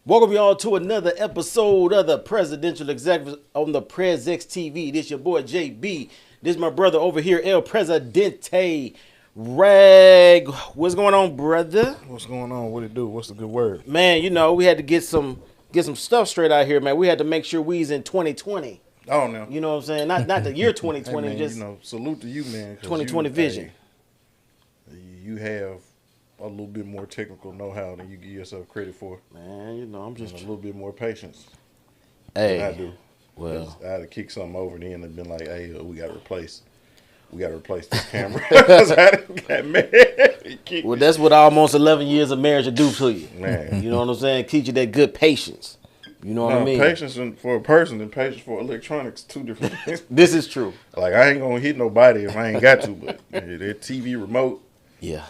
Welcome y'all to another episode of the Presidential Executive on the ThePrezEx TV. This your boy JB. This my brother over here, El Presidente. Rag, what's going on, brother? What's going on? What it do? What's the good word? Man, you know we had to get some stuff straight out here, man. We had to make sure we's in 2020. Oh no, you know what I'm saying? Not the year 2020, hey, man, just salute to you, man. 2020 vision. You have a little bit more technical know-how than you give yourself credit for. Man, you know I'm just a little bit more patience. Hey, than I do. Well, I had to kick something over then and been like, "Hey, we got to replace this camera." Because I didn't get mad. Well, that's what almost 11 years of marriage will do to you. Man, you know what I'm saying? Teach you that good patience. You know what I mean? Patience for a person and patience for electronics, two different things. This is true. Like I ain't gonna hit nobody if I ain't got to, but that TV remote. Yeah.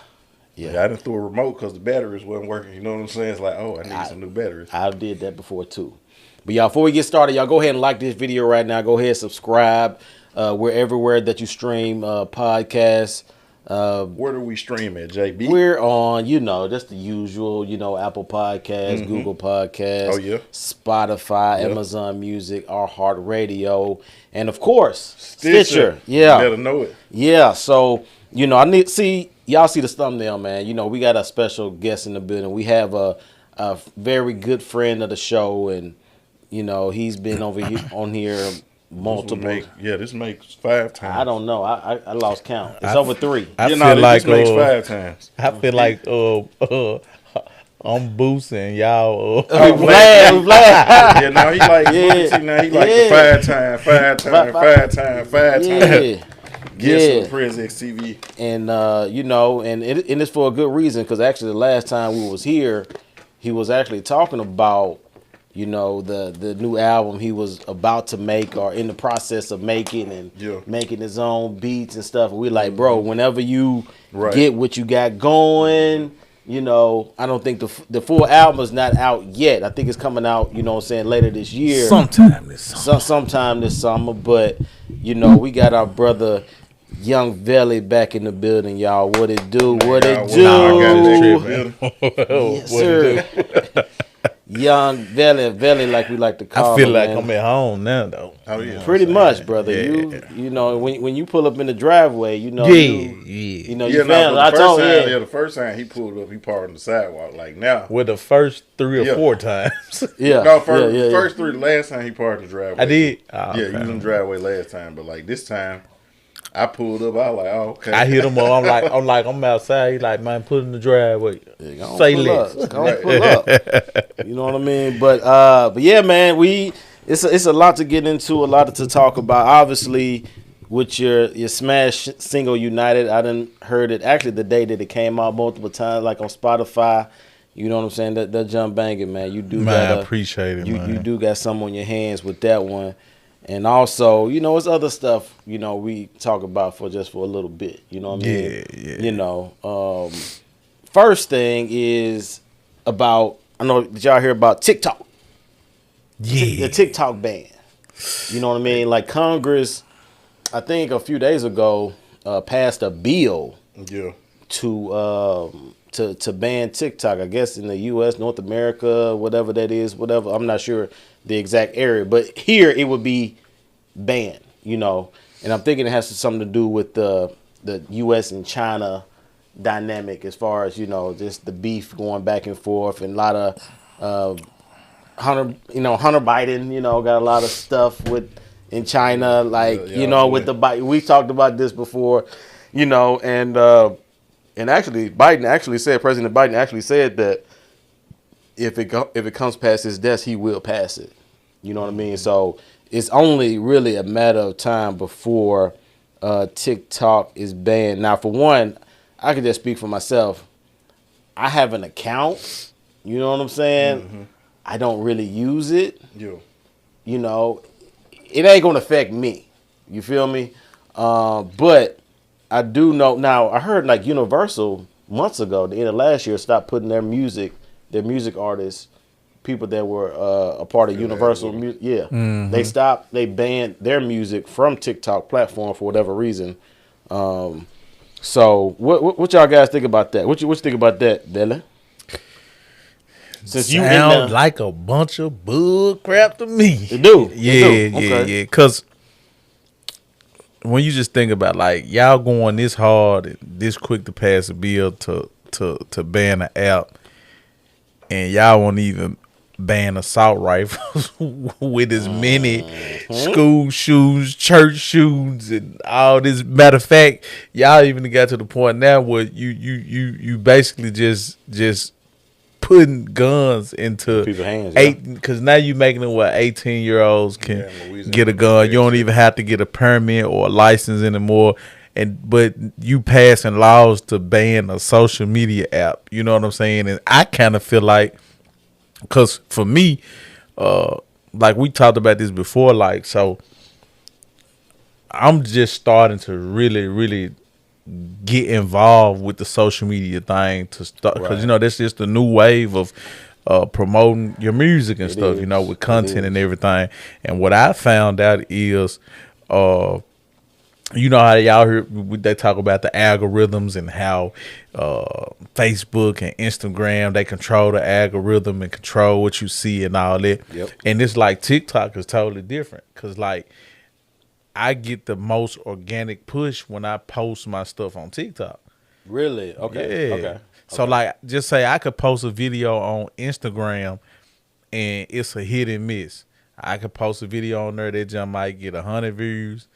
I done threw a remote because the batteries wasn't working. You know what I'm saying? It's like, oh, I need some new batteries. I did that before too. But y'all, before we get started, y'all go ahead and like this video right now. Go ahead, subscribe. We're everywhere that you stream podcasts. Where do we stream at, JB? We're on, just the usual, Apple Podcasts, Google Podcasts, Spotify, Amazon Music, Our Heart Radio, and of course, Stitcher. Yeah. You better know it. Yeah, so, y'all see the thumbnail, man. We got a special guest in the building. We have a very good friend of the show, and, he's been on here multiple. This makes 5 times. I don't know. I lost count. It's over 3. I feel like this makes 5 times. I feel like I'm boosting y'all. We glad. Yeah, now he like now he like the 5 times. Get some ThePrezEx TV. And and it's for a good reason, because actually the last time we was here, he was actually talking about the new album he was about to make or in the process of making, and making his own beats and stuff. And we like, bro, whenever you get what you got going, I don't think the full album is not out yet. I think it's coming out, later this year. Sometime this summer. Sometime this summer. But, we got our brother Young Veli back in the building, y'all. What it do? What it do? Yes, sir. Young Veli, like we like to call him. I feel like I'm at home now, though. Oh yeah, pretty much, brother. Yeah. When you pull up in the driveway, you found. The first time he pulled up, he parked on the sidewalk. Like now, with the first 3 or 4 times. First 3. The last time he parked in the driveway. I did. He was in the driveway last time, but like this time, I pulled up. I was like, oh, okay. I hit him up. I'm outside. He like, man, put in the driveway. Say less. Pull up. You know what I mean? But yeah, man, it's a lot to get into, a lot to talk about. Obviously, with your smash single United, I done heard it actually the day that it came out multiple times, like on Spotify. You know what I'm saying? That jump banging, man. You do. Man, I appreciate it. You do got some on your hands with that one. And also, it's other stuff, we talk about for a little bit. You know what I mean? Yeah. First thing is about, I know, did y'all hear about TikTok? Yeah. The TikTok ban. You know what I mean? Like Congress, I think a few days ago, passed a bill to ban TikTok. I guess in the U.S., North America, whatever that is, whatever. I'm not sure the exact area, but here it would be banned, and I'm thinking it has something to do with the U.S. and China dynamic, as far as just the beef going back and forth, and a lot of Hunter Biden, got a lot of stuff in China, like with the Biden. We've talked about this before, and actually President Biden actually said that if it comes past his desk, he will pass it. You know what I mean? So it's only really a matter of time before TikTok is banned. Now, for one, I can just speak for myself. I have an account. You know what I'm saying? Mm-hmm. I don't really use it. Yeah. It ain't gonna affect me. You feel me? But I do know now. I heard like Universal months ago, the end of last year, stopped putting their music artists, people that were a part of Universal Music. Yeah, mm-hmm. They banned their music from TikTok platform for whatever reason. So what y'all guys think about that? What you think about that, Veli? Since you in Sound the, like a bunch of bull crap to me. it do. Yeah. Because when you just think about like y'all going this hard, and this quick to pass a bill to ban an app, and y'all won't even ban assault rifles with as many school shoes, church shoes, and all this. Matter of fact, y'all even got to the point now where you basically just putting guns into People's hands, because now you making it where 18-year-olds can Louisiana get a gun. You don't even have to get a permit or a license anymore. But you passing laws to ban a social media app. You know what I'm saying? And I kind of feel like, because for me, like we talked about this before, like, so I'm just starting to really get involved with the social media thing to start, because that's just the new wave of promoting your music and stuff, with content and everything. And what I found out is, how y'all hear they talk about the algorithms and how Facebook and Instagram, they control the algorithm and control what you see and all that. Yep. And it's like TikTok is totally different, because like I get the most organic push when I post my stuff on TikTok. Really? Okay. Yeah. Okay. So like, just say I could post a video on Instagram and it's a hit and miss. I could post a video on there that just might get 100 views,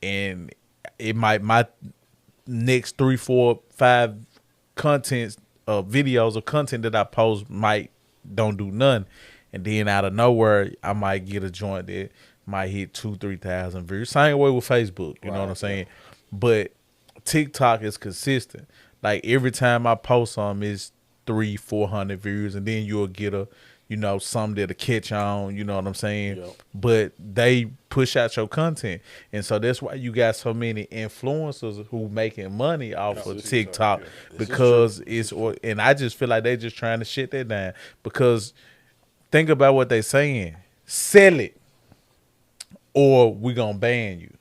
and it might, my next 3, 4, 5 contents videos or content that I post might don't do none. And then out of nowhere, I might get a joint that might hit 2,000-3,000 views. Same way with Facebook, you know what I'm saying? But TikTok is consistent. Like every time I post something, it's 300-400 views, and then you'll get a, some that'll catch on, you know what I'm saying? Yep. But they push out your content. And so that's why you got so many influencers who making money off of TikTok, because and I just feel like they just trying to shit that down, because think about what they saying. Sell it, or we gonna ban you.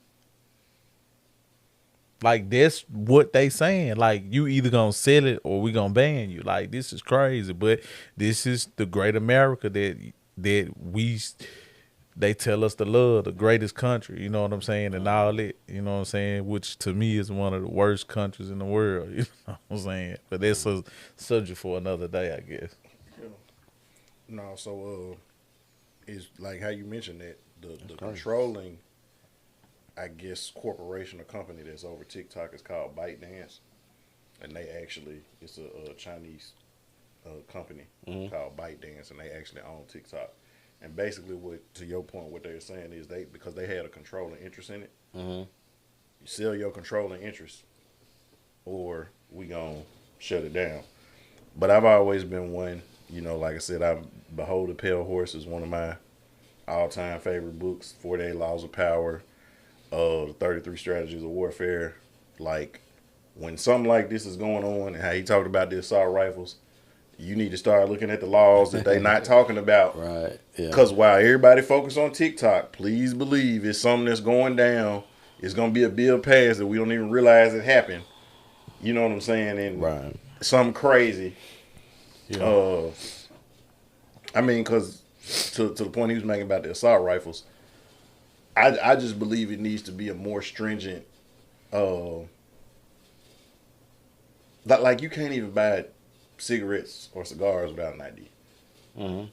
Like, that's what they saying. Like, you either gonna sell it or we gonna ban you. Like, this is crazy. But this is the great America that they tell us to love, the greatest country, you know what I'm saying, and all that, you know what I'm saying, which to me is one of the worst countries in the world, you know what I'm saying. But that's a subject for another day, I guess. No, so it's like how you mentioned that the controlling, I guess, corporation or company that's over TikTok is called ByteDance, and they actually, it's a Chinese company called ByteDance, and they actually own TikTok. And basically, to your point, what they're saying is because they had a controlling interest in it, you sell your controlling interest, or we gonna shut it down. But I've always been one, like I said, Behold the Pale Horse is one of my all-time favorite books. 48 Laws of Power, the 33 Strategies of Warfare. Like, when something like this is going on, and how he talked about the assault rifles, you need to start looking at the laws that they not talking about. Right. Yeah. Because while everybody focus on TikTok, please believe it's something that's going down. It's going to be a bill passed that we don't even realize it happened. You know what I'm saying? And something crazy. Yeah. I mean, because to the point he was making about the assault rifles, I just believe it needs to be a more stringent, like you can't even buy cigarettes or cigars without an ID. You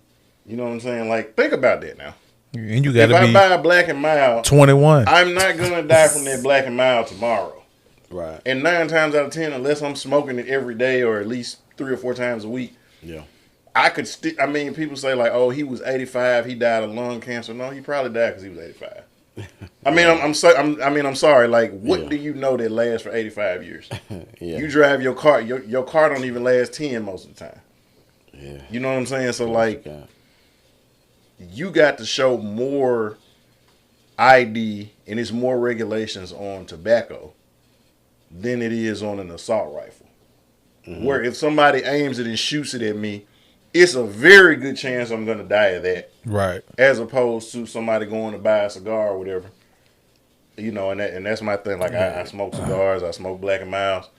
know what I'm saying? Like, think about that now. And you got to be, if I buy a Black and Mild 21, I'm not gonna die from that Black and Mild tomorrow. Right. And 9 times out of 10, unless I'm smoking it every day or at least 3 or 4 times a week, I could still. I mean, people say like, "Oh, he was 85. He died of lung cancer." No, he probably died because he was 85. I mean, I'm sorry. Like, what do you know that lasts for 85 years? You drive your car. Your car don't even last 10 most of the time. Yeah. You know what I'm saying? So like, you got to show more ID, and it's more regulations on tobacco than it is on an assault rifle. Where if somebody aims it and shoots it at me, it's a very good chance I'm going to die of that. Right. As opposed to somebody going to buy a cigar or whatever. And that's my thing. Like, I smoke cigars. I smoke Black and Milds.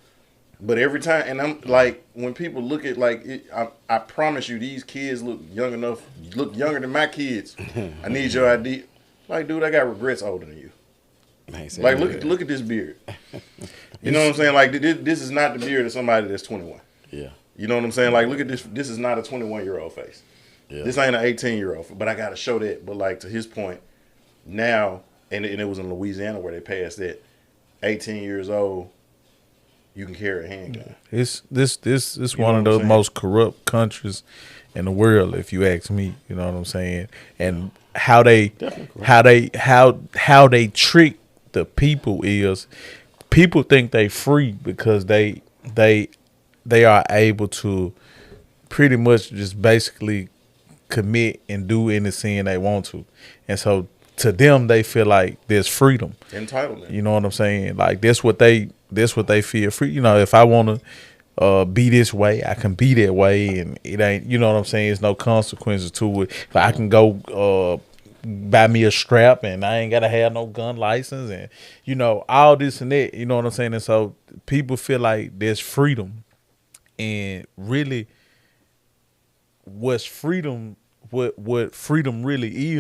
But every time, and I'm like, when people look at like, I promise you, these kids look young enough, look younger than my kids. I need your ID. Like, dude, I got regrets older than you. Man, say Like, that. look at this beard. You know what I'm saying? Like, this is not the beard of somebody that's 21. Yeah. You know what I'm saying? Like, look at this. This is not a 21-year-old face. Yeah. This ain't an 18-year-old. But I got to show that. But like to his point, now, and it was in Louisiana where they passed that, 18 years old, you can carry a handgun. It's one of know what the I'm most corrupt countries in the world, if you ask me. You know what I'm saying? And how they trick the people is, people think they free because they are able to pretty much just basically commit and do any sin they want to, and so to them they feel like there's freedom, Entitlement. you know what I'm saying? Like that's what they feel free. You know, if I want to be this way, I can be that way, and it ain't, you know what I'm saying, there's no consequences to it. If I can go buy me a strap and I ain't gotta have no gun license, and you know, all this and that, you know what I'm saying? And so people feel like there's freedom, and really what's freedom, what freedom really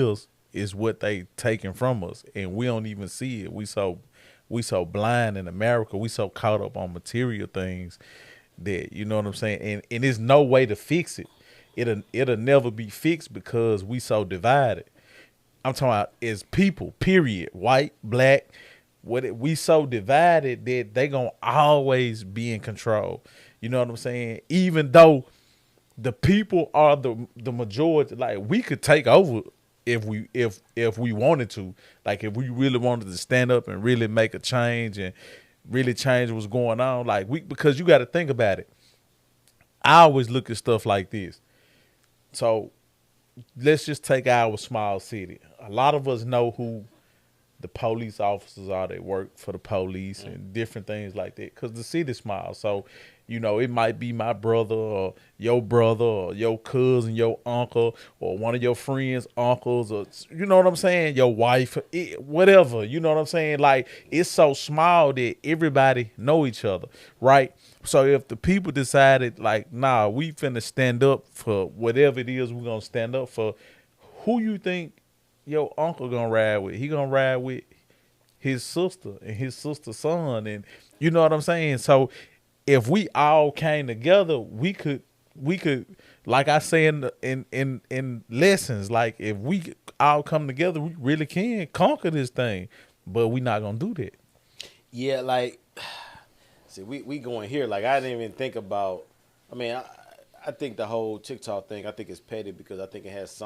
is what they taking from us, and we don't even see it. We so blind in America. We so caught up on material things that, you know what I'm saying, and there's no way to fix it. It'll never be fixed because we so divided. I'm talking about as people, period, white, black. We so divided that they gonna always be in control. You know what I'm saying? Even though the people are the majority, like we could take over if we wanted to. Like if we really wanted to stand up and really make a change and really change what's going on. Like because you got to think about it. I always look at stuff like this. So let's just take our small city. A lot of us know who the police officers are. They work for the police and different things like that because the city's small. So, you know, it might be my brother or your cousin, your uncle, or one of your friends' uncles, or, you know what I'm saying, your wife, whatever, you know what I'm saying? Like, it's so small that everybody know each other, right? So if the people decided, like, nah, we finna stand up for whatever it is we're gonna stand up for, who you think your uncle gonna ride with? He gonna ride with his sister and his sister's son, and you know what I'm saying? So if we all came together, we could, like I say in lessons, like if we all come together, we really can conquer this thing. But we not gonna do that. Yeah, like, see, we going here. Like, I didn't even think about. I mean, I think the whole TikTok thing, I think it's petty because I think it has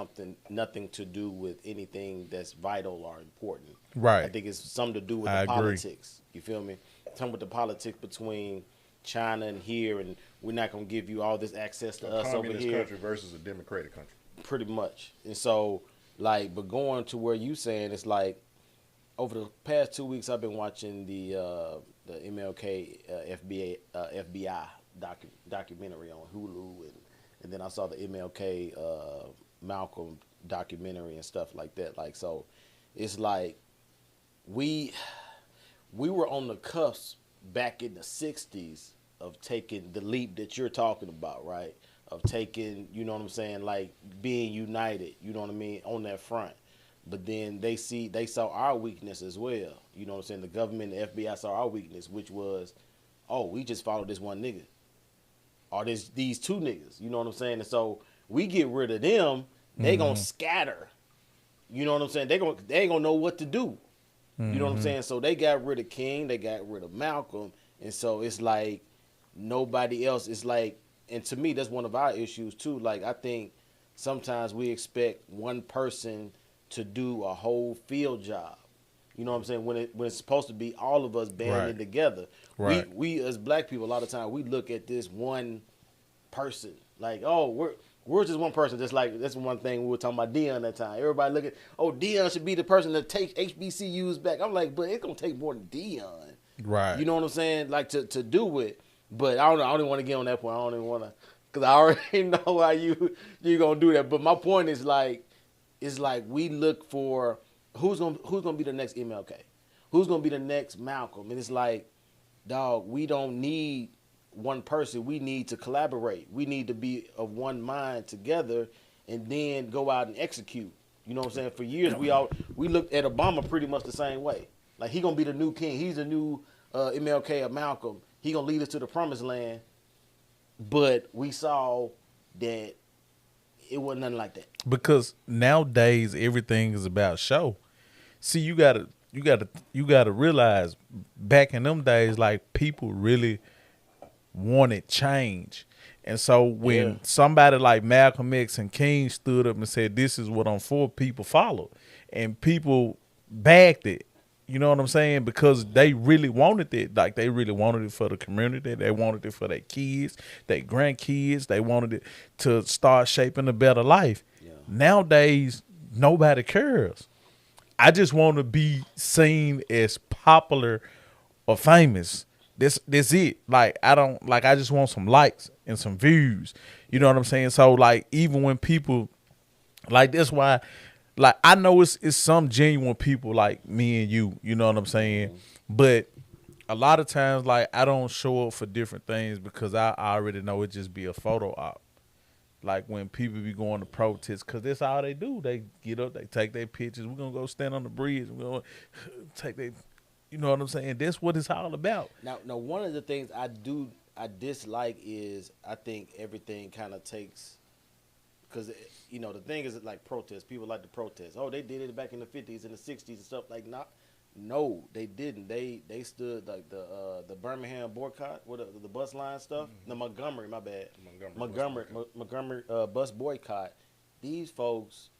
nothing to do with anything that's vital or important. Right. I think it's something to do with I the agree. politics. You feel me? Something with the politics between China and here, and we're not gonna give you all this access to us over Communist here. country versus a democratic country. Pretty much. And so, like, but going to where you saying, it's like over the past 2 weeks, I've been watching the MLK FBI documentary on Hulu, and then I saw the MLK Malcolm documentary and stuff like that. Like, so it's like we were on the cusp back in the 60s of taking the leap that you're talking about, right? Of taking, you know what I'm saying, like being united, you know what I mean, on that front. But then they saw our weakness as well. You know what I'm saying? The government, the FBI saw our weakness, which was, oh, we just followed this one nigga. Or these two niggas. You know what I'm saying? And so we get rid of them, they gonna scatter. You know what I'm saying? They ain't gonna know what to do. You know what I'm saying? So they got rid of King, they got rid of Malcolm, and so it's like nobody else. It's like, and to me, that's one of our issues too. Like, I think sometimes we expect one person to do a whole field job. You know what I'm saying? When it's supposed to be all of us banding together. Right. We as black people, a lot of time we look at this one person like, oh, we're just one person. Just like that's one thing we were talking about Dion that time. Everybody look at, oh, Dion should be the person that takes HBCUs back. I'm like, but it's gonna take more than Dion. Right. You know what I'm saying? Like to do it. But I don't know. I don't even want to get on that point. I don't even want to, because I already know how you gonna do that. But my point is like, it's like we look for who's gonna be the next MLK, who's gonna be the next Malcolm, and it's like, dog, we don't need one person. We need to collaborate. We need to be of one mind together, and then go out and execute. You know what I'm saying? For years, we looked at Obama pretty much the same way. Like, he gonna be the new king. He's the new MLK or Malcolm. He gonna lead us to the promised land. But we saw that it wasn't nothing like that. Because nowadays everything is about show. See, you gotta realize back in them days, like, people really wanted change. And so when somebody like Malcolm X and King stood up and said, "This is what I'm for," people followed. And people backed it. You know what I'm saying? Because they really wanted it. Like, they really wanted it for the community. They wanted it for their kids, their grandkids. They wanted it to start shaping a better life. Yeah. Nowadays, nobody cares. I just want to be seen as popular or famous. This it. Like, I just want some likes and some views. You know what I'm saying? So, like, even when people, like, that's why, like, I know it's some genuine people like me and you know what I'm saying? Mm-hmm. But a lot of times, like, I don't show up for different things because I already know it just be a photo op. Like, when people be going to protests, because that's all they do. They get up, they take their pictures. We're going to go stand on the bridge. We're going to take their, you know what I'm saying? That's what it's all about. Now, one of the things I dislike is, I think everything kind of takes, because, you know, the thing is, like, protests. People like to protest. Oh, they did it back in the 50s and the 60s and stuff. Like, no, they didn't. They stood, like, the Birmingham boycott, the bus line stuff. Mm-hmm. The Montgomery, my bad. Montgomery bus boycott. These folks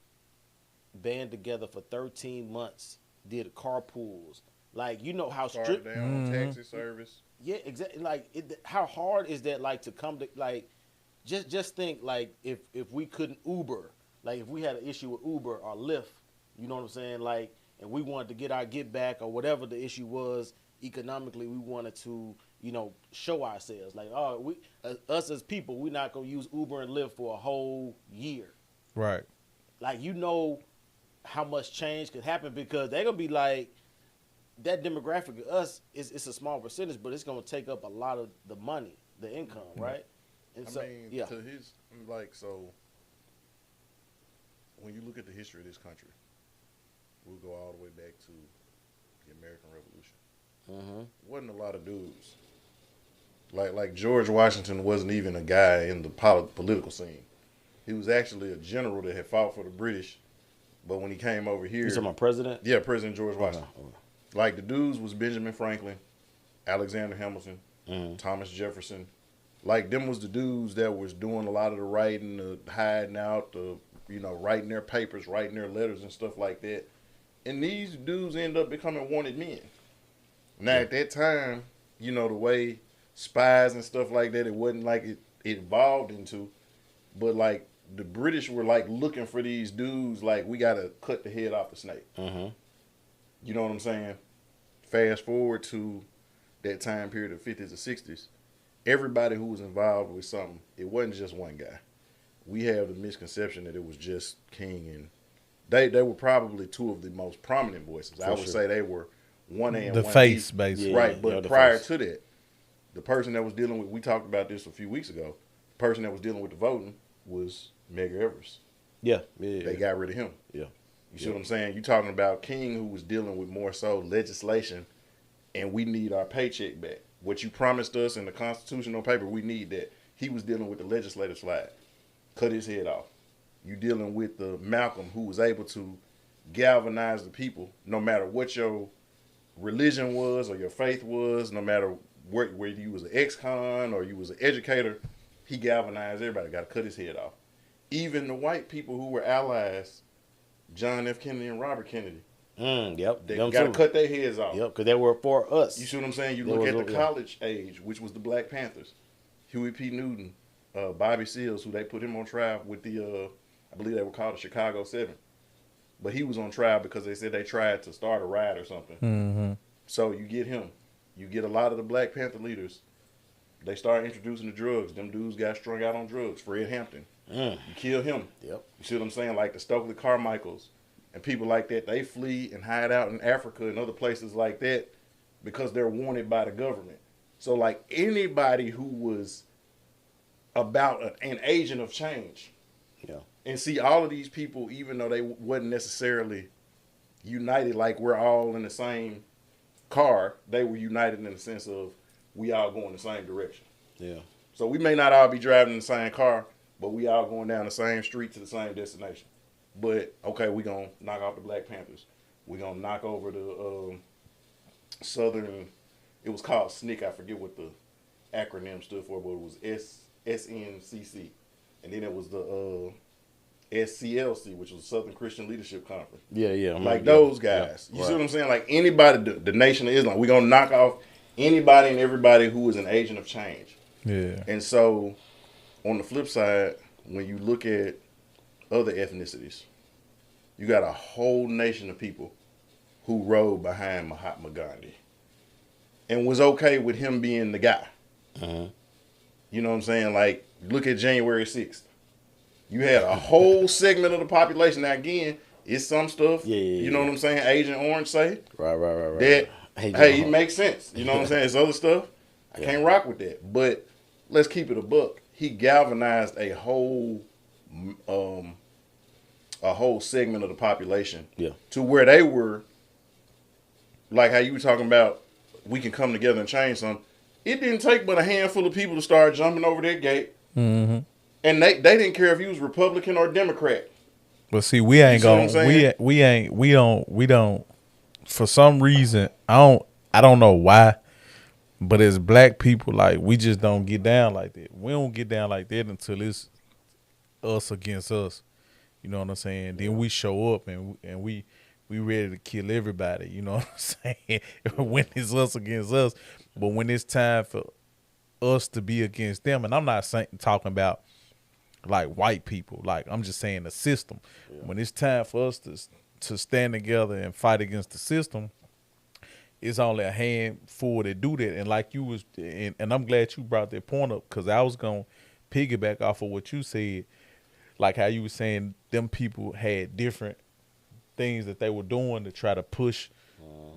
band together for 13 months, did carpools. Like, you know how strict. Down taxi service. Yeah, exactly. Like, how hard is that? Like, to come to, like, just think, like, if we couldn't Uber, like, if we had an issue with Uber or Lyft, you know what I'm saying? Like, and we wanted to get our get back or whatever the issue was economically, we wanted to, you know, show ourselves. Like, oh, us as people, we're not gonna use Uber and Lyft for a whole year. Right. Like, you know how much change could happen, because they're gonna be like, that demographic of us it's a small percentage, but it's gonna take up a lot of the money, the income, right? And to his, like, so when you look at the history of this country, we'll go all the way back to the American Revolution. Mm-hmm. Wasn't a lot of dudes. Like George Washington wasn't even a guy in the political scene. He was actually a general that had fought for the British, but when he came over here, you talking about president? Yeah, President George Washington. Like, the dudes was Benjamin Franklin, Alexander Hamilton, Thomas Jefferson. Like, them was the dudes that was doing a lot of the writing, the hiding out, the, you know, writing their papers, writing their letters and stuff like that. And these dudes end up becoming wanted men. Now, at that time, you know, the way spies and stuff like that, it wasn't like it evolved into. But, like, the British were, like, looking for these dudes, like, we got to cut the head off the snake. Mm-hmm. You know what I'm saying? Fast forward to that time period of 50s or 60s. Everybody who was involved with something, it wasn't just one guy. We have the misconception that it was just King, and they were probably two of the most prominent voices. I would say they were 1A and 1B. The face, basically. Yeah, right, but prior to that, the person that was dealing with, we talked about this a few weeks ago, the person that was dealing with the voting was Medgar Evers. Yeah. They got rid of him. Yeah. You see what I'm saying? You're talking about King, who was dealing with more so legislation, and we need our paycheck back. What you promised us in the constitutional paper, we need that. He was dealing with the legislative slide. Cut his head off. You dealing with the Malcolm, who was able to galvanize the people, no matter what your religion was or your faith was, no matter whether you was an ex-con or you was an educator, he galvanized everybody. Got to cut his head off. Even the white people who were allies, John F. Kennedy and Robert Kennedy. Yep. They got to cut their heads off. Yep, because they were for us. You see what I'm saying? You look at the college age, which was the Black Panthers. Huey P. Newton, Bobby Seals, who they put him on trial with the, I believe they were called the Chicago 7. But he was on trial because they said they tried to start a riot or something. Mm-hmm. So you get him. You get a lot of the Black Panther leaders. They start introducing the drugs. Them dudes got strung out on drugs. Fred Hampton. You kill him. Yep. You see what I'm saying? Like the Stokely Carmichaels and people like that, they flee and hide out in Africa and other places like that because they're wanted by the government. So like anybody who was about an agent of change, Yeah. and see all of these people, even though they wasn't necessarily united, like we're all in the same car, they were united in the sense of we all going the same direction. Yeah. So we may not all be driving in the same car, but we all going down the same street to the same destination. But okay, we gonna knock off the Black Panthers. We gonna knock over the Southern. It was called SNCC. I forget what the acronym stood for, but it was SNCC, and then it was the SCLC, which was Southern Christian Leadership Conference. Yeah, yeah. Like those guys. You see what I'm saying? Like anybody, the Nation of Islam, we're gonna knock off anybody and everybody who is an agent of change. Yeah. And so, on the flip side, when you look at other ethnicities, you got a whole nation of people who rode behind Mahatma Gandhi and was okay with him being the guy. Uh-huh. You know what I'm saying? Like, look at January 6th. You had a whole segment of the population. Now, again, it's some stuff, you know what I'm saying, Agent Orange say. Right. That, hey, it makes sense. You know what I'm saying? It's other stuff. I can't rock with that. But let's keep it a buck. He galvanized a whole segment of the population to where they were, like how you were talking about, we can come together and change something. It didn't take but a handful of people to start jumping over that gate. Mm-hmm. And they didn't care if he was Republican or Democrat. But see, we ain't gonna we don't for some reason, I don't know why, but as black people, like, we just don't get down like that. We don't get down like that until it's us against us. You know what I'm saying? Then we show up and we ready to kill everybody. You know what I'm saying? When it's us against us, but when it's time for us to be against them, and I'm not talking about like white people, like, I'm just saying the system. When it's time for us to stand together and fight against the system, it's only a handful that do that. And like you was, and I'm glad you brought that point up, because I was gonna piggyback off of what you said, like how you were saying them people had different things that they were doing to try to push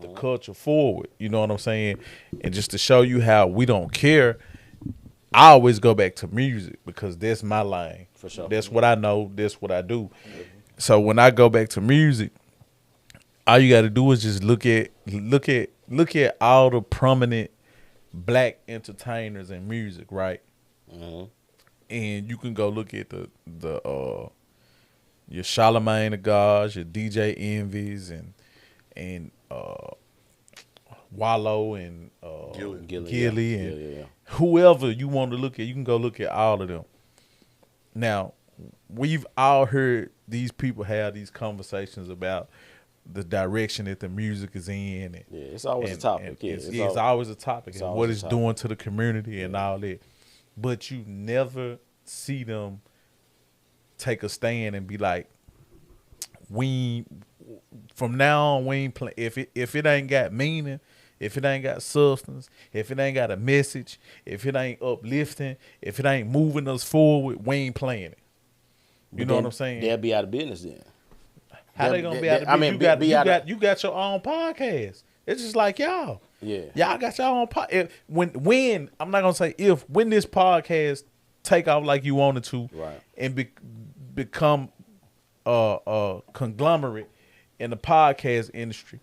the culture forward. You know what I'm saying? And just to show you how we don't care, I always go back to music, because that's my lane. For sure. That's what I know. That's what I do. So when I go back to music, all you got to do is just look at all the prominent black entertainers in music, right? Mm-hmm. And you can go look at the your Charlamagne the God, your DJ Envy's, and Wallow and Gilly and whoever you want to look at, you can go look at all of them. Now, we've all heard these people have these conversations about the direction that the music is in. And, it's always a topic. It's always a topic, and what it's doing to the community and all that. But you never see them take a stand and be like, from now on, we ain't play. If it ain't got meaning, if it ain't got substance, if it ain't got a message, if it ain't uplifting, if it ain't moving us forward, we ain't playing it. You know what I'm saying? They'll be out of business then. How they gonna be out of business? You got your own podcast. It's just like y'all. Yeah. Y'all got your own podcast. When I'm not gonna say if, when this podcast take off like you wanted to, right, and become a conglomerate in the podcast industry,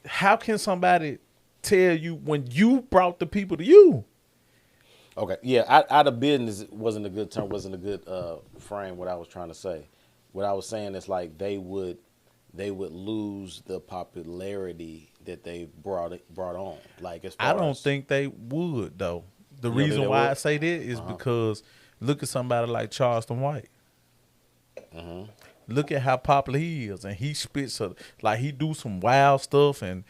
how can somebody tell you when you brought the people to you? Okay, yeah, out of business wasn't a good term, wasn't a good frame. What I was trying to say, what I was saying is like they would lose the popularity that they brought on. Like, as far I don't think they would, though. The reason why I say that is because look at somebody like Charleston White. Look at how popular he is, and he spits like he do some wild stuff, and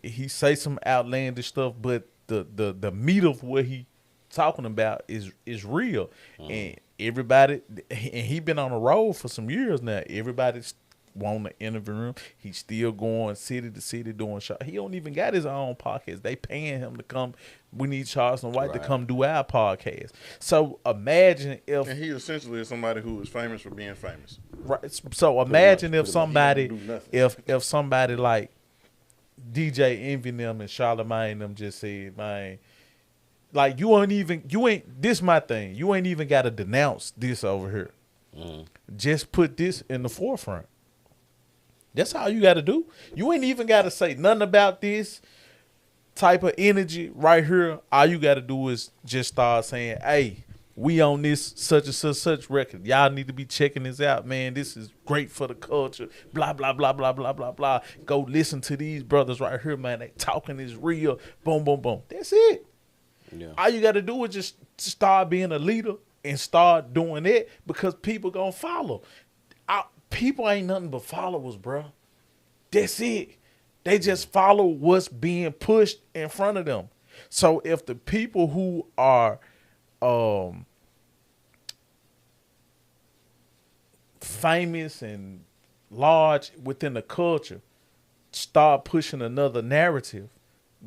he say some outlandish stuff, but the meat of what he talking about is real, and everybody, and he been on the road for some years now. Everybody's want to interview him. He's still going city to city doing shows. He don't even got his own podcast. They paying him to come. We need Charleston White to come do our podcast. So imagine if, and he essentially is somebody who is famous for being famous. Right. So imagine if somebody, if somebody like DJ Envy them and Charlamagne them just said, man, like you ain't this my thing. You ain't even gotta denounce this over here. Just put this in the forefront. That's all you gotta do. You ain't even gotta say nothing about this type of energy right here. All you gotta do is just start saying, hey, we on this such and such record. Y'all need to be checking this out, man. This is great for the culture. Blah, blah, blah, blah, blah, blah, blah. Go listen to these brothers right here, man. They talking is real. Boom, boom, boom. That's it. Yeah. All you got to do is just start being a leader and start doing it because people going to follow. People ain't nothing but followers, bro. That's it. They just follow what's being pushed in front of them. So if the people who are famous and large within the culture start pushing another narrative,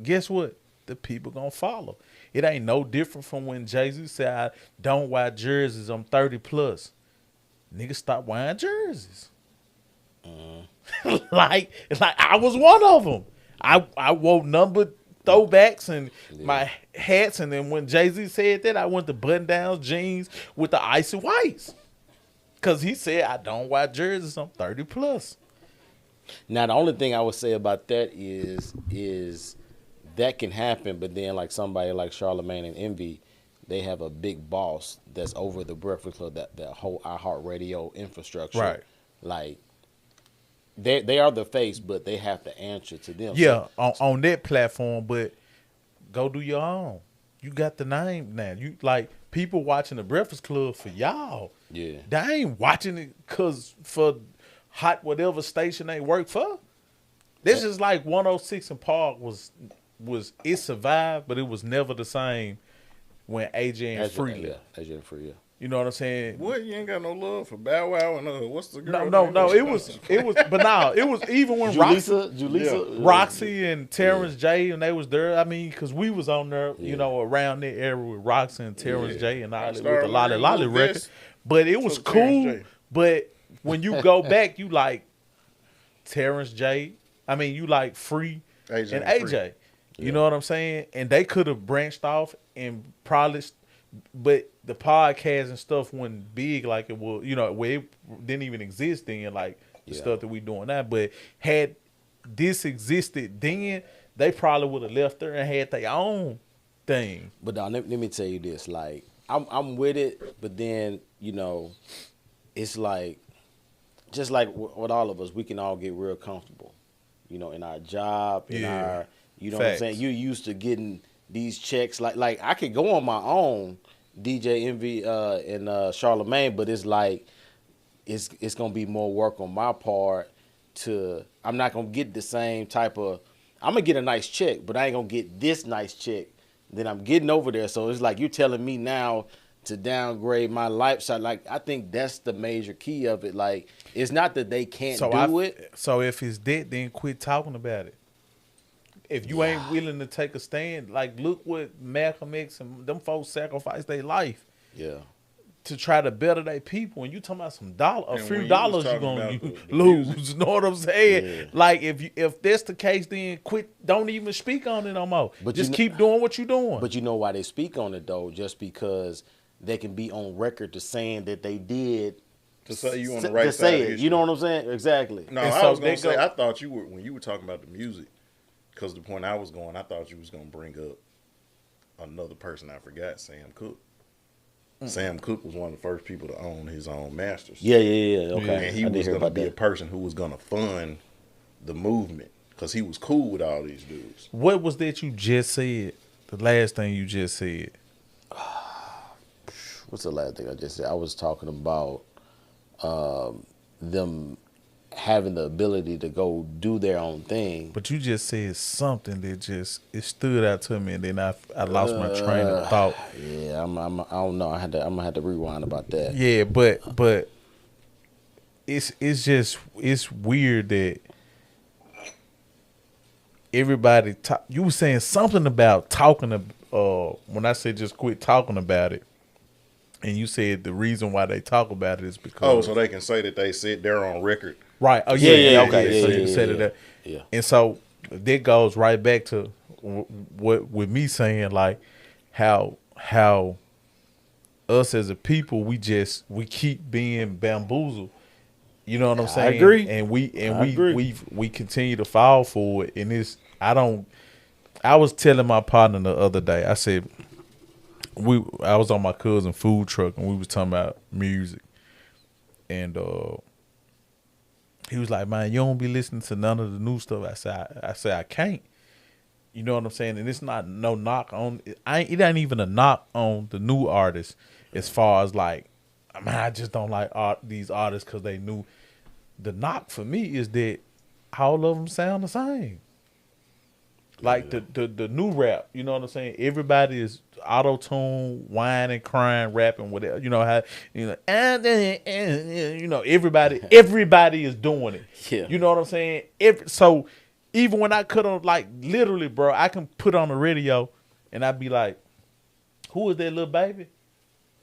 guess what? The people gonna follow. It ain't no different from when Jay-Z said, I don't wear jerseys, I'm 30 plus. Niggas stop wearing jerseys. like I was one of them. I wore numbered throwbacks and my hats, and then when Jay-Z said that, I went to button-downs, jeans with the icy whites. Because he said, I don't wear jerseys, I'm 30 plus. Now, the only thing I would say about that is that can happen, but then like somebody like Charlamagne and Envy, they have a big boss that's over the Breakfast Club, that whole iHeartRadio infrastructure. Right. Like, they are the face, but they have to answer to them. Yeah, on that platform, but go do your own. You got the name now. You like people watching the Breakfast Club for y'all. Yeah. They ain't watching it because for hot whatever station they work for. This is like 106 and Park was it survived, but it was never the same when AJ and Free left. Yeah, AJ and Free, yeah. You know what I'm saying? What, you ain't got no love for Bow Wow and what's the girl? No. It was, but no, it was even when Julissa, Roxy and Terrence J and they was there. I mean, because we was on there, you know, around that era with Roxy and Terrence J and all that with the Lolly record. But it was cool. But when you go back, you like Terrence J. I mean, you like Free and AJ. You know what I'm saying? And they could have branched off and probably, but the podcast and stuff wasn't big like it was, you know, where it didn't even exist then, like the stuff that we doing now. But had this existed then, they probably would have left there and had their own thing. But now, let me tell you this, like, I'm with it, but then, you know, it's like, just like with all of us, we can all get real comfortable, you know, in our job, in our, you know what I'm saying? You're used to getting these checks. Like I could go on my own, DJ Envy and Charlamagne, but it's like it's gonna be more work on my part. I'm not gonna get the same type of. I'm gonna get a nice check, but I ain't gonna get this nice check that I'm getting over there. So it's like you're telling me now to downgrade my lifestyle. Like I think that's the major key of it. Like it's not that they can't do it. So if it's dead, then quit talking about it. If you ain't willing to take a stand, like look what Malcolm X and them folks sacrificed their life. Yeah. To try to better their people, and you talking about a few dollars you're gonna lose. You know what I'm saying? Yeah. Like if that's the case, then quit. Don't even speak on it no more. But just keep doing what you're doing. But you know why they speak on it though? Just because they can be on record to saying that they did. To say you on the right side of history. You know what I'm saying? Exactly. No, and I was gonna say I thought you were when you were talking about the music. Because the point I was going, I thought you was going to bring up another person I forgot, Sam Cooke. Sam Cooke was one of the first people to own his own masters. Yeah. Okay. And he was going to be a person who was going to fund the movement because he was cool with all these dudes. What was that you just said? The last thing you just said. What's the last thing I just said? I was talking about them having the ability to go do their own thing. But you just said something that it stood out to me, and then I lost my train of thought. Yeah, I don't know. I'm gonna have to rewind about that. Yeah, but it's weird that everybody you were saying something about talking when I said just quit talking about it. And you said the reason why they talk about it is because so they can say that they said they're on record. Right. Oh yeah. Okay. So you said it. Yeah. And so that goes right back to what with me saying like how us as a people we keep being bamboozled. You know what I'm I saying? agree. And I agree. we continue to fall for it. And it's I was telling my partner the other day. I said I was on my cousin's food truck and we was talking about music. And he was like, "Man, you don't be listening to none of the new stuff." I said I can't. You know what I'm saying? And it's not no knock on it ain't even a knock on the new artists as far as like, man, I just don't like these artists because they new. The knock for me is that all of them sound the same. Like the new rap, you know what I'm saying? Everybody is auto tune, whining, crying, rapping, whatever. You know how everybody is doing it. Yeah. You know what I'm saying? So even when I cut on like literally, bro, I can put on the radio and I'd be like, "Who is that little baby?"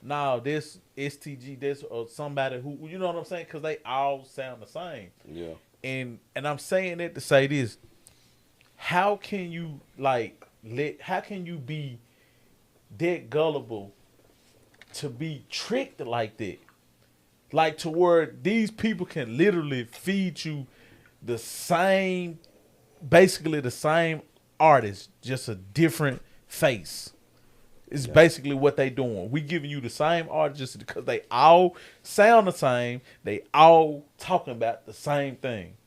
No, this STG, this or somebody who you know what I'm saying? Because they all sound the same. Yeah. And I'm saying that to say this. How can you how can you be that gullible to be tricked like that? Like to where these people can literally feed you basically the same artist, just a different face. It's basically what they doing. We giving you the same artist just because they all sound the same. They all talking about the same thing,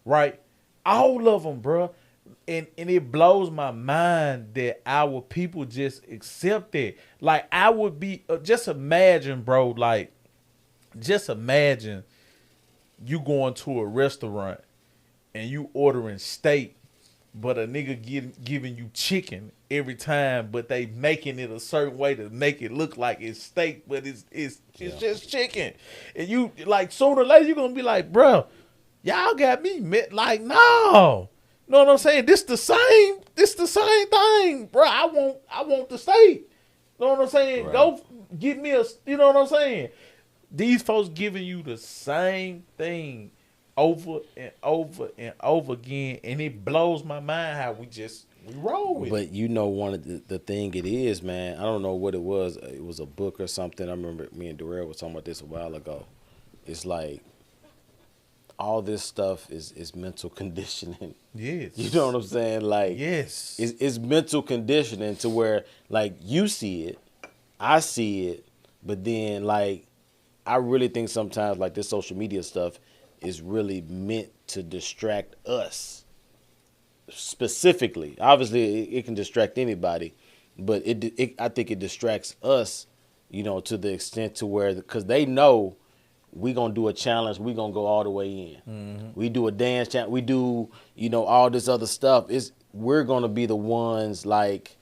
right? All of them, bruh. And it blows my mind that our people just accept it. Like I would be, just imagine, bro. Like, just imagine you going to a restaurant and you ordering steak, but a nigga giving you chicken every time, but they making it a certain way to make it look like it's steak, but it's just chicken. And you like sooner or later you're gonna be like, bro, y'all got me like no. You know what I'm saying? This the same thing, bro. I want the steak. You know what I'm saying? Right. Go get me you know what I'm saying? These folks giving you the same thing over and over and over again, and it blows my mind how we roll with it. But you know, one of the thing it is, man, I don't know what it was. It was a book or something. I remember me and Darrell was talking about this a while ago. It's like all this stuff is mental conditioning. Yes. You know what I'm saying? Like, yes. It's mental conditioning to where, like, you see it, I see it, but then, like, I really think sometimes, like, this social media stuff is really meant to distract us specifically. Obviously, it can distract anybody, but I think it distracts us, you know, to the extent to where, because they know we gonna do a challenge, we gonna go all the way in. Mm-hmm. We do a dance challenge, we do, you know, all this other stuff. We're gonna be the ones like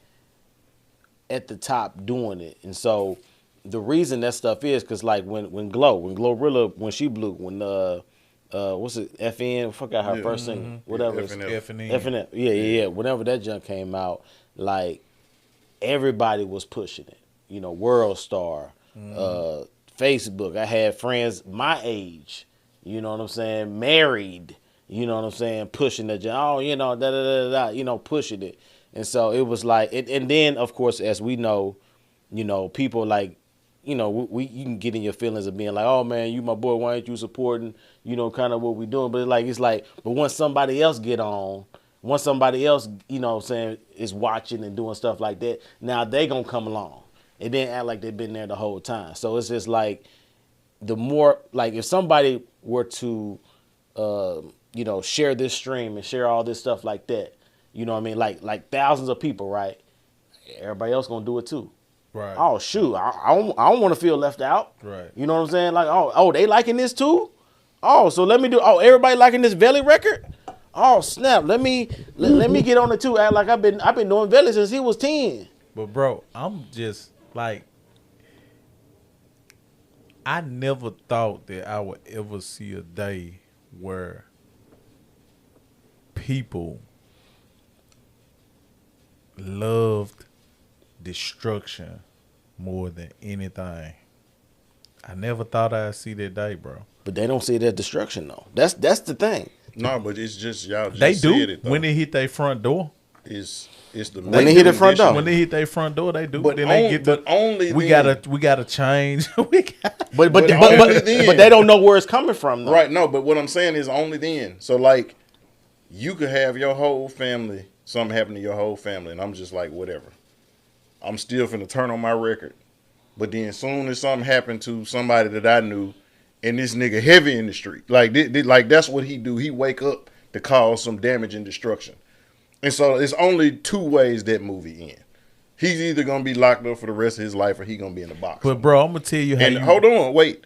at the top doing it. And so the reason that stuff is because like when Glorilla, when she blew, when what's it, FN, I forgot her first single, whatever. FNF. Yeah. Whenever that junk came out, like everybody was pushing it. You know, World Star, Facebook. I had friends my age, you know what I'm saying, married, you know what I'm saying, pushing the junk. Oh, you know, you know, pushing it. And so it was like, and then of course, as we know, you know, people like, you know, you can get in your feelings of being like, oh man, you my boy, why ain't you supporting, you know, kind of what we doing? But it's like, but once somebody else get on, once somebody else, you know what I'm saying, is watching and doing stuff like that, now they gonna come along. It didn't act like they've been there the whole time. So it's just like, the more, like if somebody were to, you know, share this stream and share all this stuff like that, you know what I mean? Like thousands of people, right? Everybody else gonna do it too. Right. Oh shoot, I don't want to feel left out. Right. You know what I'm saying? Like, oh, they liking this too? Oh, so let me do. Oh, everybody liking this Veli record? Oh snap! Let me get on it too. Act like I've been doing Veli since he was 10. But bro, I'm just like, I never thought that I would ever see a day where people loved destruction more than anything. I never thought I'd see that day, bro. But they don't see it as destruction though. That's the thing. No, but it's just y'all just They said do it though. when they hit their front door. It's the When they hit the front door. When they hit their front door, they do. But Then they get but only we then. gotta change. We got, But only then. but they don't know where it's coming from, though. Right, no, but what I'm saying is only then. So like, you could have your whole family, something happen to your whole family, and I'm just like, whatever. I'm still finna turn on my record. But then soon as something happened to somebody that I knew, and this nigga heavy in the street, like that's what he do. He wake up to cause some damage and destruction. And so it's only two ways that movie end. He's either gonna be locked up for the rest of his life, or he gonna be in the box. but bro, I'm gonna tell you how. And hold on, wait.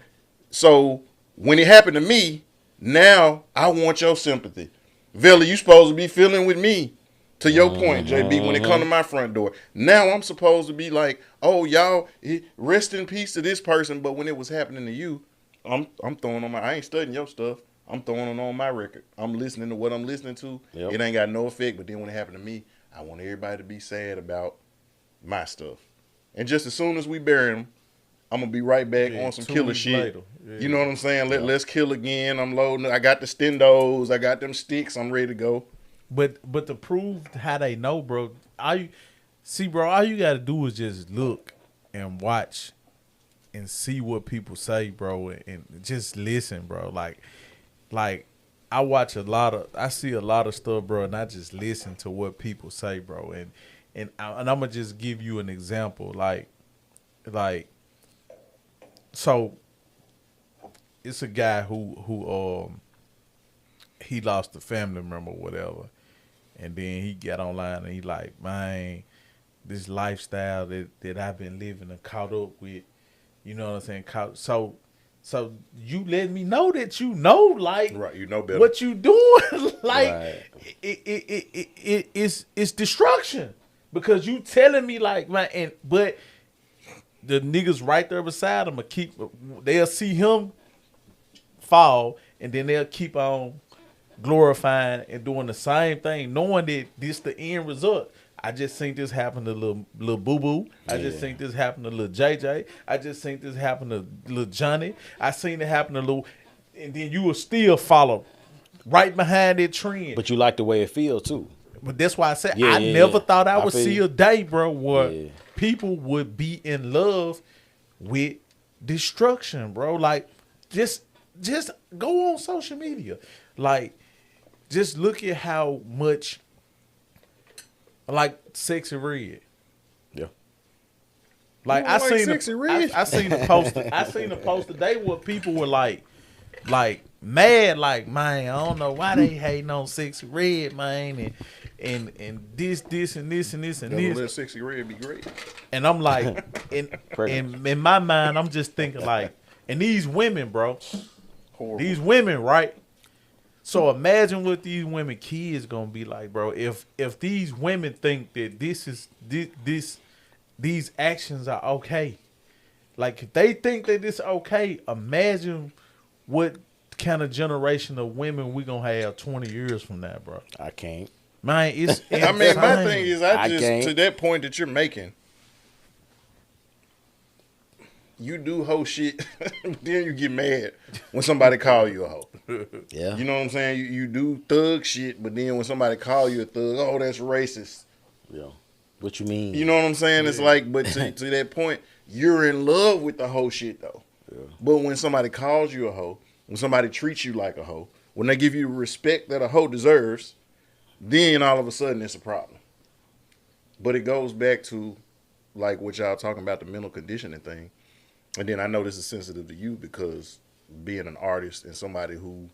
So when it happened to me, now I want your sympathy. Veli, you supposed to be feeling with me. To your point, JB, when it come to my front door. Now I'm supposed to be like, oh, y'all, rest in peace to this person. But when it was happening to you, I'm throwing on I ain't studying your stuff. I'm throwing it on my record. I'm listening to what I'm listening to. Yep. It ain't got no effect. But then when it happened to me, I want everybody to be sad about my stuff. And just as soon as we bury him, I'm going to be right back on some 2 killer weeks shit. later. Yeah. You know what I'm saying? Let's kill again. I'm loading. I got the stendos. I got them sticks. I'm ready to go. But to prove how they know, bro, all you gotta do is just look and watch and see what people say, bro, and just listen, bro. Like I see a lot of stuff, bro, and I just listen to what people say, bro. And I'm gonna just give you an example, like so it's a guy who he lost a family member or whatever. And then he got online and he like, man, this lifestyle that I've been living and caught up with, you know what I'm saying? So you let me know that you know, like, Right, you know better. what you doing, like, Right. it's destruction because you telling me like, man, but the niggas right there beside him they'll see him fall and then they'll keep on glorifying and doing the same thing, knowing that this the end result. I just think this happened to little Boo Boo. I just think this happened to little JJ. I just think this happened to little Johnny. I seen it happen to little, and then you will still follow right behind that trend. But you like the way it feels, too. But that's why I said Yeah, I yeah, never yeah. thought I I would feel see you. a day, bro, where Yeah. people would be in love with destruction, bro. Like, just go on social media. Like, just look at how much, like, Sexy Red. Yeah. Like, You I don't like seen Sexy Red? I seen the post. I seen the post today where people were like mad, like, man, I don't know why they hating on Sexy Red, man, and this and this and this and Gotta this. let Sexy Red be great. And I'm like, in my mind, I'm just thinking like, and these women, bro, Horrible. these women, right? So imagine what these women kids gonna be like, bro. If these women think that these actions are okay, like if they think that it's okay, imagine what kind of generation of women we gonna have 20 years from now, bro. I can't. Man, it's I mean, my insane. thing is, I just can't. to that point that you're making, you do hoe shit, then you get mad when somebody call you a hoe. Yeah. You know what I'm saying? You do thug shit, but then when somebody call you a thug, oh, that's racist. Yeah. What you mean? You know what I'm saying? It's like, but to that point, you're in love with the hoe shit though. Yeah. But when somebody calls you a hoe, when somebody treats you like a hoe, when they give you the respect that a hoe deserves, then all of a sudden it's a problem. But it goes back to like what y'all talking about, the mental conditioning thing. And then I know this is sensitive to you because being an artist and somebody who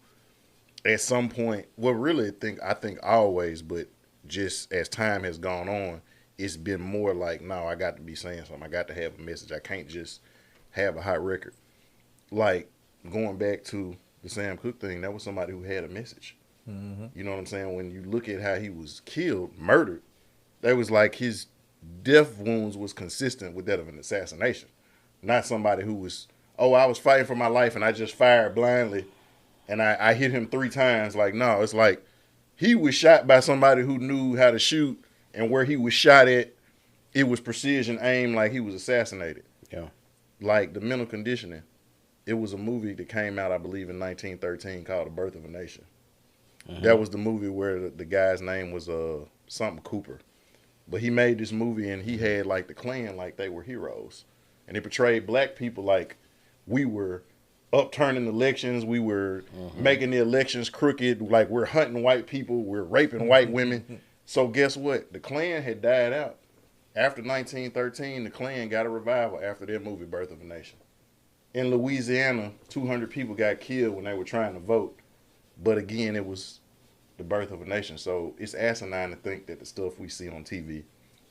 at some point, well, really I think always, but just as time has gone on, it's been more like, no, I got to be saying something. I got to have a message. I can't just have a hot record. Like going back to the Sam Cooke thing, that was somebody who had a message. Mm-hmm. You know what I'm saying? When you look at how he was killed, murdered, that was like his death wounds was consistent with that of an assassination. Not somebody who was, oh, I was fighting for my life and I just fired blindly and I hit him 3 times. Like, no, it's like he was shot by somebody who knew how to shoot, and where he was shot at, it was precision aim, like he was assassinated. Yeah. Like the mental conditioning. It was a movie that came out, I believe, in 1913 called The Birth of a Nation. That was the movie where the guy's name was something Cooper. But he made this movie and he had like the Klan like they were heroes. And it portrayed black people like we were upturning elections, we were making the elections crooked, like we're hunting white people, we're raping white women. So guess what? The Klan had died out. After 1913, the Klan got a revival after their movie Birth of a Nation. In Louisiana, 200 people got killed when they were trying to vote. But again, it was the birth of a nation. So it's asinine to think that the stuff we see on TV,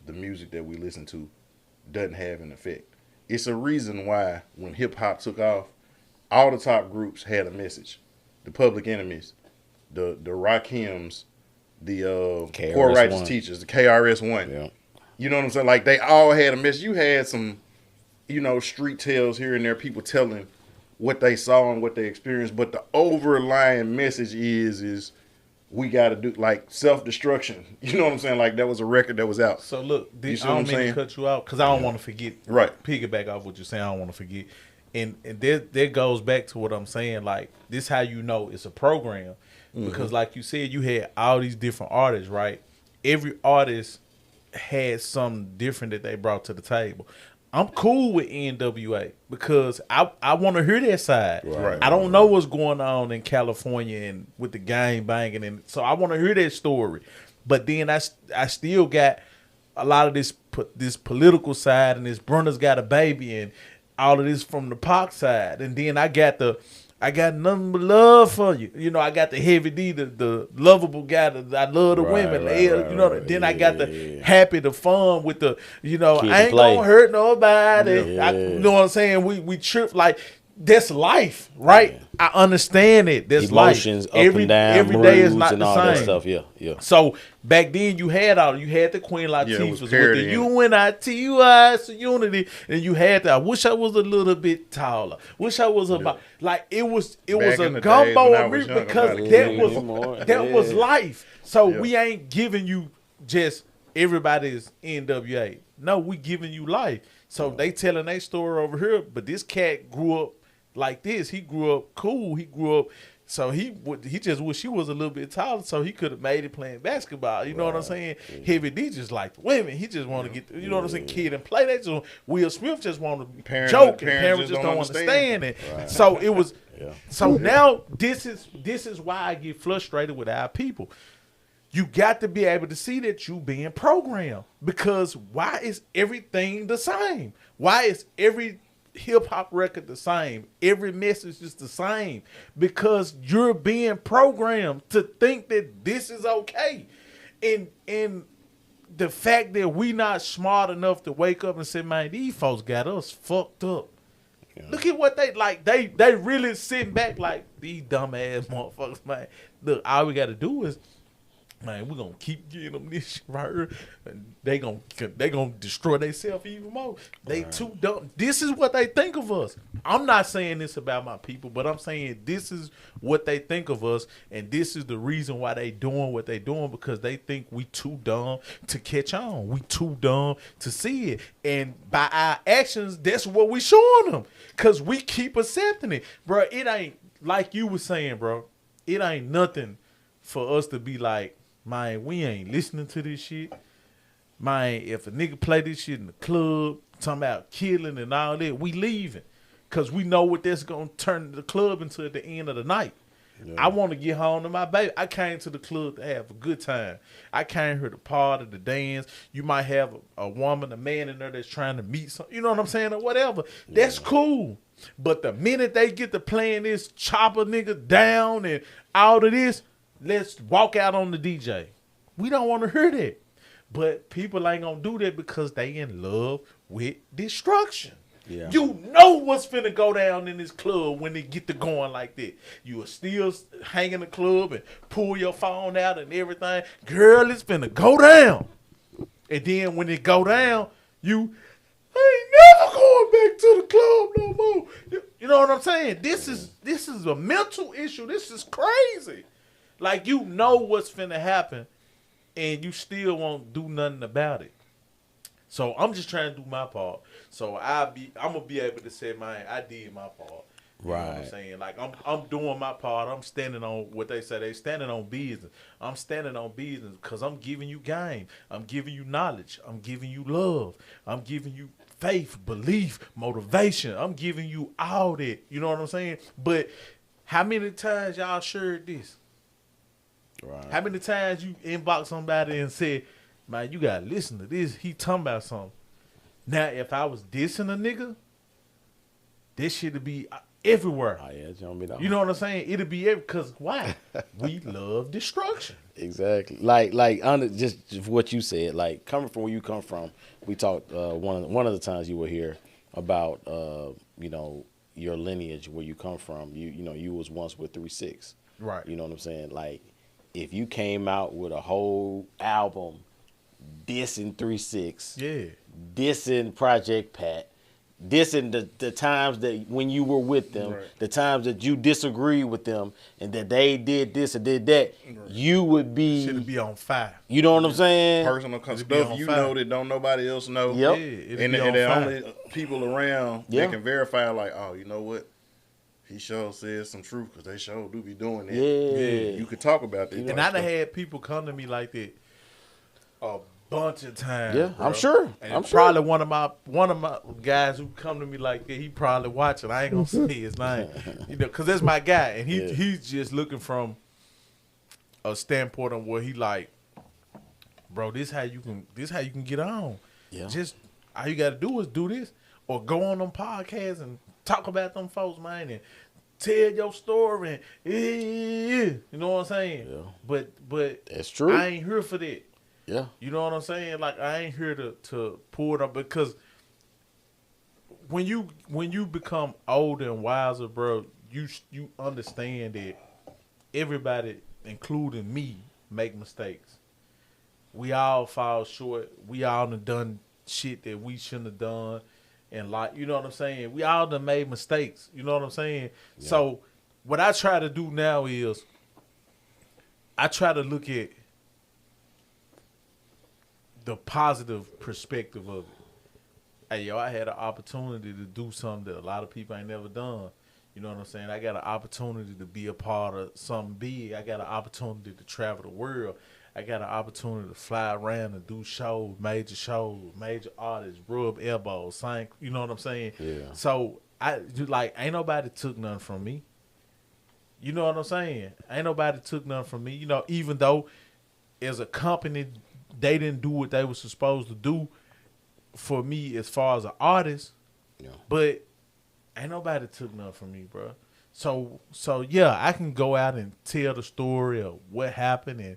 the music that we listen to, doesn't have an effect. It's a reason why when hip hop took off, all the top groups had a message. The Public Enemies, the Rakims, the Poor Righteous Teachers, the KRS-One. Yeah. You know what I'm saying? Like they all had a message. You had some, street tales here and there, people telling what they saw and what they experienced. But the overlying message is we got to do like self-destruction. You know what I'm saying? Like that was a record that was out. So look, I what I'm don't mean saying? to cut you out because I don't want to forget. Right. Piggyback off what you're saying. I don't want to forget. And there goes back to what I'm saying. Like this, how you know it's a program because, like you said, you had all these different artists, right? Every artist had something different that they brought to the table. I'm cool with NWA because I want to hear that side. Right. I don't know what's going on in California and with the gang banging, and so I want to hear that story. But then I still got a lot of this political side, and this Brunner's got a baby, and all of this from the Pac side, and then I got nothing but love for you. You know, I got the Heavy D, the lovable guy that I love the women. Then I got the happy, the fun with the, I ain't gonna hurt nobody. Yeah. You know what I'm saying? We trip like that's life, right? Yeah. I understand it. That's emotions life. Up and down, every day is not and the all same. That stuff. Yeah. So back then you had the Queen Latifahs with the UNITY Unity, and you had that. I wish I was a little bit taller. Wish I was about like it was a gumbo of me because that was life. So we ain't giving you just everybody's NWA. No, we giving you life. So they telling their story over here, but this cat grew up like this. He grew up cool. He grew up, so he just wish he was a little bit taller, so he could have made it playing basketball. You know what I'm saying? Heavy D just like the women. He just want to get, you know what I'm saying? Kid and play. They just Will Smith just want to joke, and parents just don't understand it. Right. So it was. So now this is why I get frustrated with our people. You got to be able to see that you being programmed, because why is everything the same? Why is every hip hop record the same? Every message is the same because you're being programmed to think that this is okay. And the fact that we not smart enough to wake up and say, man, these folks got us fucked up. Yeah. Look at what they like. They really sitting back like these dumbass motherfuckers, man. Look, all we got to do is, man, we're going to keep getting them this shit right here. And they gonna destroy themselves even more. They too dumb. This is what they think of us. I'm not saying this about my people, but I'm saying this is what they think of us. And this is the reason why they doing what they doing, because they think we too dumb to catch on. We too dumb to see it. And by our actions, that's what we showing them. Because we keep accepting it. Bro, it ain't, like you was saying, bro, it ain't nothing for us to be like, man, we ain't listening to this shit. Man, if a nigga play this shit in the club, talking about killing and all that, we leaving. Because we know what that's going to turn the club into at the end of the night. Yeah. I want to get home to my baby. I came to the club to have a good time. I came here to party, to dance. You might have a woman, a man in there that's trying to meet some, you know what I'm saying, or whatever. Yeah. That's cool. But the minute they get to playing this chopper nigga down and all of this, let's walk out on the DJ. We don't want to hear that. But people ain't going to do that because they in love with destruction. Yeah. You know what's finna go down in this club when they get to going like that. You will still hang in the club and pull your phone out and everything. Girl, it's finna go down. And then when it go down, you ain't never going back to the club no more. You know what I'm saying? This is a mental issue. This is crazy. Like, you know what's finna happen, and you still won't do nothing about it. So I'm just trying to do my part. So I'm gonna be able to say, man, I did my part. You know what I'm Right. saying? Like I'm doing my part. I'm standing on what they say. They standing on business. I'm standing on business because I'm giving you game. I'm giving you knowledge. I'm giving you love. I'm giving you faith, belief, motivation. I'm giving you all that. You know what I'm saying? But how many times y'all shared this? Right. How many times you inbox somebody and said, man, you gotta listen to this. He talking about something. Now, if I was dissing a nigga, this shit'd be everywhere. Oh yeah, John, me You know what I'm saying? It'd be because why? We love destruction. Exactly. Just what you said. Like coming from where you come from, we talked one of the times you were here about your lineage, where you come from. You was once with 3-6. Right. You know what I'm saying? Like if you came out with a whole album dissing 3-6, Yeah. dissing Project Pat, dissing the times that when you were with them, Right. the times that you disagreed with them, and that they did this or did that, you would be. Shit'd be on fire. You know what I'm saying? Personal It'd be stuff on you fire. know that don't nobody else know. Yep. Yeah, it'd And be on the fire. only people around Yeah. that can verify, like, oh, you know what? He sure says some truth because they sure do be doing that. Yeah. You could talk about this. And I done had people come to me like that a bunch of times. Yeah, bro. I'm sure. And I'm probably one of my guys who come to me like that, he probably watching. I ain't gonna say his name, because that's my guy, and he's just looking from a standpoint of where he like, bro, this how you can get on. Yeah. Just all you got to do is do this, or go on them podcasts and talk about them folks, man, and tell your story. And, you know what I'm saying? Yeah. But That's true. I ain't here for that. Yeah. You know what I'm saying? Like I ain't here to pull it up, because when you become older and wiser, bro, you understand that everybody, including me, make mistakes. We all fall short. We all done shit that we shouldn't have done, and like, you know what I'm saying? We all done made mistakes. You know what I'm saying? Yeah. So what I try to do now is I try to look at the positive perspective of it. Hey, yo, I had an opportunity to do something that a lot of people ain't never done. You know what I'm saying? I got an opportunity to be a part of something big. I got an opportunity to travel the world. I got an opportunity to fly around and do shows, major artists, rub elbows, sing. You know what I'm saying? Yeah. So ain't nobody took nothing from me. You know what I'm saying? Ain't nobody took nothing from me. Even though as a company, they didn't do what they were supposed to do for me as far as an artist. Yeah. But ain't nobody took nothing from me, bro. So yeah, I can go out and tell the story of what happened and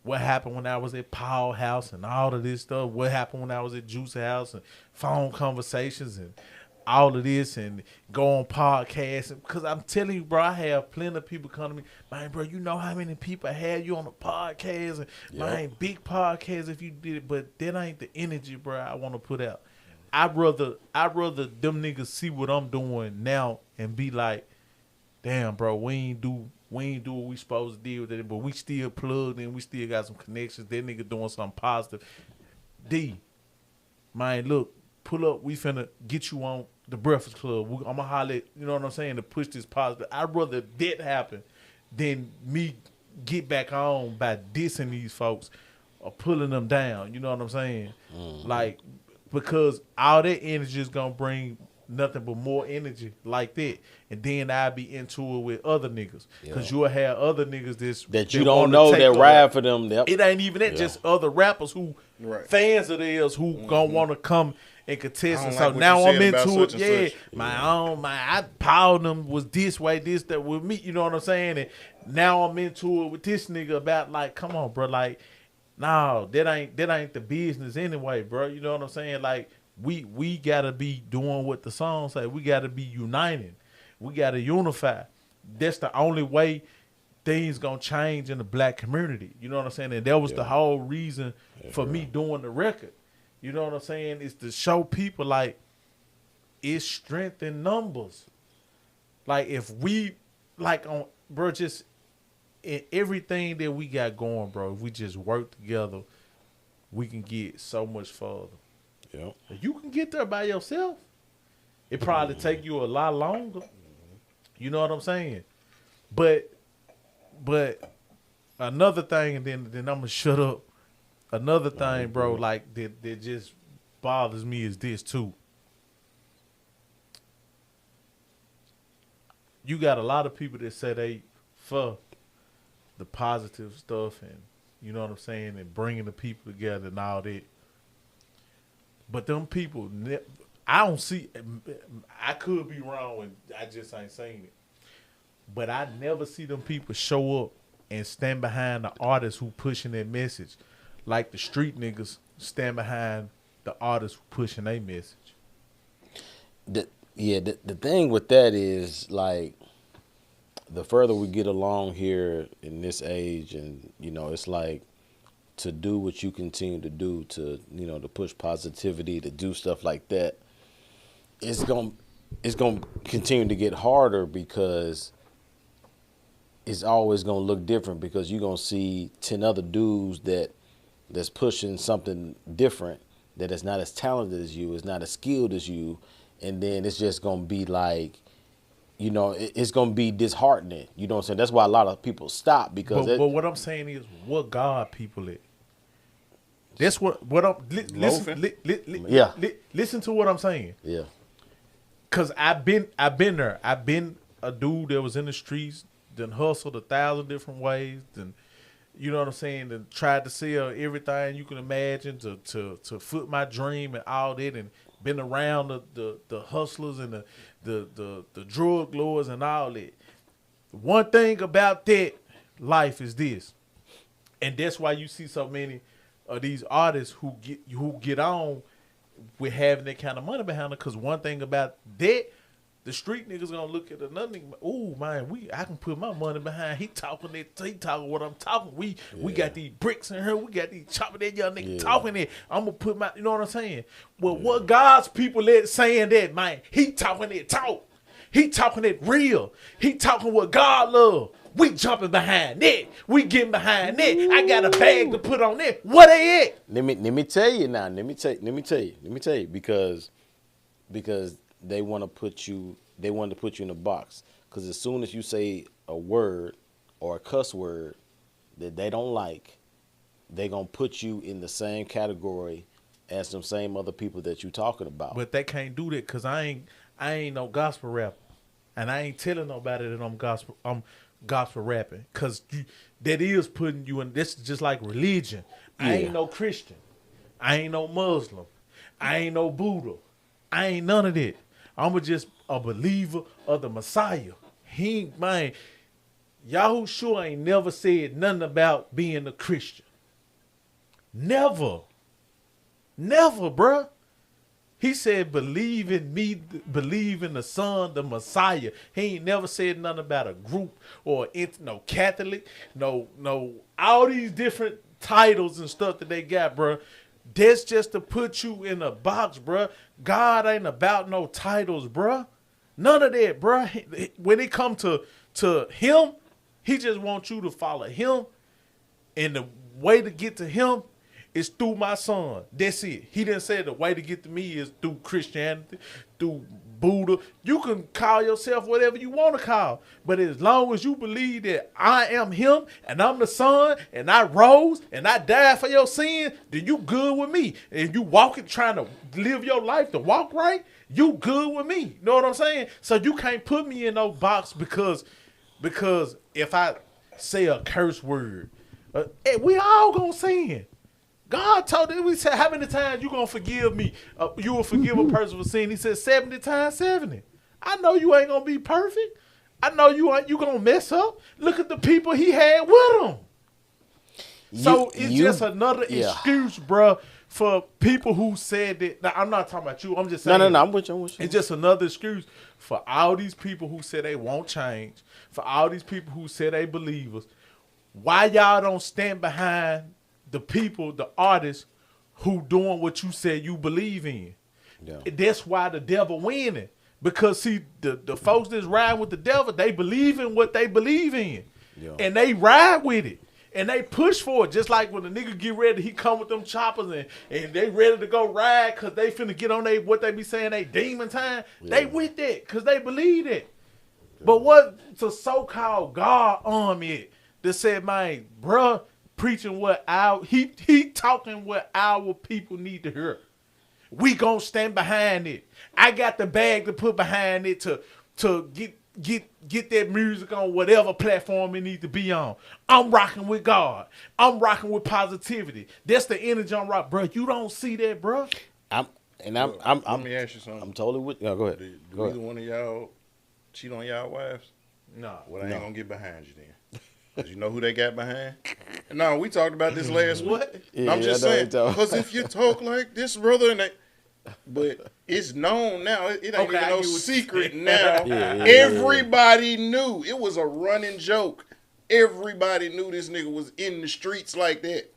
what happened when I was at Paul House and all of this stuff. What happened when I was at Juicyj House and phone conversations and all of this, and go on podcasts. Because I'm telling you, bro, I have plenty of people come to me, man, bro, you know how many people had you on a podcast, and man, big podcast if you did it, but that ain't the energy, bro, I want to put out. I'd rather them niggas see what I'm doing now and be like, damn, bro, we ain't do what we supposed to do with it, but we still plugged in, we still got some connections. That nigga doing something positive. D, man, look, pull up, we finna get you on the Breakfast Club. I'm gonna holler at, you know what I'm saying, to push this positive. I'd rather that happen than me get back on by dissing these folks or pulling them down. You know what I'm saying? Mm-hmm. Like, because all that energy is gonna bring nothing but more energy like that, and then I'll be into it with other niggas, because you'll have other niggas that you don't know that ride for them. Yep. It ain't even that, just other rappers who fans of theirs who gonna want to come and contest. And so now I'm into it. Yeah, I Paul them was this way, this that with me. You know what I'm saying? And now I'm into it with this nigga about, like, come on, bro, like, no, that ain't the business anyway, bro. You know what I'm saying? Like, we gotta be doing what the song say. We gotta be uniting. We gotta unify. That's the only way things gonna change in the black community. You know what I'm saying? And that was the whole reason for me doing the record. You know what I'm saying? It's to show people, like, it's strength in numbers. Like, if we, like, on, bro, just in everything that we got going, bro, if we just work together, we can get so much further. Yep. You can get there by yourself. It probably take you a lot longer. You know what I'm saying? But another thing, and then I'm gonna shut up. Another thing, bro, like that just bothers me is this too. You got a lot of people that say they for the positive stuff, and you know what I'm saying, and bringing the people together and all that. But them people, I don't see. I could be wrong, and I just ain't saying it. But I never see them people show up and stand behind the artists who pushing their message, like the street niggas stand behind the artists who pushing their message. The thing with that is, like, the further we get along here in this age, and you know, it's like, to do what you continue to do, to, you know, to push positivity, to do stuff like that, it's gonna continue to get harder, because it's always gonna look different, because you're gonna see 10 other dudes that's pushing something different, that is not as talented as you, is not as skilled as you, and then it's just gonna be like, you know, it's gonna be disheartening. You know what I'm saying? That's why a lot of people stop, because but what I'm saying is, what God people it. That's what I'm listen to what I'm saying. Yeah. Cause I've been there. I've been a dude that was in the streets, then hustled 1,000 different ways, then, you know what I'm saying, and tried to sell everything you can imagine to foot my dream and all that, and been around the hustlers and the drug lords and all that. One thing about that life is this, and that's why you see so many of these artists who get on with having that kind of money behind them. Because one thing about that, the street niggas gonna look at another nigga. Oh man, I can put my money behind. He talking what I'm talking. We got these bricks in here. We got these chopping that young nigga talking it. I'm gonna put my, you know what I'm saying? Well, what God's people saying that, man? He talking that talk. He talking it real. He talking what God love. We jumping behind that. We getting behind that. I got a bag to put on that. What they at? Let me tell you now. Let me tell you, because they want to put you in a box. Because as soon as you say a word or a cuss word that they don't like, they gonna put you in the same category as some same other people that you talking about. But they can't do that, because I ain't no gospel rapper, and I ain't telling nobody that I'm gospel rapping, because that is putting you in. This is just like religion. I ain't no Christian. I ain't no Muslim. I ain't no Buddha. I ain't none of that. I'm just a believer of the Messiah. Yahushua ain't never said nothing about being a Christian. Never, bruh. He said, believe in me, believe in the Son, the Messiah. He ain't never said nothing about a group or no Catholic, no all these different titles and stuff that they got, bruh. That's just to put you in a box, bruh. God ain't about no titles, bruh. None of that, bruh. When it come to him, he just wants you to follow him. And the way to get to him is through my son. That's it. He didn't say the way to get to me is through Christianity, through Buddha. You can call yourself whatever you want to call. But as long as you believe that I am him and I'm the son and I rose and I died for your sin, then you good with me. And you walking, trying to live your life to walk right, you good with me. You know what I'm saying? So you can't put me in no box because if I say a curse word, we all gonna sin. God told him, we said, how many times you gonna forgive me? You will forgive a person for sin. He said 70 times 70. I know you ain't gonna be perfect. I know you gonna mess up. Look at the people he had with him. So it's just another excuse, bro, for people who said that. Now, I'm not talking about you. I'm just saying. No, I'm with you. It's just another excuse for all these people who said they won't change, for all these people who said they believers. Why y'all don't stand behind the people, the artists who doing what you said you believe in? Yeah. That's why the devil winning. Because see, the folks that's riding with the devil, they believe in what they believe in. Yeah. And they ride with it. And they push for it. Just like when the nigga get ready, he come with them choppers and they ready to go ride because they finna get on what they be saying, they demon time. Yeah. They with that because they believe it. But what the so-called God it that said, man, bruh, preaching what he talking what our people need to hear. We gonna stand behind it. I got the bag to put behind it to get that music on whatever platform it needs to be on. I'm rocking with God. I'm rocking with positivity. That's the energy I'm rocking, bro. You don't see that, bro. Let me ask you something. I'm totally with. No, go ahead. Do either one of y'all cheat on y'all wives? No. Well, I ain't gonna get behind you then. Cause you know who they got behind? No, we talked about this last week. What? Yeah, I'm just saying. Cause if you talk like this, brother, but it's known now. It ain't even no secret now. Everybody knew. It was a running joke. Everybody knew this nigga was in the streets like that.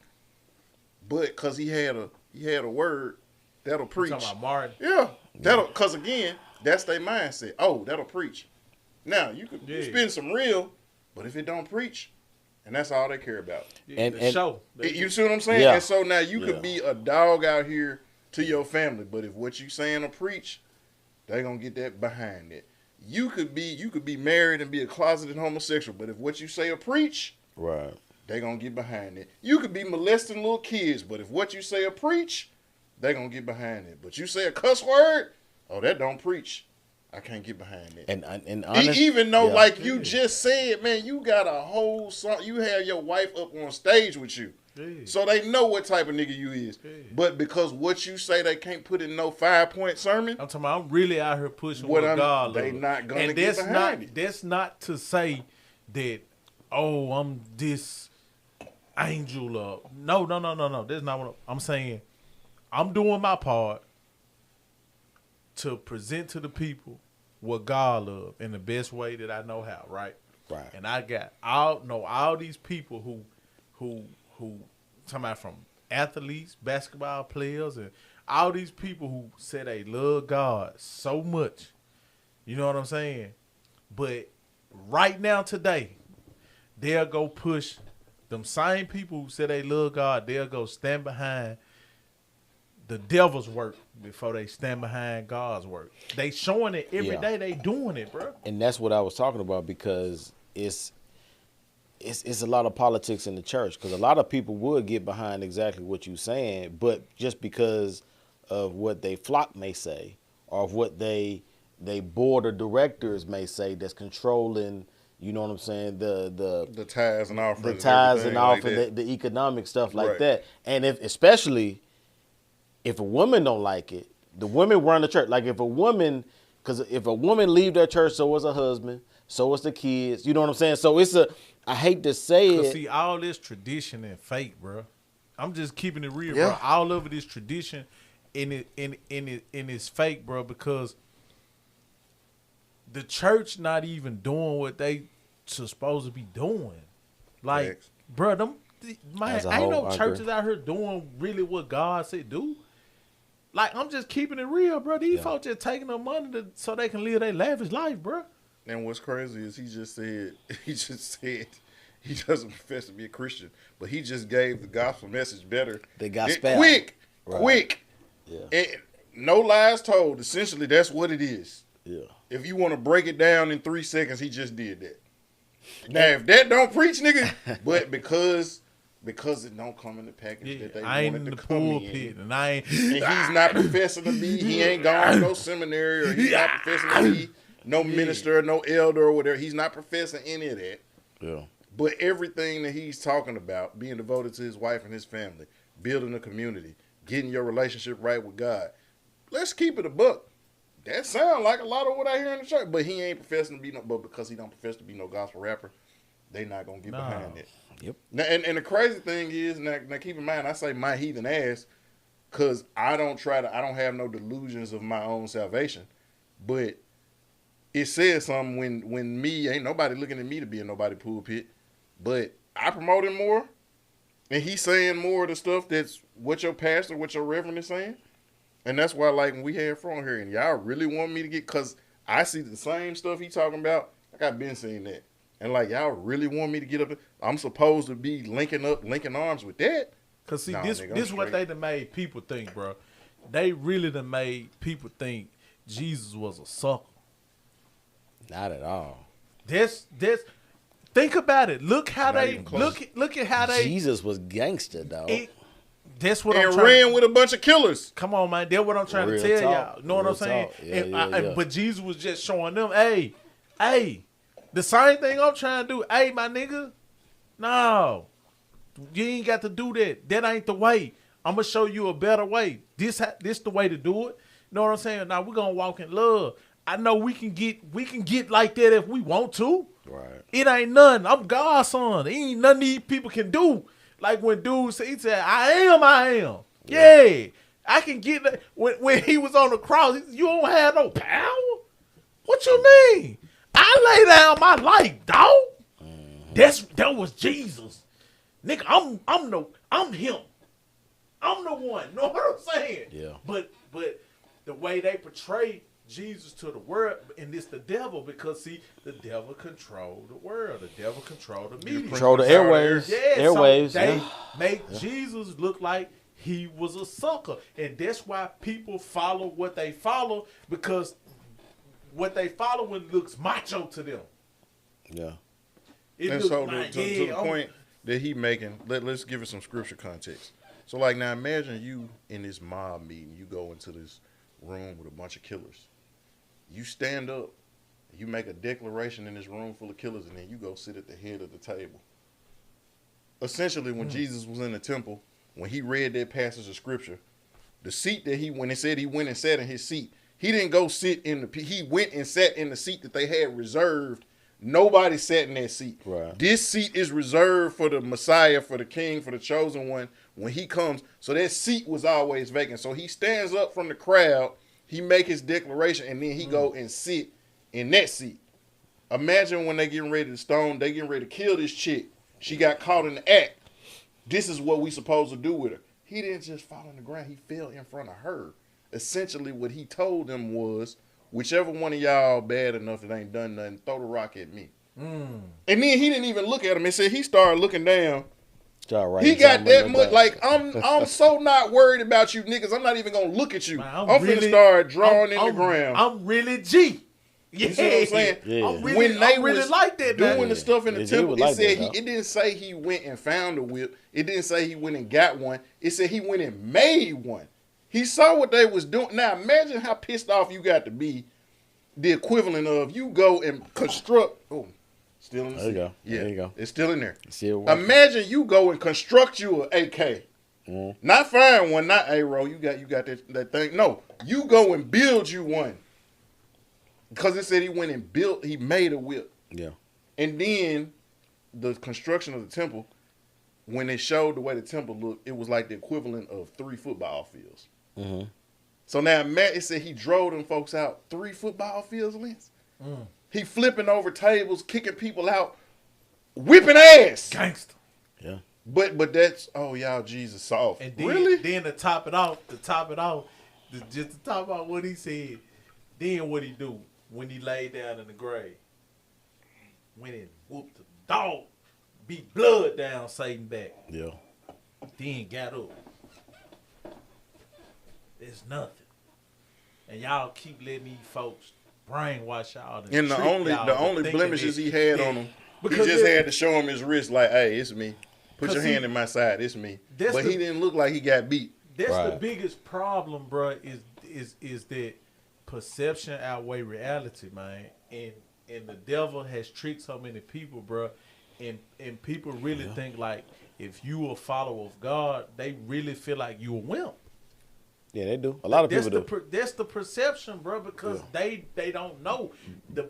But cause he had a word that'll preach. You talking about Martin? Yeah, cause again, that's their mindset. Oh, that'll preach. Now you could spin some real, but if it don't preach, and that's all they care about. And show. You see what I'm saying? Yeah. And so now you could be a dog out here to your family, but if what you saying to preach, they gonna get that behind it. You could be married and be a closeted homosexual, but if what you say or preach, Right. they gonna get behind it. You could be molesting little kids, but if what you say or preach, they gonna get behind it. But you say a cuss word, oh, that don't preach. I can't get behind it. And honest, even though, like you just said, man, you got a whole song. You have your wife up on stage with you. So they know what type of nigga you is. But because what you say they can't put in no 5-point sermon. I'm talking about I'm really out here pushing what God they love. not gonna and get behind it. That's not to say that, oh, I'm this angel of no. That's not what I'm saying. I'm doing my part to present to the people what God love in the best way that I know how, right? Right. And I got all these people who talking about from athletes, basketball players, and all these people who say they love God so much. You know what I'm saying? But right now today, they'll go push them same people who say they love God, they'll go stand behind the devil's work before they stand behind God's work. They showing it every day. They doing it, bro. And that's what I was talking about, because it's a lot of politics in the church, because a lot of people would get behind exactly what you're saying, but just because of what they flock may say, or of what they board of directors may say that's controlling, you know what I'm saying, the tithes and offerings, the tithes and like offerings, the economic stuff like Right. that. And especially if a woman don't like it, the women run the church. Like if a woman leave their church, so was her husband, so was the kids. You know what I'm saying? So I hate to say it. See, all this tradition and fake, bro. I'm just keeping it real, Yeah. bro. All of it is tradition, and it's fake, bro. Because the church not even doing what they supposed to be doing. Like, Facts. bro, As a ain't whole, no I churches agree. out here doing really what God said do. Like, I'm just keeping it real, bro. These folks just taking their money so they can live their lavish life, bro. And what's crazy is he just said he doesn't profess to be a Christian, but he just gave the gospel message better. They got spelled. Quick. Yeah. And no lies told. Essentially, that's what it is. Yeah. If you want to break it down in 3 seconds, he just did that. Now, if that don't preach, nigga, but because it don't come in the package that they I ain't wanted in to the come pulpit, in. and I ain't. And he's not professing to be, he ain't gone to no seminary, or he's not professing to be no minister, no elder, or whatever. He's not professing any of that. Yeah. But everything that he's talking about, being devoted to his wife and his family, building a community, getting your relationship right with God, let's keep it a buck. That sounds like a lot of what I hear in the church. But he ain't professing to be but because he don't profess to be no gospel rapper, they not gonna get behind it. Yep. Now, and the crazy thing is, now keep in mind, I say my heathen ass, cause I don't have no delusions of my own salvation. But it says something when me, ain't nobody looking at me to be in nobody pulpit, but I promote him more, and he's saying more of the stuff that's what your pastor, what your reverend is saying. And that's why, like, when we had from here, and y'all really want me to get, because I see the same stuff he talking about, like I've been seeing that. And, like, y'all really want me to get up there? I'm supposed to be linking arms with that? Because, see, Nah, this nigga, I'm is what straight. they done made people think, bro. They really done made people think Jesus was a sucker. Not at all. This. Think about it. Look how Not they even close. look at how they. Jesus was gangster, dog. That's what I'm And trying. ran with a bunch of killers. Come on, man. That's what I'm trying Real to tell talk. y'all. Know what Real I'm saying? talk. Yeah, yeah. But Jesus was just showing them, hey, the same thing I'm trying to do. Hey, my nigga, no, you ain't got to do that. That ain't the way. I'm gonna show you a better way. This the way to do it. Know what I'm saying? Now we're gonna walk in love. I know we can get like that if we want to. Right. It ain't nothing. I'm God's son. It ain't nothing these people can do. Like when dude said, he said, I am. Yeah. I can get that. When he was on the cross, he said, you don't have no power? What you mean? I lay down my life, dog. That was Jesus. Nigga, I'm him. I'm the one. Know what I'm saying? Yeah. But the way they portray Jesus to the world, and it's the devil, because see, the devil control the world. The devil control the media. Control the airwaves. Yeah, Airwaves. so they Yeah. make Jesus look like he was a sucker. And that's why people follow what they follow, because what they following looks macho to them. Yeah. It And looks so like, to the point that he making, let's give it some scripture context. So like now imagine you in this mob meeting, you go into this room with a bunch of killers. You stand up, you make a declaration in this room full of killers, and then you go sit at the head of the table. Essentially, when Jesus was in the temple, when he read that passage of scripture, the seat that when it said he went and sat in his seat, he didn't go sit in he went and sat in the seat that they had reserved. Nobody sat in that seat. Right. This seat is reserved for the Messiah, for the King, for the chosen one when he comes. So that seat was always vacant. So he stands up from the crowd, he make his declaration, and then he go and sit in that seat. Imagine when they getting ready to stone, they getting ready to kill this chick. She got caught in the act. This is what we supposed to do with her. He didn't just fall on the ground. He fell in front of her. Essentially what he told them was, whichever one of y'all bad enough that ain't done nothing, throw the rock at me. And then he didn't even look at him. It said he started looking down. He got that much. Like I'm so not worried about you niggas. I'm not even gonna look at you. Man, I'm finna start drawing in the ground. I'm really G. Yeah. You see what I'm saying? Yeah. I'm really, When they I'm really was like that now. doing the stuff in the They temple, was it like said that, it didn't say he went and found a whip. It didn't say he went and got one. It said he went and made one. He saw what they was doing. Now imagine how pissed off you got to be. The equivalent of you go and construct. Oh, still in the There you seat. go. Yeah, There you go. it's still in there. Still Imagine you go and construct you an AK. Not find one, not A-roll. You got that thing. No, you go and build you one. Because it said he went and he made a whip. Yeah. And then the construction of the temple, when it showed the way the temple looked, it was like the equivalent of 3 football fields. Mm-hmm. So now Matt, it said he drove them folks out 3 football fields lengths. He flipping over tables, kicking people out, whipping ass. Gangster. Yeah. But that's y'all Jesus soft. And then, really? Then to top it off, just to top out what he said, then what he do when he laid down in the grave? Went and whooped the dog, beat blood down Satan back. Yeah. Then got up. It's nothing. And y'all keep letting these folks brainwash y'all. And the only blemishes he had on him, he just had to show him his wrist like, hey, it's me. Put your hand in my side, it's me. But he didn't look like he got beat. That's the biggest problem, bro, is that perception outweigh reality, man. And the devil has tricked so many people, bro. And people really think like if you a follower of God, they really feel like you a wimp. Yeah, they do. A lot of people do. That's the perception, bro, because they don't know. The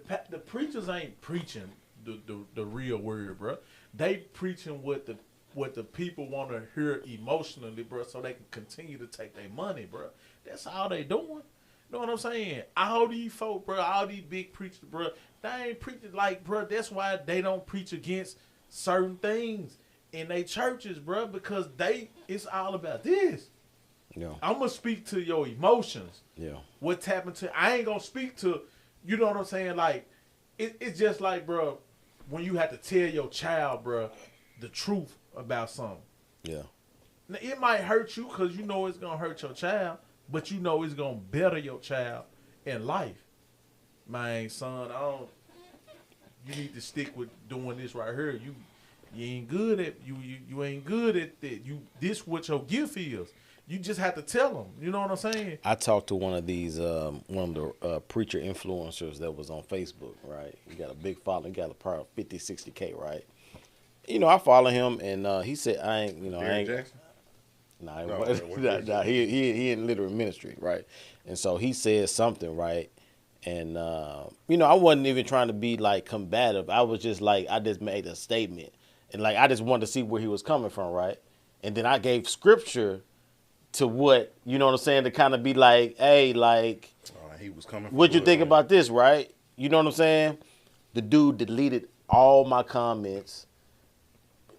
preachers ain't preaching the real word, bro. They preaching what the people want to hear emotionally, bro, so they can continue to take their money, bro. That's all they doing. You know what I'm saying? All these folk, bro, all these big preachers, bro, they ain't preaching like, bro, that's why they don't preach against certain things in their churches, bro, because it's all about this. Yeah. I'm going to speak to your emotions. Yeah. What's happened to, I ain't going to speak to, you know what I'm saying? Like, it's just like, bro, when you have to tell your child, bro, the truth about something. Yeah. Now, it might hurt you because you know it's going to hurt your child, but you know it's going to better your child in life. Man, son, you need to stick with doing this right here. You ain't good at you ain't good at that. This what your gift is. You just have to tell them. You know what I'm saying? I talked to one of these, one of the preacher influencers that was on Facebook, right? He got a big following. He got probably 50, 60K, right? You know, I follow him, and he said, I ain't. Jackson? Nah, he in literary ministry, right? And so he said something, right? And, I wasn't even trying to be, like, combative. I was just, like, I just made a statement. And, like, I just wanted to see where he was coming from, right? And then I gave scripture to what, you know what I'm saying, to kind of be like, hey, like, he was coming. What you think about this, right? You know what I'm saying? The dude deleted all my comments.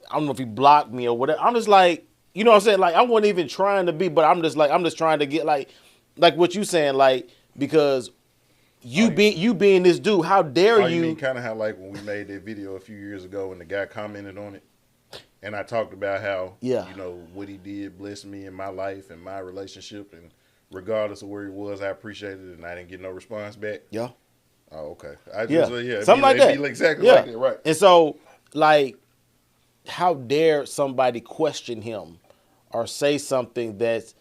I don't know if he blocked me or whatever. I'm just like, you know what I'm saying? Like, I wasn't even trying to be, but I'm just trying to get like what you saying, like, because you being this dude, how dare you? You kind of how like when we made that video a few years ago and the guy commented on it. And I talked about how, what he did blessed me in my life and my relationship. And regardless of where he was, I appreciated it. And I didn't get no response back. Yeah. Oh, okay. Something like that. Exactly like that, right. And so, like, how dare somebody question him or say something that's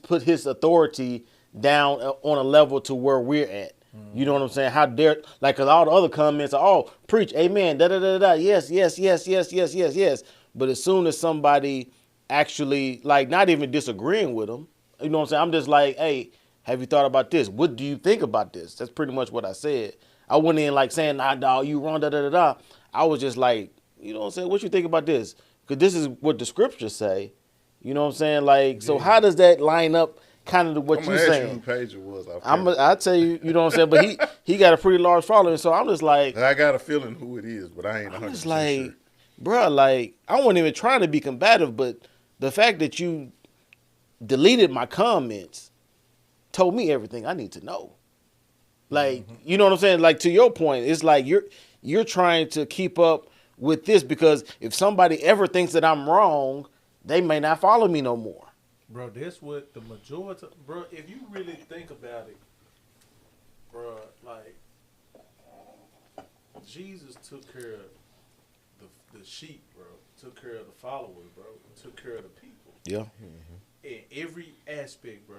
put his authority down on a level to where we're at. You know what I'm saying? How dare, like, because all the other comments are, oh, preach, amen, da-da-da-da, yes. But as soon as somebody actually, like, not even disagreeing with them, you know what I'm saying? I'm just like, hey, have you thought about this? What do you think about this? That's pretty much what I said. I went in, like, saying, nah, dog, you wrong, da-da-da-da. I was just like, you know what I'm saying? What you think about this? Because this is what the scriptures say. You know what I'm saying? Like, so how does that line up? Kind of what you saying. Who page it was. I'll tell you, you know what I'm saying? But he got a pretty large following, so I'm just like. I got a feeling who it is, but I ain't 100% I'm just like, sure. Bro, like, I wasn't even trying to be combative, but the fact that you deleted my comments told me everything I need to know. Like, you know what I'm saying? Like, to your point, it's like you're trying to keep up with this because if somebody ever thinks that I'm wrong, they may not follow me no more. Bro, that's what the majority, bro, if you really think about it, bro, like, Jesus took care of the sheep, bro, took care of the followers, bro, took care of the people. Yeah. In every aspect, bro,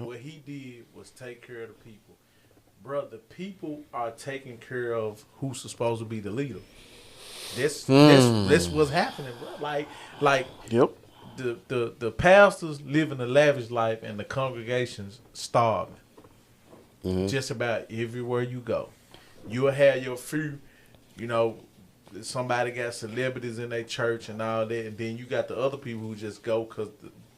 what he did was take care of the people. Bro, the people are taking care of who's supposed to be the leader. That's what's happening, bro. Like, yep. The pastors living a lavish life and the congregations starving. Just about everywhere you go. You'll have your few, somebody got celebrities in their church and all that, and then you got the other people who just go because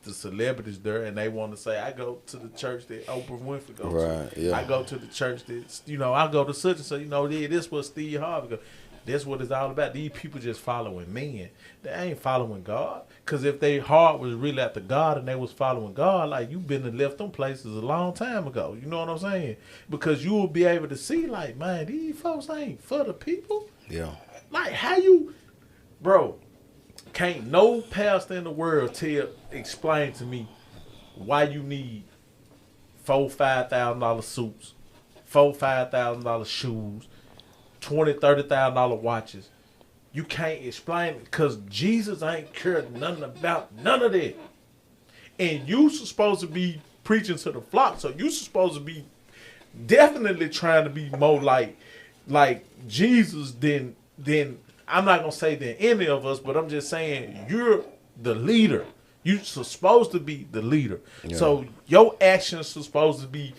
the celebrities there and they want to say, I go to the church that Oprah Winfrey goes to. Yeah. I go to the church that, I go to such and such, this was Steve Harvey goes. That's what it's all about. These people just following men. They ain't following God. Because if their heart was really after God and they was following God, like, you been and left them places a long time ago. You know what I'm saying? Because you will be able to see, like, man, these folks ain't for the people. Yeah. Like, bro, can't no pastor in the world explain to me why you need $4,000-$5,000 suits, $4,000-$5,000 shoes, $20,000-$30,000 watches. You can't explain it because Jesus ain't cared nothing about none of that. And you supposed to be preaching to the flock, so you supposed to be definitely trying to be more like Jesus than I'm not gonna say than any of us, but I'm just saying you're the leader. You're supposed to be the leader. Yeah. So your actions are supposed to be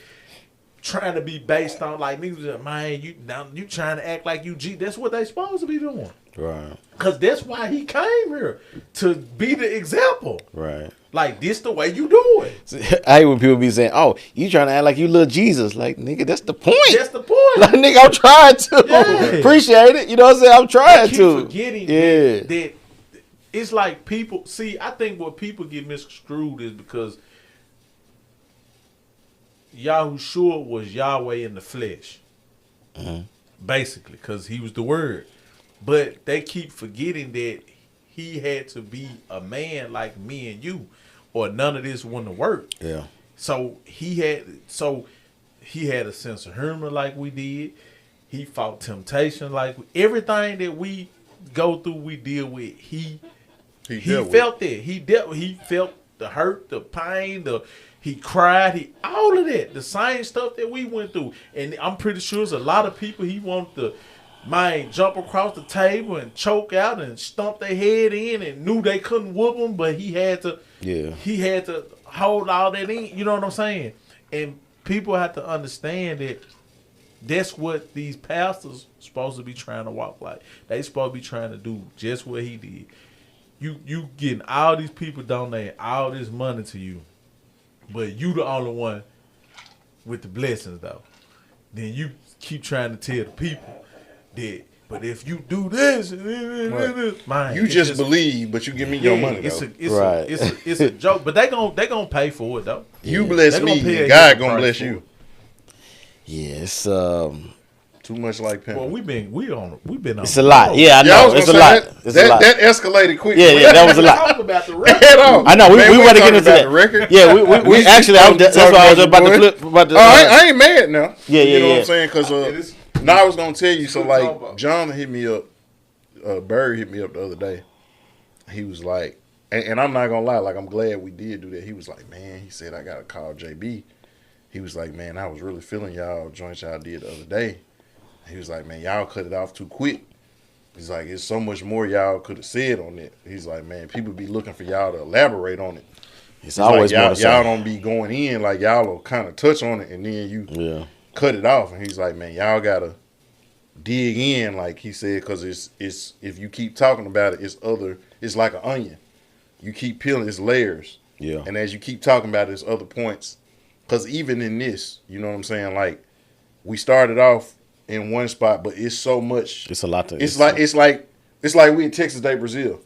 trying to be based on, like, niggas, man, you trying to act like you G. That's what they supposed to be doing. Right. Because that's why he came here, to be the example. Right. Like, this the way you do it. I hate when people be saying, oh, you trying to act like you little Jesus. Like, nigga, that's the point. That's the point. Like, nigga, I'm trying to. Yeah. Appreciate it. You know what I'm saying? I'm trying to. Forgetting that it's like people, see, I think what people get misconstrued is because Yahushua was Yahweh in the flesh. Basically, because he was the word. But they keep forgetting that he had to be a man like me and you, or none of this wouldn't work. Yeah. So he had a sense of humor like we did. He fought temptation. Like everything that we go through, we deal with. He felt it. He felt the hurt, the pain, he cried, all of that. The same stuff that we went through. And I'm pretty sure there's a lot of people he wanted to jump across the table and choke out and stump their head in and knew they couldn't whoop him, but he had to hold all that in. You know what I'm saying? And people have to understand that that's what these pastors supposed to be trying to walk like. They supposed to be trying to do just what he did. You getting all these people donating all this money to you, but you the only one with the blessings though. Then you keep trying to tell the people that, but if you do this, man, you just believe, but you give me your money though. It's a joke, but they gonna pay for it though. You bless me, and God gonna bless you. Yeah, it's too much like pimping. Well, we've been on. It's a lot. Yeah, I know. It's a lot. That escalated quick. Yeah, that was a lot. Talk about the record. I know. We want to get into that. The record. Yeah, we actually. That's why I was about to flip. I ain't mad now. Yeah. You know what I'm saying? Because now I was gonna tell you. So like, John hit me up. Barry hit me up the other day. He was like, and I'm not gonna lie. Like, I'm glad we did do that. He was like, man. He said I gotta call JB. He was like, man, I was really feeling y'all joints y'all did the other day. He was like, man, y'all cut it off too quick. He's like, there's so much more y'all could have said on it. He's like, man, people be looking for y'all to elaborate on it. It's always like, y'all don't be going in, like y'all will kind of touch on it and then you cut it off. And he's like, man, y'all gotta dig in, like he said, because it's if you keep talking about it, it's like an onion. You keep peeling, it's layers. Yeah. And as you keep talking about it, it's other points. Because even in this, you know what I'm saying? Like, we started off in one spot, but it's so much. It's a lot to. It's like we in Texas Day, Brazil.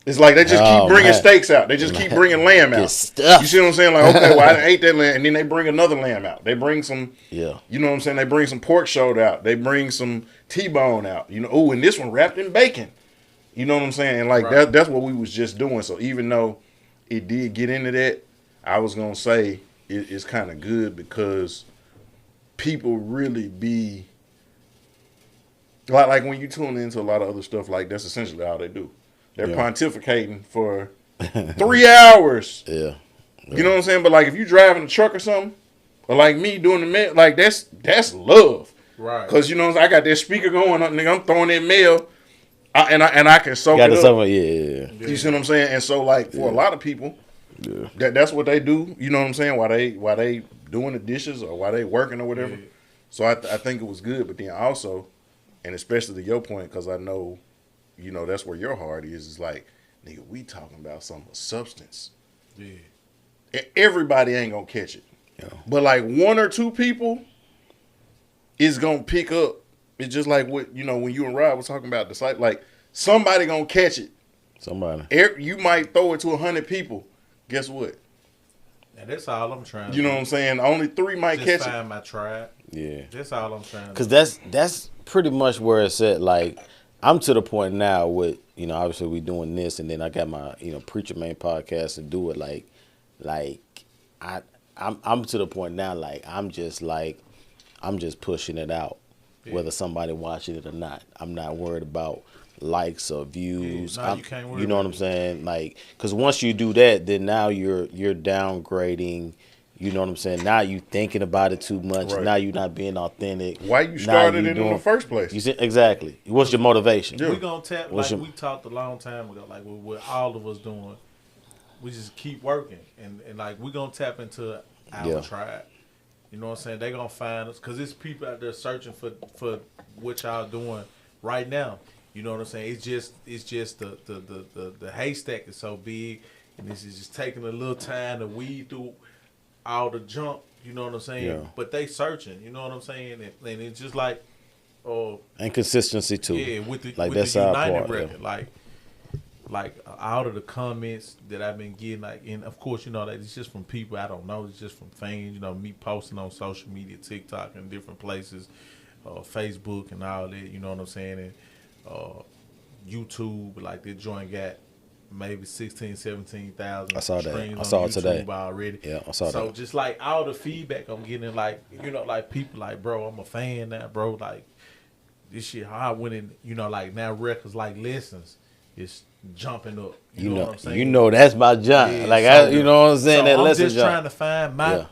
It's like they just keep bringing steaks out. They just keep bringing lamb out. Stuff. You see what I'm saying? Like, okay, well, I ate that lamb, and then they bring another lamb out. They bring some. Yeah. You know what I'm saying? They bring some pork shoulder out. They bring some T-bone out. You know, oh, and this one wrapped in bacon. You know what I'm saying? And like that's what we was just doing. So even though it did get into that, I was gonna say it's kind of good because people really be. Like when you tune into a lot of other stuff, like that's essentially all they do. They're pontificating for 3 hours. Yeah. You know what I'm saying? But like if you driving a truck or something, or like me doing the mail, like that's love. Right. Because you know I got that speaker going on, nigga. I'm throwing that mail, and I can soak it up. Yeah. You see what I'm saying? And so like for a lot of people, that's what they do. You know what I'm saying? Why they doing the dishes or why they working or whatever. Yeah. So I think it was good, but then also. And especially to your point, because I know, you know, that's where your heart is. It's like, nigga, we talking about some substance. Yeah. Everybody ain't going to catch it. Yeah. But like 1 or 2 people is going to pick up. It's just like what, you know, when you and Rob was talking about the site, like somebody going to catch it. Somebody. You might throw it to 100 people. Guess what? And that's all I'm trying to You know what I'm saying? Only 3 might catch it. Just find my tribe. Yeah. That's all I'm trying to do. Because that's pretty much where it's at. Like, I'm to the point now with, you know, obviously we doing this, and then I got my, you know, Preacher Man podcast and do it I'm to the point now, like, I'm just pushing it out, whether somebody watching it or not. I'm not worried about likes or views. Yeah, you can't worry you know what I'm saying? Like, because once you do that, then now you're downgrading. You know what I'm saying? Now you thinking about it too much. Right. Now you're not being authentic. Why you started it in the first place? You see, exactly. What's your motivation? Yeah. We're going to tap, like we talked a long time ago, like what all of us doing. We just keep working. And like we're going to tap into our tribe. You know what I'm saying? They're going to find us. Because there's people out there searching for what y'all doing right now. You know what I'm saying? It's just the haystack is so big. And this is just taking a little time to weed through all the junk, you know what I'm saying? Yeah. But they searching, you know what I'm saying? And it's just like, and consistency too. Yeah, with the like with that's the our United part. record, like out of the comments that I've been getting, like, and of course, you know, that it's just from people I don't know. It's just from fans, you know, me posting on social media, TikTok, and different places, Facebook, and all that. You know what I'm saying? And YouTube, like this joint got maybe 16,000, 17,000. I saw that. streams I saw on it today. Already. Yeah, I saw that. So just like all the feedback I'm getting, like, you know, like people like, bro, I'm a fan now, bro. Like, this shit hard when it, like now records like Lessons is jumping up. You know what I'm saying? You know that's my junk. Yeah, like so, you know what I'm saying? So that I'm lesson just junk. trying to find my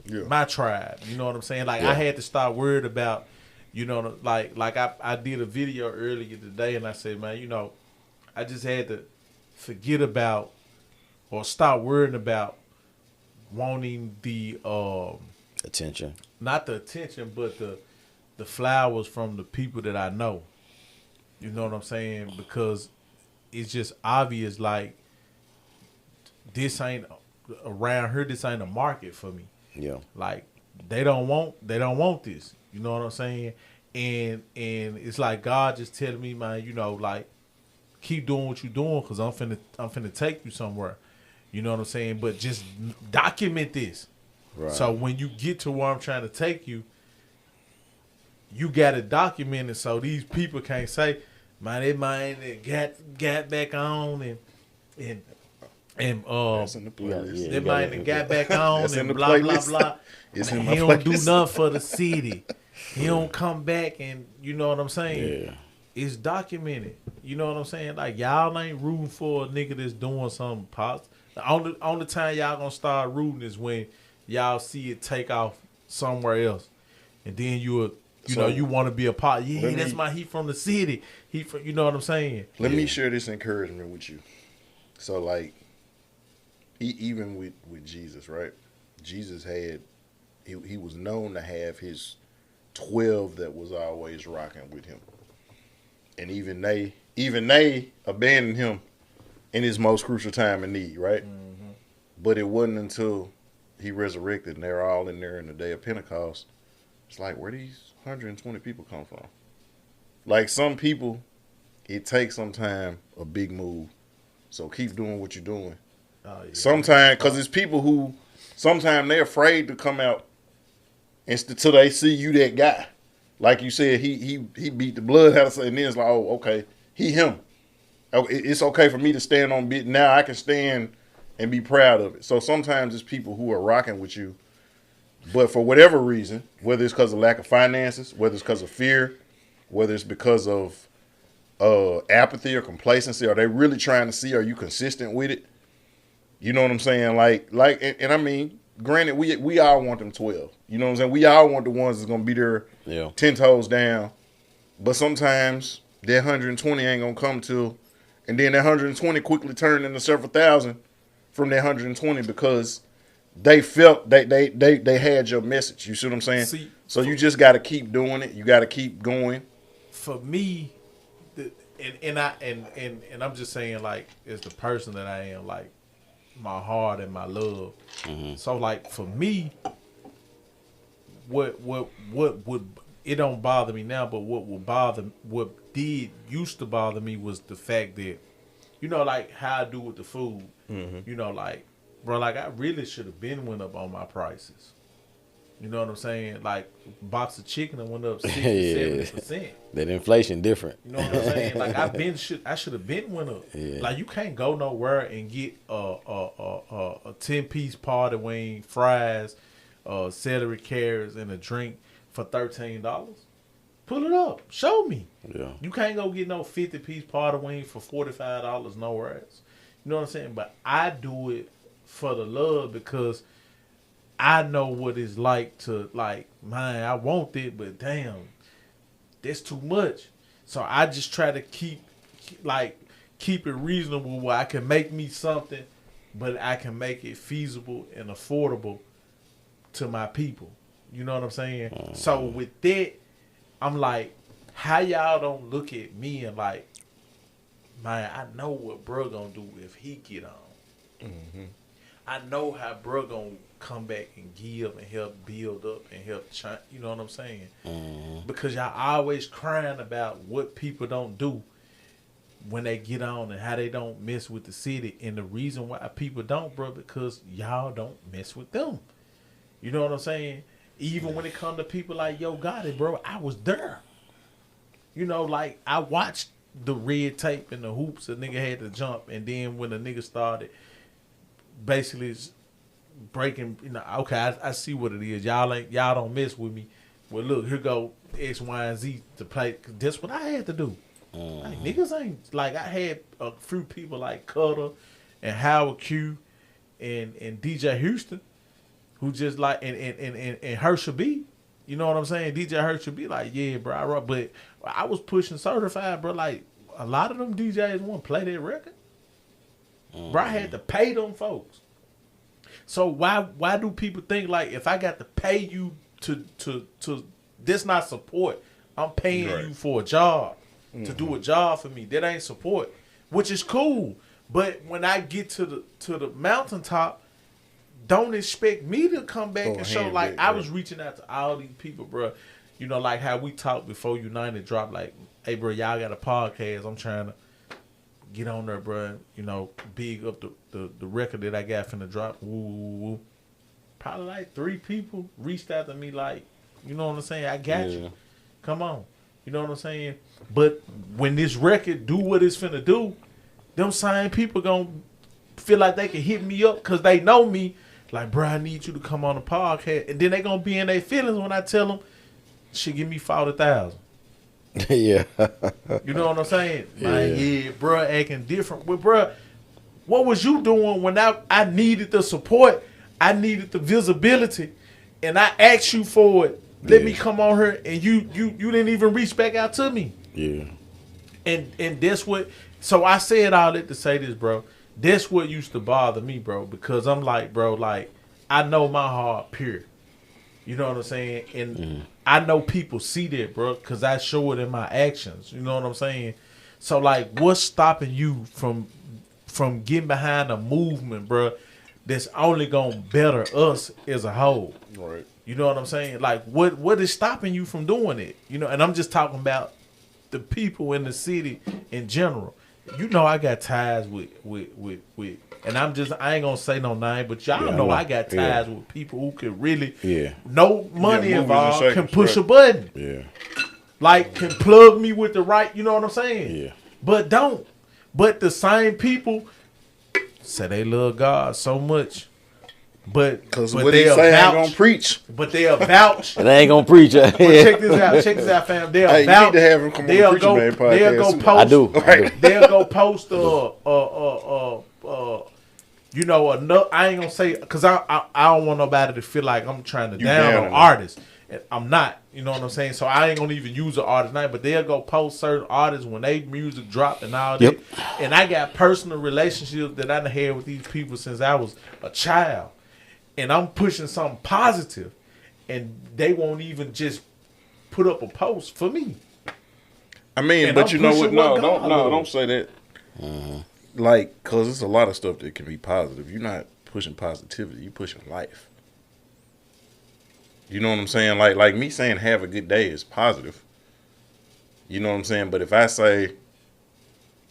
Yeah. my tribe. You know what I'm saying? Like Yeah. I had to start worried about, like I did a video earlier today and I said, man, I just had to forget about or stop worrying about wanting the Attention. not the attention but the flowers from the people that I know. You know what I'm saying? Because it's just obvious like this ain't around here, this ain't a market for me. Yeah. Like they don't want this. You know what I'm saying? And it's like God just telling me, man, like keep doing what you're doing because I'm finna take you somewhere. You know what I'm saying? But just document this. Right. So when you get to where I'm trying to take you, you got it documented so these people can't say, man, they mind got back on and That's in the playlist. they might have got back on That's in and the blah blah playlist. blah. It's Man, in my he don't do playlist. nothing for the city. He don't come back and you know what I'm saying? Yeah. It's documented. You know what I'm saying? Like y'all ain't rooting for a nigga that's doing something positive. The only time y'all gonna start rooting is when y'all see it take off somewhere else, and then you want to be a part. Yeah, that's he from the city. He from, you know what I'm saying? Let me share this encouragement with you. So like, even with Jesus, right? Jesus had he was known to have his 12 that was always rocking with him, and even they abandoned him in his most crucial time of need, right? Mm-hmm. But it wasn't until he resurrected and they're all in there in the day of Pentecost. It's like, where these 120 people come from? Like some people, it takes some time, a big move. So keep doing what you're doing. Oh, yeah. Sometimes, because it's people who, sometimes they're afraid to come out until they see you that guy. Like you said, he beat the blood out of something, and then it's like, oh, okay, him. It's okay for me to stand on bit. Now I can stand and be proud of it. So sometimes it's people who are rocking with you, but for whatever reason, whether it's because of lack of finances, whether it's because of fear, whether it's because of apathy or complacency, are they really trying to see, are you consistent with it? You know what I'm saying? Like, and I mean, granted, we all want them 12. You know what I'm saying? We all want the ones that's gonna be there 10 toes down. But sometimes that 120 ain't gonna come till, and then that 120 quickly turn into several thousand from that 120 because they felt they had your message. You see what I'm saying? See, so you just got to keep doing it. You got to keep going. For me, and I'm just saying, like, as the person that I am, like, my heart and my love. Mm-hmm. So, like, for me, what would it don't bother me now, but what used to bother me was the fact that, like how I do with the food. Mm-hmm. Like, bro, like I really should have been went up on my prices. You know what I'm saying? Like, box of chicken went up 60-70%. That inflation different. You know what I'm saying? Like I should have been went up. Yeah. Like you can't go nowhere and get a 10-piece party wing, fries, celery carrots, and a drink for $13. Pull it up. Show me. Yeah. You can't go get no 50-piece party wing for $45 nowhere else. You know what I'm saying? But I do it for the love because I know what it's like to, like, man, I want it, but damn, that's too much. So I just try to keep it reasonable where I can make me something, but I can make it feasible and affordable to my people. You know what I'm saying? Mm-hmm. So with that, I'm like, how y'all don't look at me and like, man, I know what bro gonna do if he get on. Mm-hmm. I know how bro gonna come back and give and help build up and help change. You know what I'm saying? Mm-hmm. Because y'all always crying about what people don't do when they get on and how they don't mess with the city. And the reason why people don't, bro, because y'all don't mess with them. You know what I'm saying? Even when it come to people like Yo Gotti, bro, I was there. Like I watched the red tape and the hoops the nigga had to jump, and then when the nigga started basically breaking, okay, I see what it is. Y'all don't mess with me. Well, look, here go X, Y, and Z to play. That's what I had to do. Like, niggas ain't like I had a few people like Cutter and Howard Q and DJ Houston who just like and Herschel B. You know what I'm saying? DJ Herschel B like, yeah, bro, I rock, but I was pushing certified, bro. Like a lot of them DJs won't play that record. Bro, I had to pay them folks. So why do people think like if I got to pay you to this not support, I'm paying you for a job to do a job for me. That ain't support, which is cool. But when I get to the mountaintop, don't expect me to come back and show like I was reaching out to all these people, bro. You know, like how we talked before United dropped, like, hey, bro, y'all got a podcast. I'm trying to get on there, bro. You know, big up the record that I got finna drop. Woo, woo, woo. Probably like 3 people reached out to me like, you know what I'm saying? I got you. Come on. You know what I'm saying? But when this record do what it's finna do, them same people gonna feel like they can hit me up because they know me. Like, bro, I need you to come on the podcast. And then they gonna be in their feelings when I tell them, shit, give me 40,000. Yeah. You know what I'm saying? Yeah, bro, acting different. But, bro, what was you doing when I needed the support? I needed the visibility, and I asked you for it. Let me come on here, and you didn't even reach back out to me. Yeah. And that's what. So I said all that to say this, bro. That's what used to bother me, bro, because I'm like, bro, like I know my heart pure. You know what I'm saying? And I know people see that, bro, because I show it in my actions. You know what I'm saying? So, like, what's stopping you from getting behind a movement, bro, that's only going to better us as a whole? Right. You know what I'm saying? Like, what is stopping you from doing it? You know, and I'm just talking about the people in the city in general. You know, I got ties with and I ain't gonna say no name, but y'all know I got ties with people who can really, no money involved, can push a button. Yeah. Like, can plug me with the right, you know what I'm saying? Yeah. But don't. But the same people say they love God so much. But because what they say ain't gonna preach. But they'll vouch. And they ain't gonna preach. But check this out. Check this out, fam. They'll hey, vouch. You need to have him come on the Preacher Man podcast. They'll go post. I do. They'll go post you know, I ain't gonna say, because I don't want nobody to feel like I'm trying to down on artists. And I'm not, you know what I'm saying? So I ain't gonna even use an artist name, but they'll go post certain artists when they music drop and all that. And I got personal relationships that I done had with these people since I was a child. And I'm pushing something positive, and they won't even just put up a post for me. I mean, and but I'm you know what? No, don't say that. Like, cause there's a lot of stuff that can be positive. You're not pushing positivity. You're pushing life. You know what I'm saying? Like me saying have a good day is positive. You know what I'm saying? But if I say,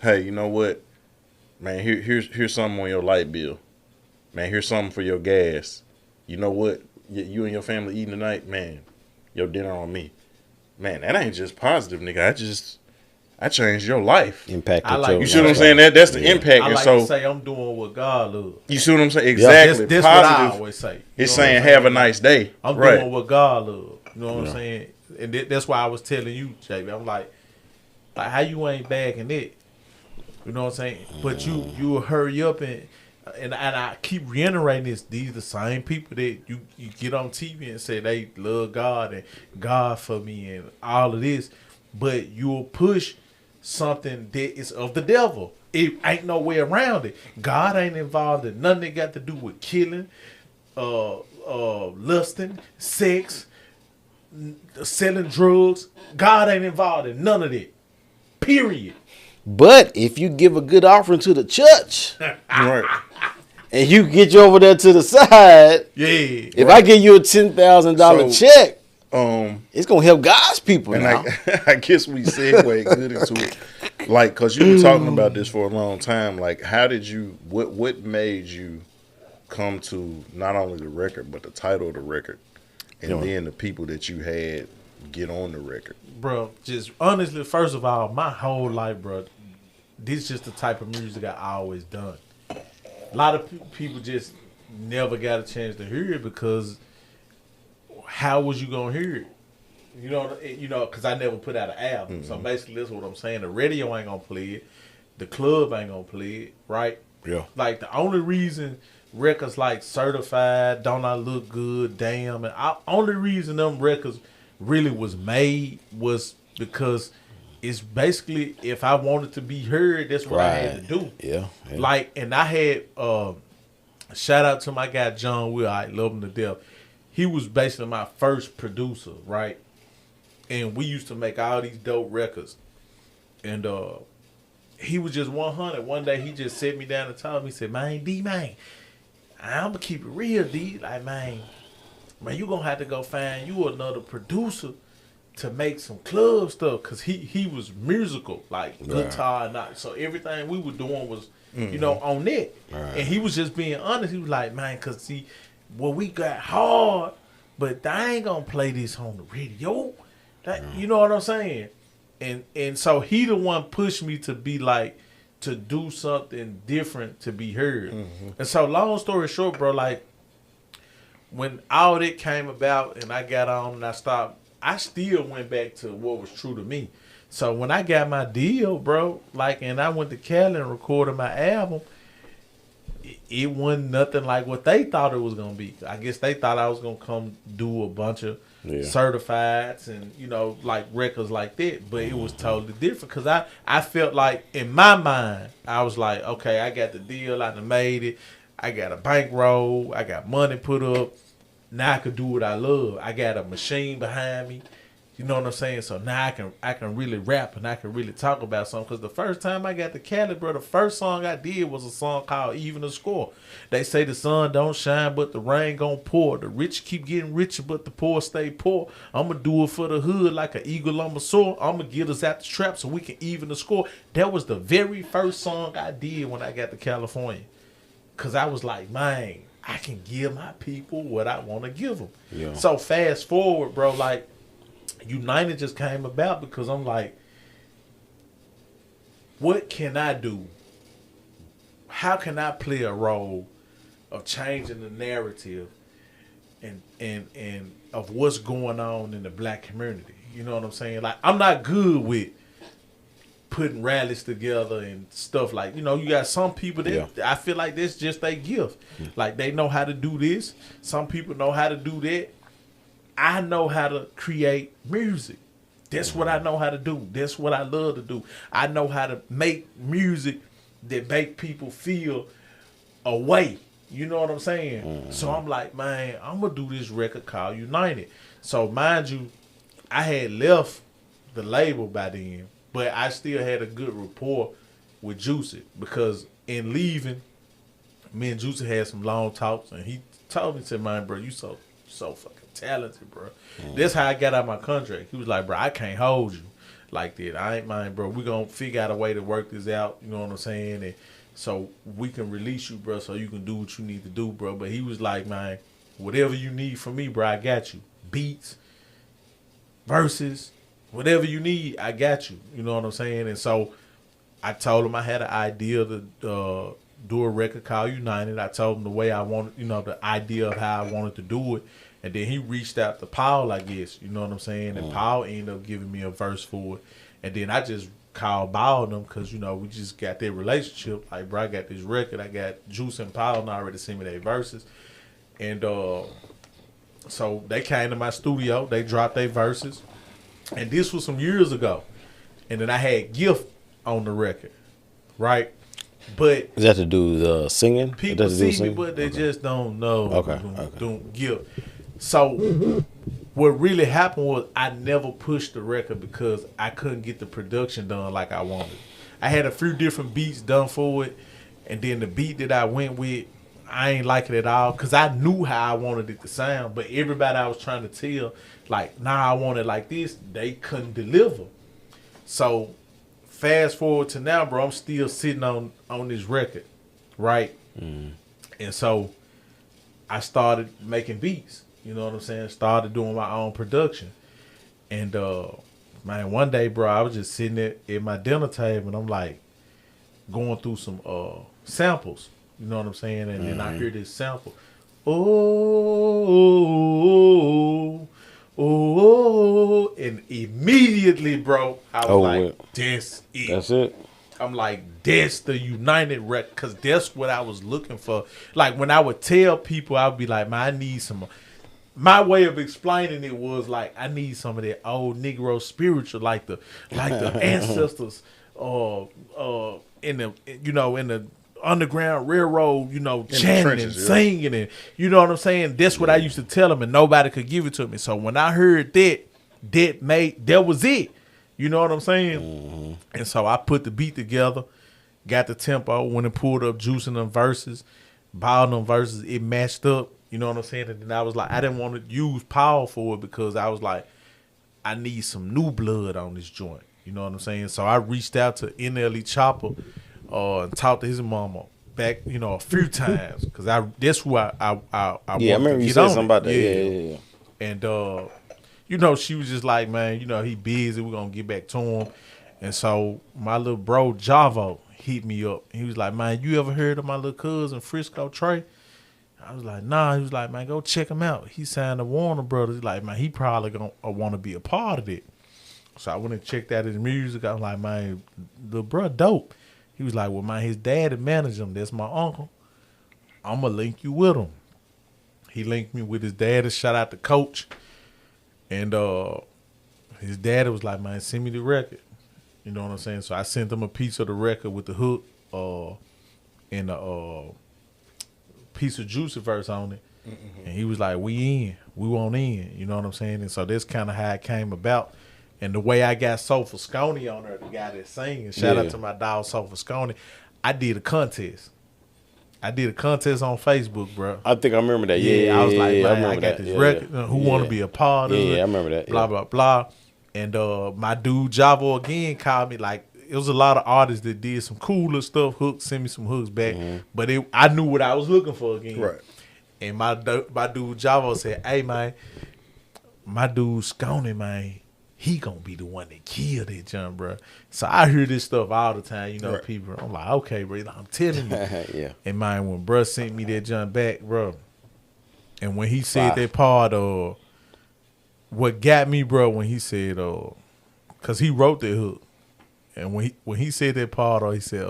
hey, you know what, man, here's something on your light bill. Man, here's something for your gas. You know what? You and your family eating tonight? Man, your dinner on me. Man, that ain't just positive, nigga. I changed your life. Impacted like, you see what I'm saying? That's the impact. I like and so, to say I'm doing what God loves. You see what I'm saying? Exactly. That's positive. what I always say. It's saying have a nice day. I'm doing what God loves. You know what I'm saying? And that's why I was telling you, JB. I'm like how you ain't bagging it? You know what I'm saying? But you hurry up and I keep reiterating this. These are the same people that you get on TV and say they love God and God for me and all of this, but you'll push something that is of the devil. It ain't no way around it. God ain't involved in nothing that got to do with killing, lusting, sex, selling drugs. God ain't involved in none of that. Period. But if you give a good offering to the church, right, and you get you over there to the side, if I give you a $10,000 check, it's gonna help God's people. And now. I guess we segue good into it, like, cause you were talking about this for a long time. Like, how did you? What made you come to not only the record but the title of the record, and then the people that you had get on the record? Bro, just honestly, first of all, my whole life, bro, this is just the type of music I always done. A lot of people just never got a chance to hear it because how was you gonna hear it? Because I never put out an album. So basically, that's what I'm saying. The radio ain't gonna play it. The club ain't gonna play it, right? Yeah. Like the only reason records like Certified, Don't I Look Good, Damn, and only reason them records really was made was because it's basically if I wanted to be heard, that's what I had to do. Yeah. Like, and I had shout out to my guy John Will. I love him to death. He was basically my first producer, right? And we used to make all these dope records. And he was just 100. One day he just sat me down and told me, he said, man, D, man, I'm going to keep it real, D. Like, man, you going to have to go find you another producer to make some club stuff. Because he was musical, like guitar and not. So everything we were doing was, on that. Right. And he was just being honest. He was like, man, because see, we got hard, but I ain't going to play this on the radio. You know what I'm saying? And so he the one pushed me to be like, to do something different to be heard. And so long story short, bro, like when all that came about and I got on and I stopped, I still went back to what was true to me. So when I got my deal, bro, like, and I went to Cali and recorded my album, it wasn't nothing like what they thought it was going to be. I guess they thought I was going to come do a bunch of certifieds and, like records like that. But it was totally different because I felt like in my mind, I was like, okay, I got the deal. I done made it. I got a bankroll. I got money put up. Now I can do what I love. I got a machine behind me. You know what I'm saying? So now I can really rap and I can really talk about something. Because the first time I got to Cali, bro, the first song I did was a song called Even the Score. They say the sun don't shine, but the rain gon' pour. The rich keep getting richer, but the poor stay poor. I'ma do it for the hood like an eagle on my soar. I'ma get us out the trap so we can even the score. That was the very first song I did when I got to California. Because I was like, man, I can give my people what I want to give them. Yeah. So fast forward, bro, like, United just came about because I'm like, what can I do? How can I play a role of changing the narrative and of what's going on in the black community? You know what I'm saying? Like, I'm not good with putting rallies together and stuff like, you got some people that I feel like that's just their gift. Like, they know how to do this. Some people know how to do that. I know how to create music. That's what I know how to do. That's what I love to do. I know how to make music that make people feel a way. You know what I'm saying? So I'm like, man, I'm going to do this record called United. So mind you, I had left the label by then, but I still had a good rapport with Juicyj because in leaving, me and Juicyj had some long talks and he told me, said, man, bro, you so fucking talented, bro. That's how I got out my contract. He was like, bro, I can't hold you like that. I ain't mind, bro. We gonna figure out a way to work this out. You know what I'm saying? And so we can release you, bro, so you can do what you need to do, bro. But he was like, man, whatever you need from me, bro, I got you. Beats, verses, whatever you need, I got you. You know what I'm saying? And so I told him I had an idea to do a record called United. I told him the way I wanted, the idea of how I wanted to do it. And then he reached out to Paul, I guess, you know what I'm saying? And Paul ended up giving me a verse for it. And then I just called Ball them because, we just got their relationship. Like, bro, I got this record. I got Juice and Paul and already sent me their verses. And so they came to my studio. They dropped their verses. And this was some years ago. And then I had Gift on the record, right? But is that to do with singing? People see me, but they just don't know. Okay. Don't give. So what really happened was I never pushed the record because I couldn't get the production done like I wanted. I had a few different beats done for it, and then the beat that I went with, I ain't like it at all because I knew how I wanted it to sound. But everybody I was trying to tell, like, nah, I want it like this, they couldn't deliver. So fast forward to now, bro, I'm still sitting on this record, right? And so I started making beats. You know what I'm saying? Started doing my own production. And, man, one day, bro, I was just sitting at my dinner table, and I'm, like, going through some samples. You know what I'm saying? And then I hear this sample. Oh, oh, and immediately, bro, I was Oh, like, well. that's it. That's it. I'm like, that's the United record, because that's what I was looking for. Like, when I would tell people, I would be like, man, I need some. My way of explaining it was like, I need some of that old Negro spiritual, like the ancestors, in the in the Underground Railroad, chanting trenches, and yeah. singing, and you know what I'm saying. That's what I used to tell them, and nobody could give it to me. So when I heard that was it. You know what I'm saying? Mm-hmm. And so I put the beat together, got the tempo, went and pulled up juicing them verses, balled them verses. It matched up. You know what I'm saying? And then I was like, I didn't want to use power for it because I was like, I need some new blood on this joint. You know what I'm saying? So I reached out to NLE Chopper and talked to his mama back, a few times because that's who I Yeah, I wanted remember to you get said on something it. about that. Yeah. And she was just like, man, he busy. We're gonna get back to him. And so my little bro Javo hit me up. He was like, man, you ever heard of my little cousin Frisco Trey? I was like, nah. He was like, man, go check him out. He signed to Warner Brothers. He's like, man, he probably gonna want to be a part of it. So I went and checked out his music. I was like, man, the bro dope. He was like, well, man, his daddy managed him. That's my uncle. I'm gonna link you with him. He linked me with his daddy. Shout out to Coach. And his daddy was like, man, send me the record. You know what I'm saying? So I sent him a piece of the record with the hook and a piece of Juicy verse on it. Mm-hmm. And he was like, we want in. You know what I'm saying? And so that's kind of how it came about. And the way I got Soulful Scony on there, the guy that's singing, shout out to my dog Soulful Scony, I did a contest. I did a contest on Facebook, bro. I think I remember that. Yeah, I was like, man, I I got this record. Who want to be a part of it? Yeah, I remember that. Blah, blah, blah. And my dude Javo again called me. Like, it was a lot of artists that did some cooler stuff, hooks, send me some hooks back. Mm-hmm. But I knew what I was looking for again. Right. And my dude Javo said, hey, man, my dude Scony, man, he gonna be the one that killed that jump, bro. So I hear this stuff all the time, right. People. I'm like, okay, bro, I'm telling you. Yeah. And man, when bro sent me that jump back, bro, and when he said that part, what got me, bro, when he said, cause he wrote that hook, and when he said that part, he said,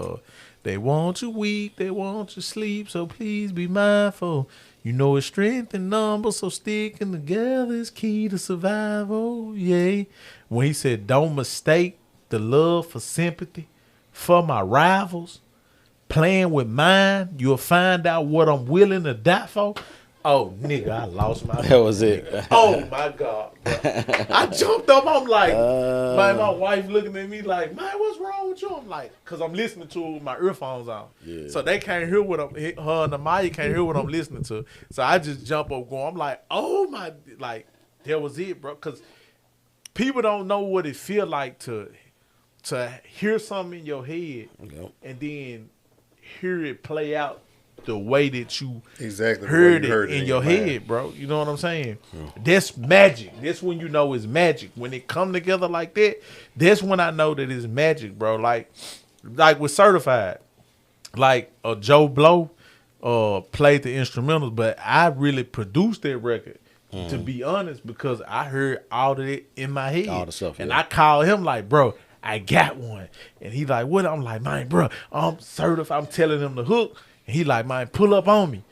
they want you weak, they want you sleep, so please be mindful. You know it's strength in numbers, so sticking together is key to survival. Yeah. When he said, don't mistake the love for sympathy for my rivals. Playing with mine, you'll find out what I'm willing to die for. Oh, nigga, I lost my That was it. Oh, my God. Bro. I jumped up. I'm like, man, my wife looking at me like, man, what's wrong with you? I'm like, because I'm listening to it with my earphones on. Yeah. So they can't hear what her and Amaya can't hear what I'm listening to. So I just jump up going, I'm like, oh, my, like, that was it, bro. Because people don't know what it feel like to hear something in your head and then hear it play out the way that you heard it in your head, bro. You know what I'm saying? That's magic. That's when you know it's magic. When it come together like that, that's when I know that it's magic, bro. Like with Certified, like Joe Blow played the instrumentals, but I really produced that record. To be honest, because I heard all of it in my head. All the stuff, and I called him like, bro, I got one. And he like, what? I'm like, man, bro, I'm certified. I'm telling him the hook. And he like, man, pull up on me.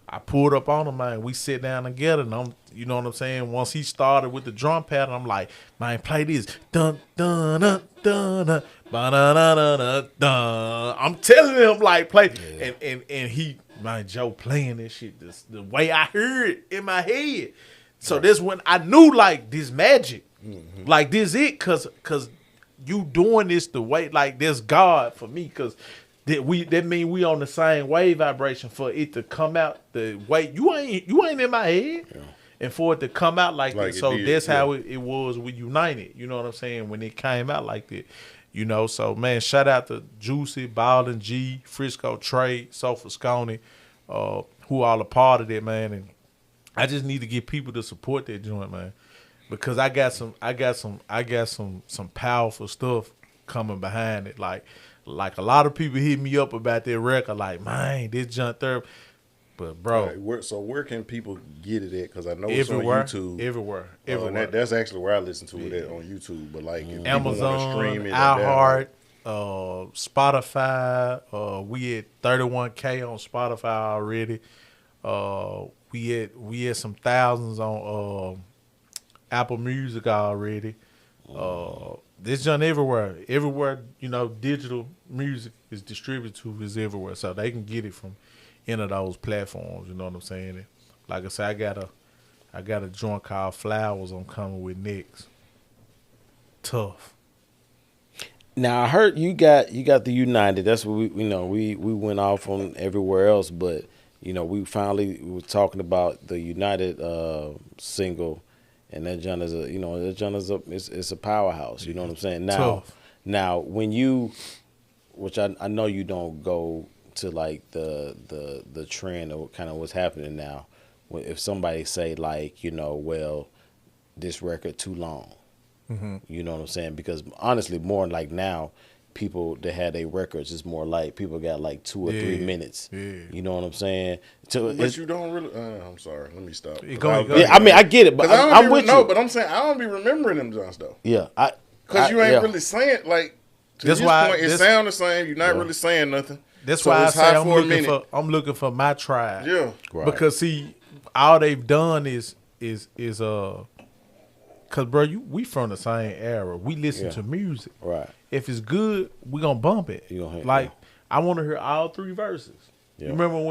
I pulled up on him, man. We sit down together, and you know what I'm saying? Once he started with the drum pattern, I'm like, man, play this. Dun, dun, dun, dun, dun, dun, dun. I'm telling him, like, play. Yeah. And he, man, Joe playing this shit the way I heard it in my head. So that's when I knew, like, this magic. Mm-hmm. Like, this it, cause you doing this the way, like, this God for me, cause that mean we on the same wave vibration for it to come out the way you ain't in my head, and for it to come out like that. So that's how it was with United. You know what I'm saying? When it came out like that, So man, shout out to Juicy, Baldwin G, Frisco Trey, Soulful Scony, who all a part of that, man. And I just need to get people to support that joint, man, because I got some powerful stuff coming behind it, like a lot of people hit me up about their record, like, man, this junk there. But bro, Where can people get it at? Because I know it's everywhere, on YouTube. everywhere. And that's actually where I listen to it at on YouTube. But like, if people want to Amazon, stream it, iHeart, Spotify. We at 31K on Spotify already. We had some thousands on Apple Music already. This done everywhere. Everywhere, digital music is distributed to is everywhere. So they can get it from any of those platforms, you know what I'm saying? And like I said, I got a joint called Flowers I'm coming with next. Tough. Now I heard you got the United. That's what we went off on everywhere else, but we finally were talking about the United single, and that John is it's a powerhouse. You know what I'm saying? Now when you, which I know you don't go to like the trend of kind of what's happening now. If somebody say like well, this record too long. Mm-hmm. You know what I'm saying? Because honestly, more like now, people that had their records is more like people got like 2 or 3 minutes. Yeah. You know what I'm saying? But you don't really. I'm sorry. Let me stop. Go Yeah, I mean I get it, but I'm with you. But I'm saying I don't be remembering them Johns though. Yeah, because you ain't really saying like. To That's this why point, it sound the same. You're not really saying nothing. That's so why I it's say hot I'm looking for my tribe. Yeah, right. Because see, all they've done is cause bro, we from the same era. We listen to music. Right. If it's good, we gonna bump it. I want to hear all 3 verses. Yeah. You remember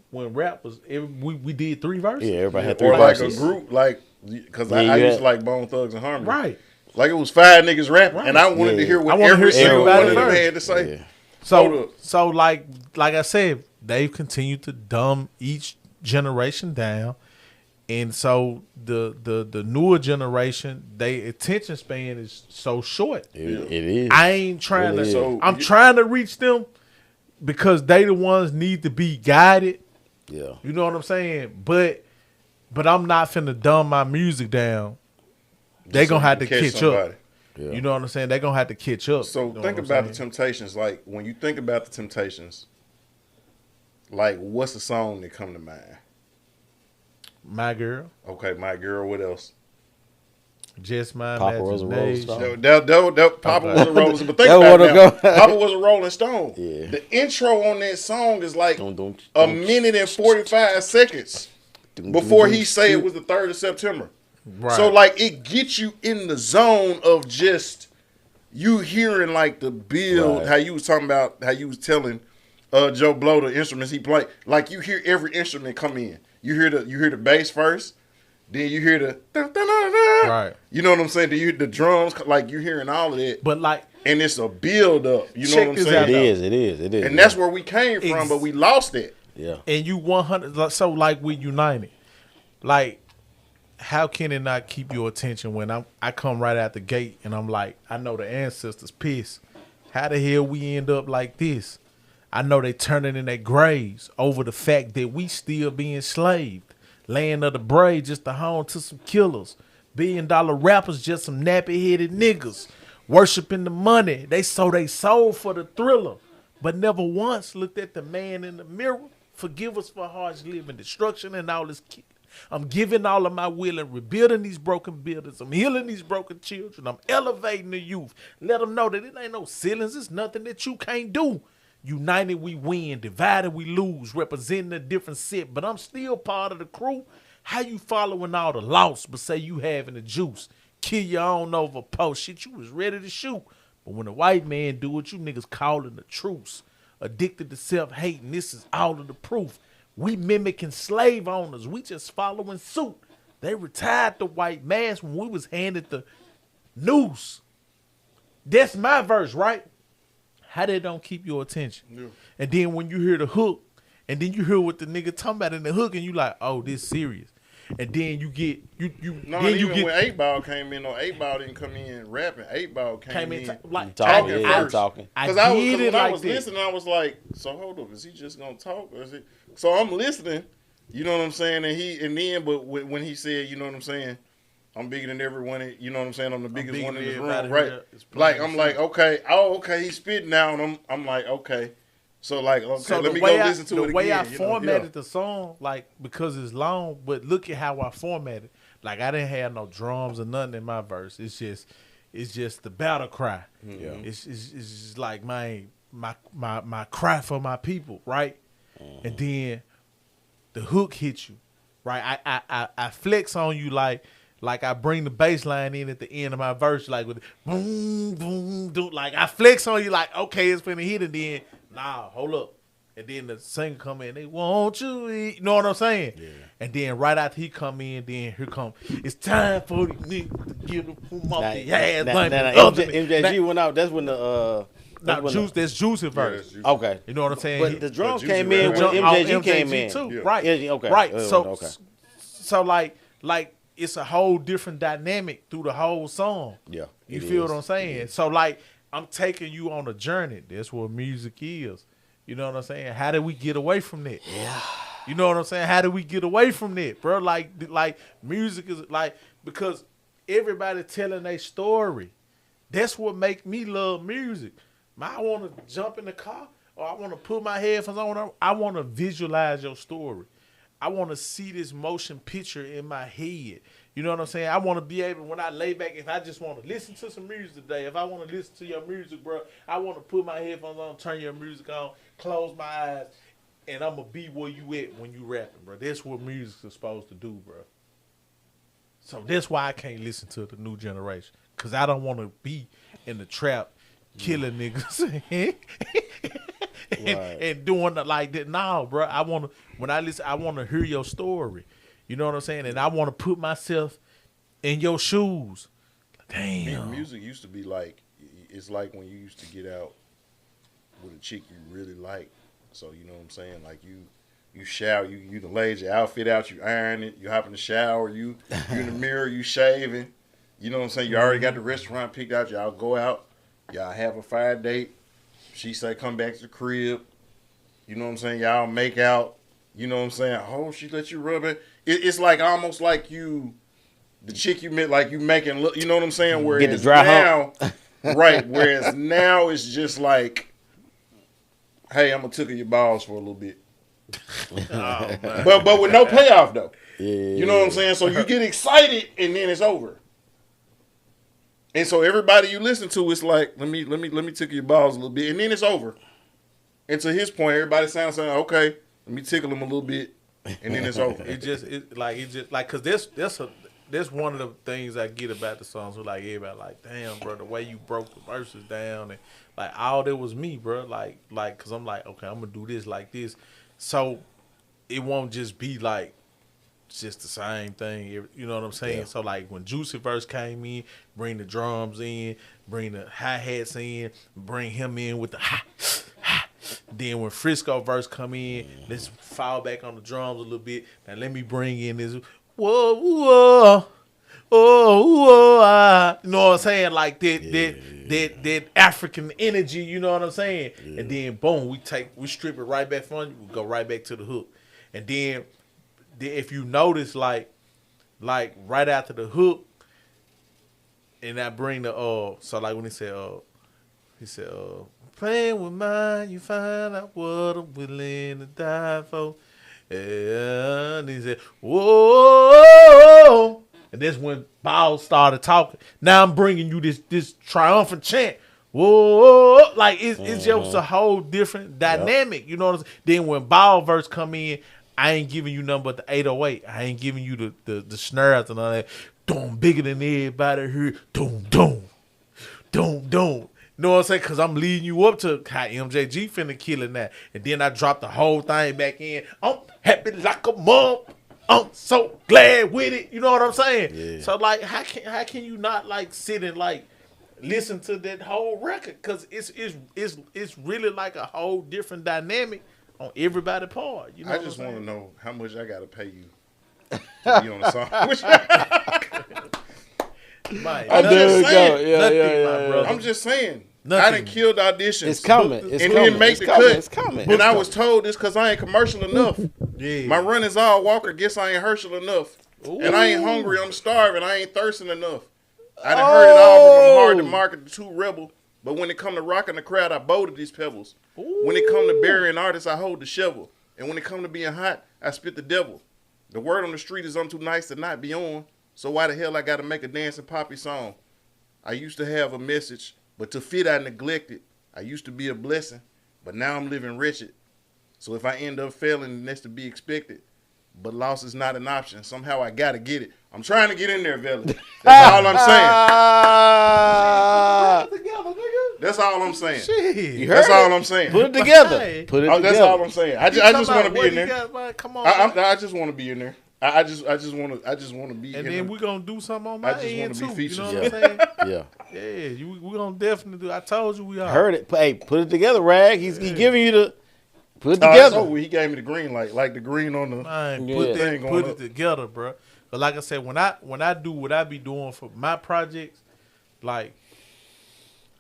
when rap was we did 3 verses? Yeah, everybody had 3 or verses. like a group, like because I used to like Bone Thugs and Harmony. Right. Like it was 5 niggas rapping, and I wanted to hear what every single one of them had to say. Yeah. So like I said, they've continued to dumb each generation down, and so the newer generation, their attention span is so short. It is. I ain't trying to. So I'm trying to reach them because they the ones need to be guided. Yeah. You know what I'm saying? But I'm not finna dumb my music down. They gonna have to catch up. Yeah. You know what I'm saying? They gonna have to catch up. So think about the Temptations. Like when you think about the Temptations, like what's the song that come to mind? My Girl. Okay, My Girl. What else? Just My Papa was a Rolling Imagination. That Papa was a Rolling Stone. But think about it now. Papa was a Rolling Stone. Yeah. The intro on that song is like a minute and 45 seconds before he say it was the 3rd of September. Right. So like it gets you in the zone of just you hearing like the build, Right. how you was talking about how you was telling Joe Blow the instruments he played. Like you hear every instrument come in. You hear the bass first, then you hear the Right. You know what I'm saying? Then you hear the drums, like you're hearing all of that. But like, and it's a build up. You know Check what I'm this saying? out. It is. And that's where we came from, but we lost it. Yeah. and you 100. So like we united. Like, how can it not keep your attention when I come right out the gate and I'm like, I know the ancestors pissed. How the hell we end up like this? I know they turning in their graves over the fact that we still being enslaved. Land of the brave just a home to some killers. $1 billion rappers just some nappy-headed niggas. Worshiping the money. They sold their soul for the thriller. But never once looked at the man in the mirror. Forgive us for harsh living, destruction, and all this killing. I'm giving all of my will and rebuilding these broken buildings. I'm healing these broken children. I'm elevating the youth. Let them know that it ain't no ceilings. It's nothing that you can't do. United we win, divided we lose, representing a different set, but I'm still part of the crew. How you following all the loss, but say you having the juice? Kill your own over post. Shit, you was ready to shoot. But when a white man do it, you niggas calling the truce. Addicted to self-hating, this is all of the proof. We mimicking slave owners. We just following suit. They retired the white mask when we was handed the noose. That's my verse, right? How that don't keep your attention. Yeah. And then when you hear the hook, and then you hear what the nigga talking about in the hook, and you like, oh, this serious. And then you get No, then even when 8 Ball came in, 8 Ball didn't come in rapping. 8 Ball came in talking. Because I was listening, I was like, so hold up, is he just gonna talk? Or is it? So I'm listening, you know what I'm saying? But when he said, you know what I'm saying, I'm bigger than everyone, you know what I'm saying? I'm the biggest one in this room, right? Like I'm like, okay, he's spitting now, and I'm like, okay. So like, okay, So let me go listen to it again. The way I you know, formatted the song, like because it's long, but look at how I formatted. Like I didn't have no drums or nothing in my verse. It's just the battle cry. Yeah. It's just like my cry for my people, right? And then the hook hits you, right? I flex on you like I bring the bass line in at the end of my verse, like with boom, boom, boom. Like I flex on you like, okay, it's finna hit, and then nah, hold up. And then the singer come in, they want you eat. You know what I'm saying? Yeah. And then right after he come in, then here come, it's time for the niggas to get them off the ass. MJG went out. That's when the that's Juicy verse. Juicy. Okay. You know what I'm saying? But the drums Juicy came in when MJG came in too. Yeah. Right. Yeah, okay. Right. Okay. So like it's a whole different dynamic through the whole song. Yeah. You feel what I'm saying? So like I'm taking you on a journey. That's what music is. You know what I'm saying? How did we get away from that? Yeah. You know what I'm saying? How did we get away from that, bro? Like music is like, because everybody telling their story. That's what make me love music. I want to jump in the car or I want to put my headphones on. I want to visualize your story. I want to see this motion picture in my head. You know what I'm saying? I want to be able, when I lay back, if I just want to listen to some music today, if I want to listen to your music, bro, I want to put my headphones on, turn your music on, close my eyes, and I'm going to be where you at when you rapping, bro. That's what music is supposed to do, bro. So that's why I can't listen to the new generation, because I don't want to be in the trap killing niggas and doing it like that. No, bro. I want to, when I listen, I want to hear your story. You know what I'm saying? And I want to put myself in your shoes. Damn. Music used to be like, it's like when you used to get out with a chick you really like. So, you know what I'm saying? Like you shower, you done laid your outfit out, you iron it, you hop in the shower, you in the mirror, you shaving. You know what I'm saying? You already got the restaurant picked out. Y'all go out. Y'all have a fire date. She say come back to the crib. You know what I'm saying? Y'all make out. You know what I'm saying? Oh, she let you rub it. It's like almost like you, the chick you met, like you making look. You know what I'm saying? Whereas get the dry now, right? Whereas now it's just like, hey, I'm gonna tickle your balls for a little bit. but with no payoff though. Yeah. You know what I'm saying? So you get excited and then it's over. And so everybody you listen to, it's like, let me tickle your balls a little bit, and then it's over. And to his point, everybody sounds like, okay, let me tickle him a little bit, and then it's over. Cause that's one of the things I get about the songs. So like everybody like, damn, bro, the way you broke the verses down, and like all that was me, bro. Like, cause I'm like, okay, I'm gonna do this like this, so it won't just be like just the same thing. You know what I'm saying? Yeah. So like when Juicy verse came in, bring the drums in, bring the hi-hats in, bring him in with the ha. Then when Frisco verse come in, let's fall back on the drums a little bit. Now let me bring in this whoa, whoa, oh, whoa, you know what I'm saying? Like that African energy, you know what I'm saying? Yeah. And then boom, we strip it right back from you, we go right back to the hook. And then if you notice, like right after the hook, and I bring the so like when he said playing with mine, you find out what I'm willing to die for. Yeah, and he said, whoa, and that's when Ball started talking. Now I'm bringing you this triumphant chant. Whoa, like it's just a whole different dynamic. Yep. You know what I'm saying? Then when Ball verse come in, I ain't giving you nothing but the 808. I ain't giving you the snares and all that. Doom, bigger than everybody here. Doom, doom, doom, doom. You know what I'm saying? Because I'm leading you up to how MJG finna killing that. And then I drop the whole thing back in. I'm happy like a mom. I'm so glad with it. You know what I'm saying? Yeah. So, like, how can you not, like, sit and, like, listen to that whole record? Because it's really, like, a whole different dynamic on everybody's part. You know I just want to know how much I got to pay you to be on the song. Mike, I'm just saying. Yeah. I'm just saying. Nothing. I done killed auditions. It's coming. Didn't make the cut. It's coming. And I was told this because I ain't commercial enough. Yeah. My run is all Walker. Guess I ain't Herschel enough. Ooh. And I ain't hungry. I'm starving. I ain't thirsting enough. I done heard it all from I'm hard to market, the two rebel. But when it come to rocking the crowd, I boulder these pebbles. When it come to burying artists, I hold the shovel. And when it come to being hot, I spit the devil. The word on the street is I'm too nice to not be on. So why the hell I gotta make a dancing poppy song? I used to have a message, but to fit I neglected. I used to be a blessing, but now I'm living wretched. So if I end up failing, that's to be expected. But loss is not an option. Somehow I gotta get it. I'm trying to get in there, Veli. That's all I'm saying. That's all I'm saying. Shit. That's all I'm saying. Put it together. Put it together. That's all I'm saying. I just want to be in there. Come on. I just want to be in there. I just want to be. And in then there. we're going to do something on my end, just wanna too. be You know featured. what I'm saying? Yeah. Yeah, we're going to definitely do. I told you we are. Heard it. Hey, put it together, Rag. He giving you the put it That's together. over. He gave me the green light, like the green on the. Man, Yeah. put it together, bro. But like I said, when I do what I be doing for my projects, like,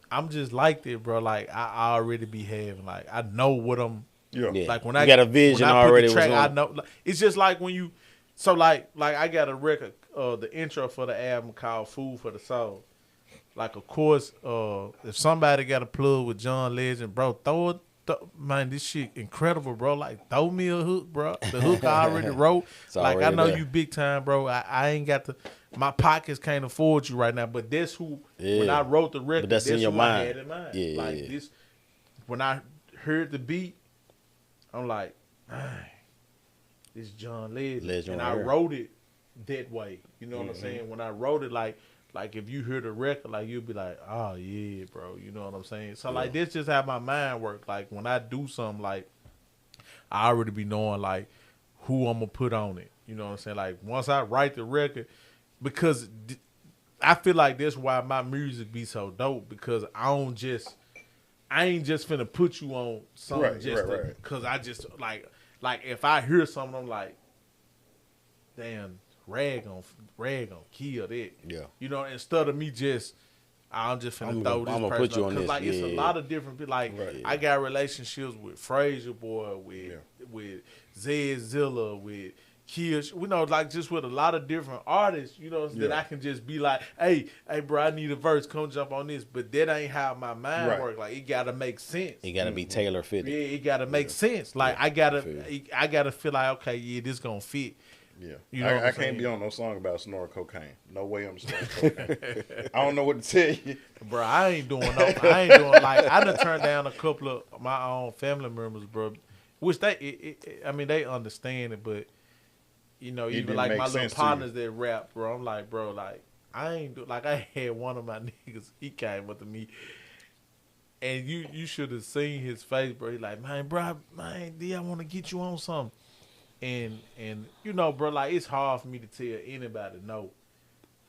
I'm just like that, bro. Like, I already be having, like, I know what I'm. Yeah. Yeah. Like when You I got a vision when I put already the track, was on I know. Like, it's just like when you, so like I got a record, the intro for the album called "Food for the Soul." Like, of course, if somebody got a plug with John Legend, bro, throw it. Man, this shit incredible, bro. Like, throw me a hook, bro. The hook I already wrote. Like, I already know there. you big time, bro. I ain't got my pockets can't afford you right now. But that's who, when Yeah. I wrote the record, But that's in your who I mind. had in mind. Yeah, like yeah. this, when I heard the beat, I'm like, man, this John Legend. Legend and right I here. wrote it that way. You know what I'm saying? When I wrote it, like if you hear the record, like, you'll be like, oh yeah, bro. You know what I'm saying? So like, this just how my mind works. Like, when I do something, like, I already be knowing like who I'm gonna put on it. You know what I'm saying? Like, once I write the record, because I feel like that's why my music be so dope, because I ain't just finna put you on something Right. because I just like if I hear something, I'm like, damn, Rag on kill that. Yeah. You know, instead of me just, I'm just finna I'm throw gonna this person put you up. on 'Cause, this. like, it's a Yeah. lot of different people. Like, Right. I got relationships with Frazier Boy, with Zed Zilla, with Kish, you know, like, just with a lot of different artists, you know, that I can just be like, hey, bro, I need a verse, come jump on this. But that ain't how my mind Right. works. Like, it gotta make sense. It gotta be tailor fitted. Yeah, it gotta make sense. Like, Yeah, I feel gotta feel like, okay, yeah, this gonna fit. Yeah. You know what I I'm can't saying? be on no song about snorting cocaine. No way I'm snorting cocaine. I don't know what to tell you. Bro, I ain't doing like, I done turned down a couple of my own family members, bro, which they understand it, but, you know, even didn't like make my little sense to you. partners that rap, bro, I'm like, bro, like, I had one of my niggas, he came up to me, and you should have seen his face, bro. He like, man, D, I want to get you on something. And you know, bro, like, it's hard for me to tell anybody no,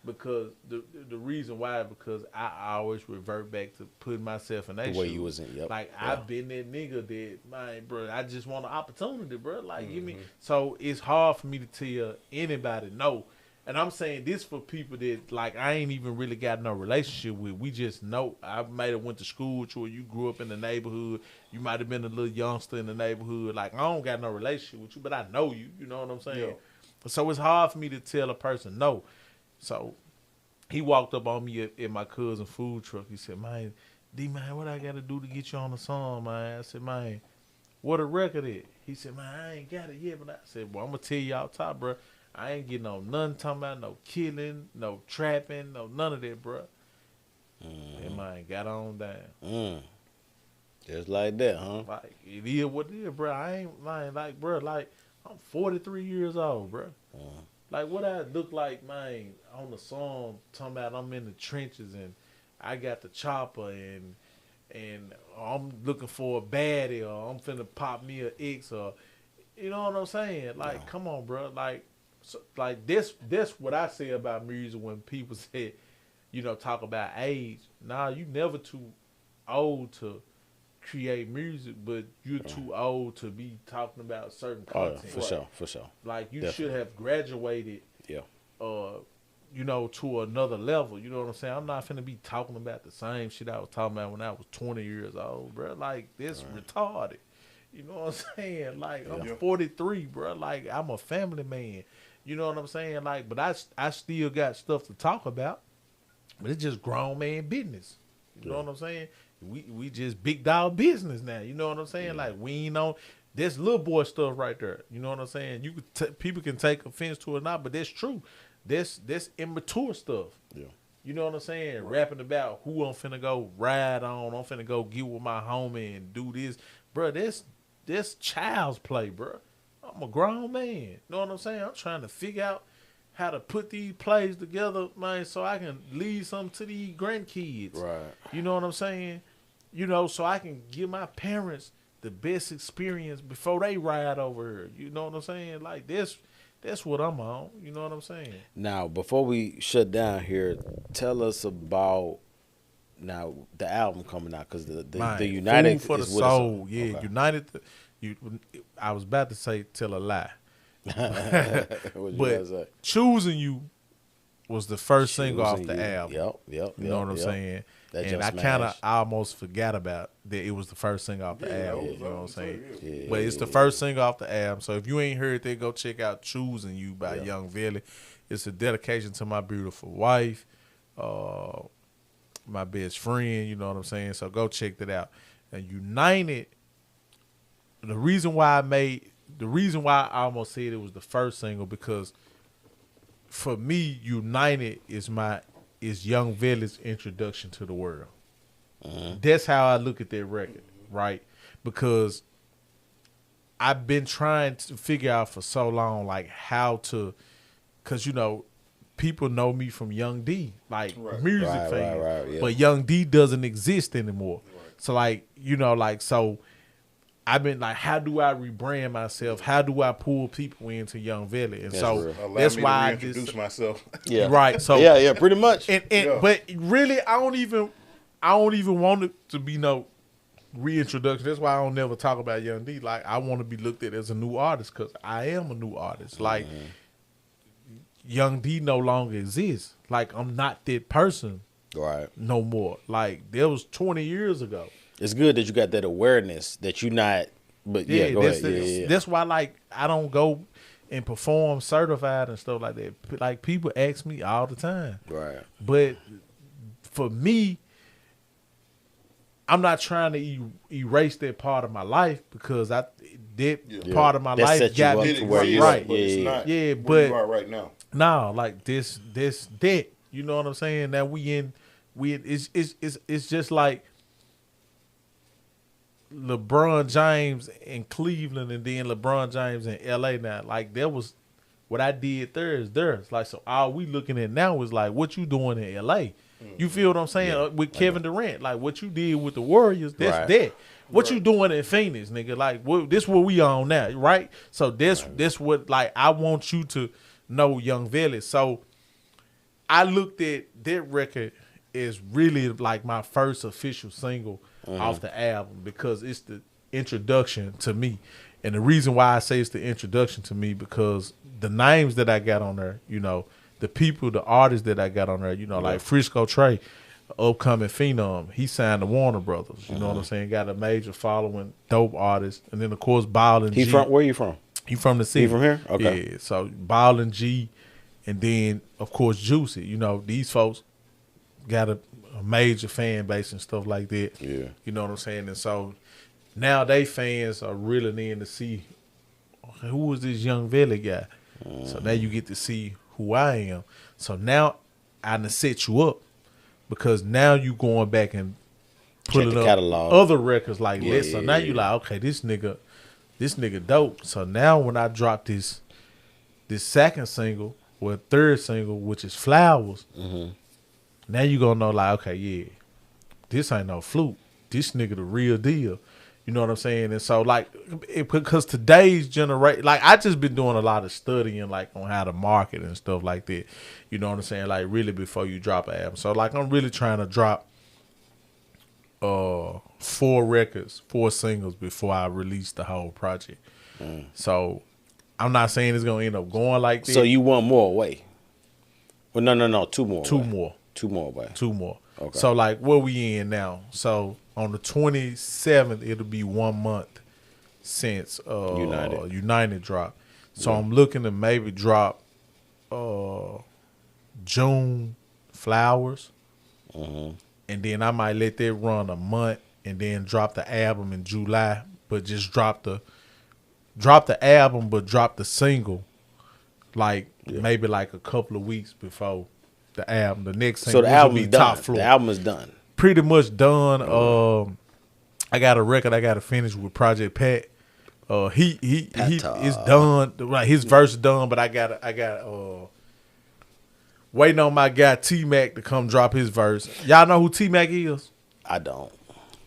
because the reason why, because I always revert back to putting myself in that The way shoes. you was in, yep. Like, Yeah. I've been that nigga that, man, bro, I just want an opportunity, bro. Like, give me. Mm-hmm. So it's hard for me to tell anybody no. And I'm saying this for people that, like, I ain't even really got no relationship with. We just know. I might have went to school with you, or you grew up in the neighborhood. You might have been a little youngster in the neighborhood. Like, I don't got no relationship with you, but I know you. You know what I'm saying? Yeah. So it's hard for me to tell a person no. So he walked up on me at my cousin's food truck. He said, man, D, man, what I got to do to get you on the song, man? I said, man, what a record is? He said, man, I ain't got it yet. But I said, well, I'm going to tell you out top, bro. I ain't getting on nothing talking about no killing, no trapping, no none of that, bro. And man, got on down. Just like that, huh? Like, it is what it is, bro. I ain't lying. Like, bro, like, I'm 43 years old, bro. Like, what I look like, man, on the song, talking about I'm in the trenches and I got the chopper and I'm looking for a baddie, or I'm finna pop me a X, or, you know what I'm saying? Like, come on, bro. Like, so, like, this what I say about music when people say, you know, talk about age. Nah, you never too old to create music, but you're too old to be talking about certain Oh, content. yeah, for sure. Like, you Definitely. should have graduated, Yeah. you know, to another level. You know what I'm saying? I'm not finna be talking about the same shit I was talking about when I was 20 years old, bro. Like, this retarded. You know what I'm saying? Like, I'm 43, bro. Like, I'm a family man. You know what I'm saying? Like, but I still got stuff to talk about. But it's just grown man business. You know what I'm saying? We just big dog business now. You know what I'm saying? Like we ain't on this little boy stuff right there. You know what I'm saying? You could people can take offense to it or not, but that's true. That's immature stuff. Yeah. You know what I'm saying? Rapping about who I'm finna go ride on. I'm finna go get with my homie and do this, bro. This child's play, bro. I'm a grown man. You know what I'm saying? I'm trying to figure out how to put these plays together, man, so I can leave something to these grandkids. Right. You know what I'm saying? You know, so I can give my parents the best experience before they ride over here. You know what I'm saying? Like that's what I'm on. You know what I'm saying? Now, before we shut down here, tell us about now the album coming out, because the United Food for the is with us. soul. Yeah, Okay. United. I was about to say tell a lie, What you guys say? but choosing you was the first single off Choosing the You. album. Yep. You know what I'm saying? That And just I kind of smashed. almost forgot about that it was the first single off the Yeah, album. that You know what I'm was saying? too, But it's the first single off the album. So if you ain't heard that, go check out "Choosing You" by Young Veli. It's a dedication to my beautiful wife, my best friend. You know what I'm saying? So go check that out. And United. The reason why I almost said it was the first single, because for me, United is Young Veli's introduction to the world. That's how I look at that record, right? Because I've been trying to figure out for so long, like how to, because you know, people know me from Young D, like music Right, fans, right, yeah. but Young D doesn't exist anymore. So like, you know, like so. I've been like, how do I rebrand myself? How do I pull people into Young Veli? And That's so real. Allow that's me why to I reintroduce just myself. Yeah. right. So yeah, pretty much. and Yeah. but really, I don't even want it to be no reintroduction. That's why I don't never talk about Young D. Like I want to be looked at as a new artist, because I am a new artist. Like Young D no longer exists. Like I'm not that person Right. no more. Like that was 20 years ago. It's good that you got that awareness that you're not. But yeah, go ahead. Yeah. That's why like I don't go and perform certified and stuff like that. Like people ask me all the time. Right. But for me, I'm not trying to erase that part of my life, because that part of my That life set you got up me to It where exists, you right. but it's not Yeah, where but- you are right now. No, like this that. You know what I'm saying? That it's just like LeBron James in Cleveland and then LeBron James in LA now. Like that was what I did there is theirs. Like so all we looking at now is like what you doing in LA. You feel what I'm saying? With Kevin Durant. Like what you did with the Warriors, that's Right. that. What you doing in Phoenix, nigga? Like this what we on now, right? So this what like I want you to know Young Veli. So I looked at that record as really like my first official single off the album, because it's the introduction to me. And the reason why I say it's the introduction to me, because the names that I got on there, you know, the people, the artists that I got on there, you know, like Frisco Trey, upcoming phenom, he signed to Warner Brothers. You know what I'm saying? Got a major following, dope artist. And then of course Ballin' G. Where you from? He from the city. He from here? Okay. Yeah. So Ballin' G, and then of course Juicy. You know, these folks got a major fan base and stuff like that. Yeah. You know what I'm saying? And so now they fans are really in to see, okay, who is this Young Veli guy? So now you get to see who I am. So now I done set you up, because now you going back and putting the up catalog. other records like Yeah, this. So now you like, okay, this nigga dope. So now when I drop this second single or third single, which is Flowers, now you gonna know like, okay, yeah, this ain't no fluke. This nigga the real deal. You know what I'm saying? And so like, because today's generation, like I just been doing a lot of studying like on how to market and stuff like that. You know what I'm saying? Like really before you drop an album. So like I'm really trying to drop 4 singles before I release the whole project. So I'm not saying it's gonna end up going like that. So you want more away? Well, no, 2 more. Two away. more. 2 more away. 2 more. Okay. So like where we in now? So on the 27th, it'll be 1 month since United dropped. So I'm looking to maybe drop June Flowers, and then I might let that run a month, and then drop the album in July, but just drop the album, but drop the single, like maybe like a couple of weeks before the album. The next single, So the which will album's be done. Top Floor. The album is done. Pretty much done. I got a record I got to finish with Project Pat. He is done. Right, his verse is done, but I got waiting on my guy T-Mac to come drop his verse. Y'all know who T-Mac is? I don't.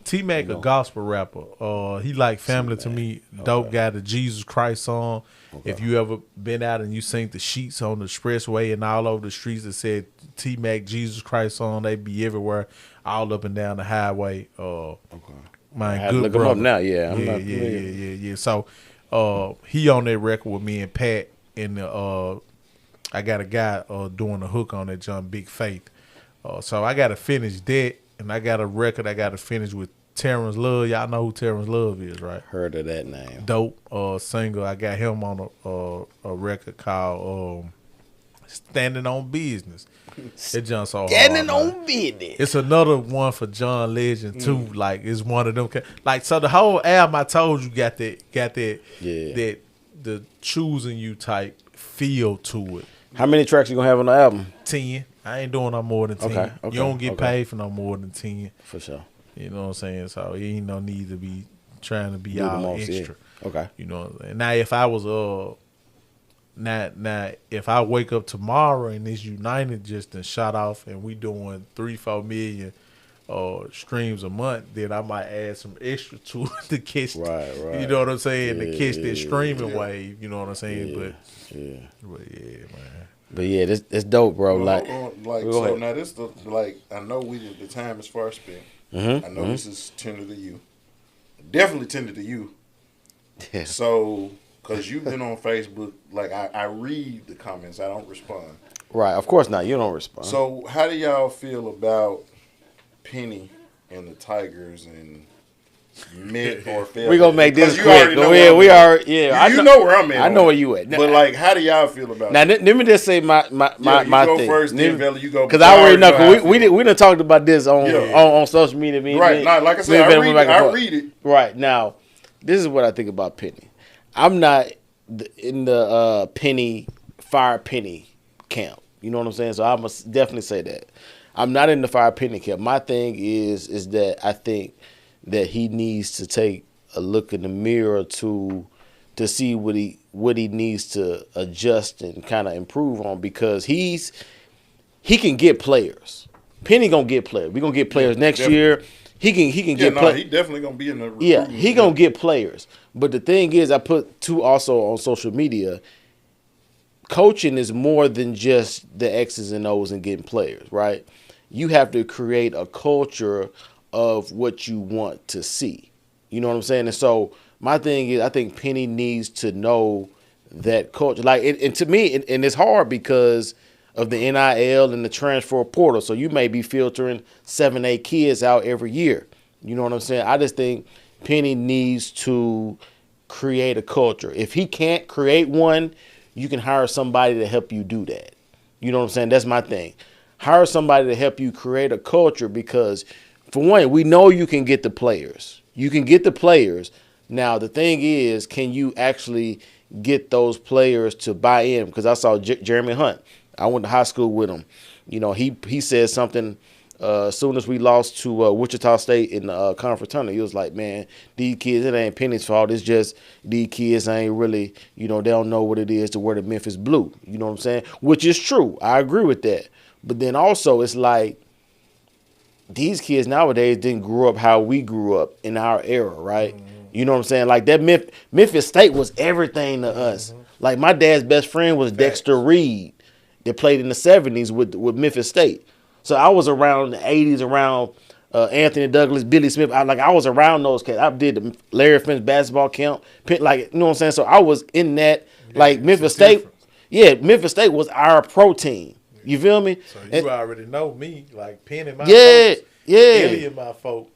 T-Mac a gospel rapper. He like family to me. Dope guy. The Jesus Christ song. Okay. If you ever been out and you seen the sheets on the expressway and all over the streets that said T-Mac Jesus Christ song, they be everywhere, all up and down the highway. My I good look brother. him up now. Yeah, Yeah. So he on that record with me and Pat, and I got a guy doing the hook on that John Big Faith. So I got to finish that, and I got a record I got to finish with Terrence Love. Y'all know who Terrence Love is, right? Heard of that name. Dope singer. I got him on a record called Standing on Business. It John so Standing hard, on business. It's another one for John Legend too. Like it's one of them. Like so, the whole album I told you got that the choosing you type feel to it. How many tracks you gonna have on the album? 10. I ain't doing no more than 10. Okay, You don't get paid for no more than 10. For sure. You know what I'm saying? So it ain't no need to be trying to be Do the all most, extra. yeah. Okay. You know what I'm saying? Now if I was now if I wake up tomorrow and it's United just and shot off and we doing 3-4 million streams a month, then I might add some extra to it to catch Right. you know what I'm saying? To catch that streaming yeah. wave, you know what I'm saying? Yeah. But yeah, man. But yeah, this dope, bro. Well, Go so ahead. now this I know the time is far spent. Mm-hmm. I know this is tender to you. Definitely tender to you. Yeah. So, because you've been on Facebook, like I read the comments, I don't respond. Right, of course not. You don't respond. So, how do y'all feel about Penny and the Tigers and Mint or fail? We gonna make this you quick. already know Go where ahead. I'm We at. are. Yeah, You know where I'm at. I know where you at. But like, how do y'all feel about Now it? let me just say my You my go thing. first, then Veli, you go. Because I already know. how I Cause we done talked about this on social media. Right. Now, like I said, I read it. Right now, this is what I think about Penny. I'm not in the fire Penny camp. You know what I'm saying? So I must definitely say that I'm not in the fire Penny camp. My thing is that I think that he needs to take a look in the mirror to see what he needs to adjust and kind of improve on, because he can get players. Penny gonna get players. We gonna get players next year. He can get players. He definitely gonna be in the Yeah, he gonna get players. But the thing is, I put two also on social media. Coaching is more than just the X's and O's and getting players, right? You have to create a culture of what you want to see. You know what I'm saying? And so my thing is, I think Penny needs to know that culture. Like, and to me, and it's hard because of the NIL and the transfer portal. So you may be filtering 7-8 kids out every year. You know what I'm saying? I just think Penny needs to create a culture. If he can't create one, you can hire somebody to help you do that. You know what I'm saying? That's my thing. Hire somebody to help you create a culture, because for one, we know you can get the players. You can get the players. Now, the thing is, can you actually get those players to buy in? Because I saw Jeremy Hunt. I went to high school with him. You know, he said something as soon as we lost to Wichita State in the conference tournament. He was like, man, these kids, it ain't Penny's fault. It's just these kids ain't really, they don't know what it is to wear the Memphis blue. You know what I'm saying? Which is true. I agree with that. But then also it's like, these kids nowadays didn't grow up how we grew up in our era, right? Mm-hmm. You know what I'm saying? Like that Memphis State was everything to us. Mm-hmm. Like my dad's best friend was Dexter Reed, that played in the 70s with Memphis State. So I was around the 80s, around Anthony Douglas, Billy Smith. I was around those cats. I did the Larry Finch basketball camp. Like, you know what I'm saying? So I was in that. Like Memphis State. Difference. Yeah, Memphis State was our pro team. You feel me? So you already know me, like Penny, my folks. Elliot, my folk,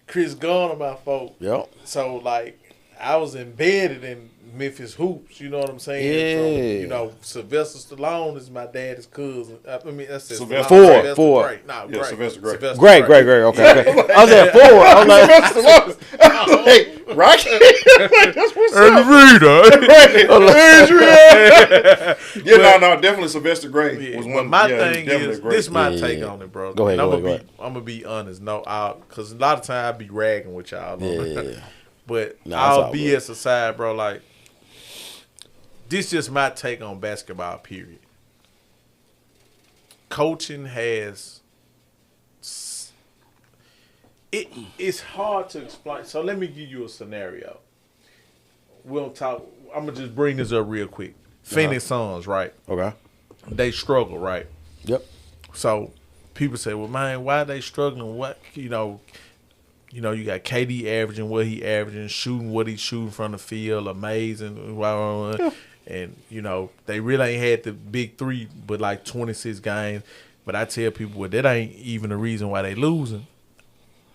Chris Garner, my folk. Yep. So like I was embedded in Memphis hoops. You know what I'm saying? Yeah. From, Sylvester Stallone is my dad's cousin. I mean, that's it. Sylvester Four. Gray. No, Yeah, Gray. Sylvester Gray. Great. Okay. I was at 4. I'm like, Sylvester. Hey, Rocky. That's what's up. Yeah, no, definitely Sylvester Gray Yeah, was but one. my yeah, thing definitely is, great. this is my Yeah. take on it, bro. Go ahead, And go I'm ahead. gonna be honest. No, because a lot of times I be ragging with y'all. Yeah. But Nah, it's all all BS aside, bro, like this just my take on basketball. Period. Coaching has it's hard to explain. So let me give you a scenario. We'll talk. I'm gonna just bring this up real quick. Phoenix Suns, right? Okay. They struggle, right? Yep. So people say, "Well, man, why are they struggling? What you got KD averaging what he averaging, shooting what he's shooting from the field, amazing, and they really ain't had the big three, but like 26 games. But I tell people, well, that ain't even the reason why they losing.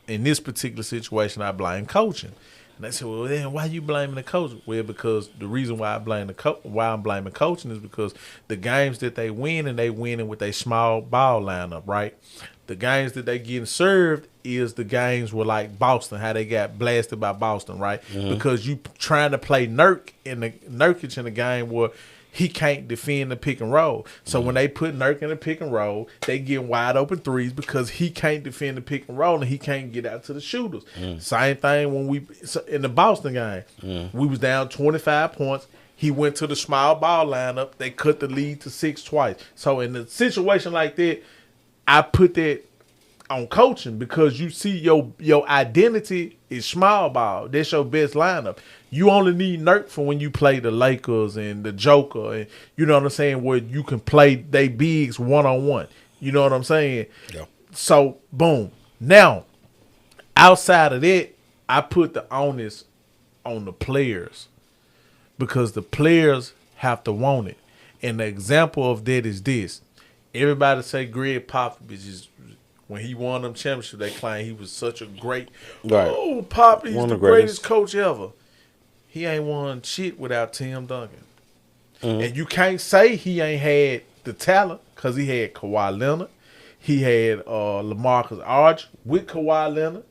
In this particular situation, I blame coaching. And they say, well, then why you blaming the coach? Well, because the reason why I'm blaming coaching is because the games that they win, and they winning with a small ball lineup, right? The games that they getting served is the games where like Boston, how they got blasted by Boston, right? Mm-hmm. Because you trying to play Nurkic in the game where he can't defend the pick and roll. So when they put Nurk in the pick and roll, they get wide open threes because he can't defend the pick and roll and he can't get out to the shooters. Same thing when in the Boston game, we was down 25 points. He went to the small ball lineup. They cut the lead to 6 twice. So in a situation like that, I put that on coaching because you see your identity is small ball. That's your best lineup. You only need Nurk for when you play the Lakers and the Joker, and you know what I'm saying, where you can play they bigs one-on-one. You know what I'm saying? Yeah. So, boom. Now, outside of that, I put the onus on the players because the players have to want it. And the example of that is this. Everybody say Greg Popovich is when he won them championships, they claim he was such a great, Pop, he's the greatest coach ever. He ain't won shit without Tim Duncan. Mm-hmm. And you can't say he ain't had the talent because he had Kawhi Leonard. He had LaMarcus Aldridge with Kawhi Leonard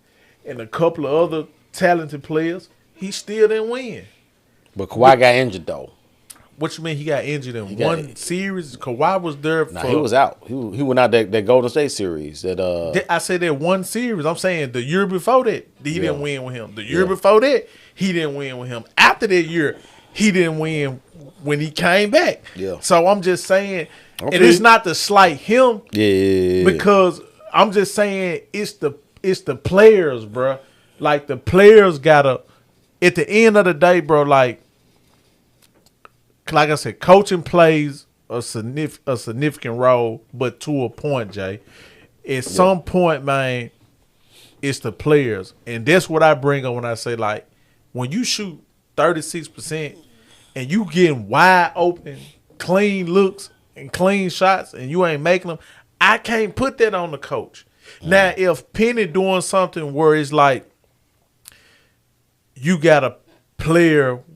and a couple of other talented players. He still didn't win. But Kawhi got injured, though. What you mean he got injured in one series? Kawhi was there for... he was out. He went out that Golden State series. I said that one series. I'm saying the year before that, he didn't win with him. The year before that, he didn't win with him. After that year, he didn't win when he came back. Yeah. So I'm just saying, and it's not to slight him. Yeah. Because I'm just saying it's the players, bro. Like the players gotta, at the end of the day, bro, like I said, coaching plays a significant role, but to a point, Jay. At some point, man, it's the players. And that's what I bring up when I say, like, when you shoot 36% and you getting wide open, clean looks and clean shots and you ain't making them, I can't put that on the coach. Now, if Penny doing something where it's like you got a player –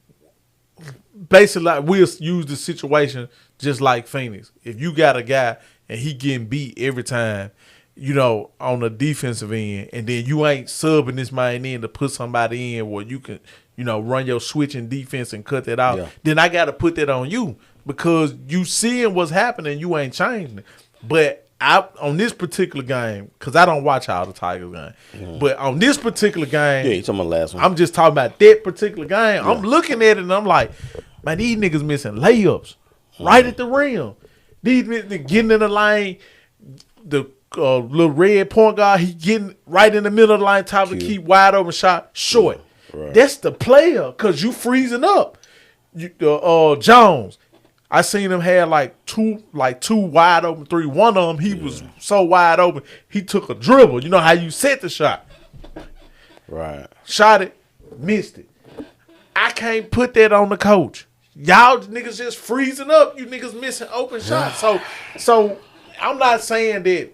basically, like we'll use the situation just like Phoenix. If you got a guy and he getting beat every time, on the defensive end, and then you ain't subbing this man in to put somebody in where you can, run your switching defense and cut that out, then I got to put that on you because you seeing what's happening, you ain't changing it. But on this particular game, because I don't watch all the Tigers game, but on this particular game, you talking about the last one. I'm just talking about that particular game. I'm looking at it and I'm like, man, these niggas missing layups right at the rim. These niggas getting in the lane. The little red point guard, he getting right in the middle of the line, top of the key, wide open shot, short. Right. That's the player because you freezing up. Jones, I seen him have like two wide open three. One of them, he was so wide open, he took a dribble. You know how you set the shot. Right. Shot it, missed it. I can't put that on the coach. Y'all niggas just freezing up. You niggas missing open shots. So I'm not saying that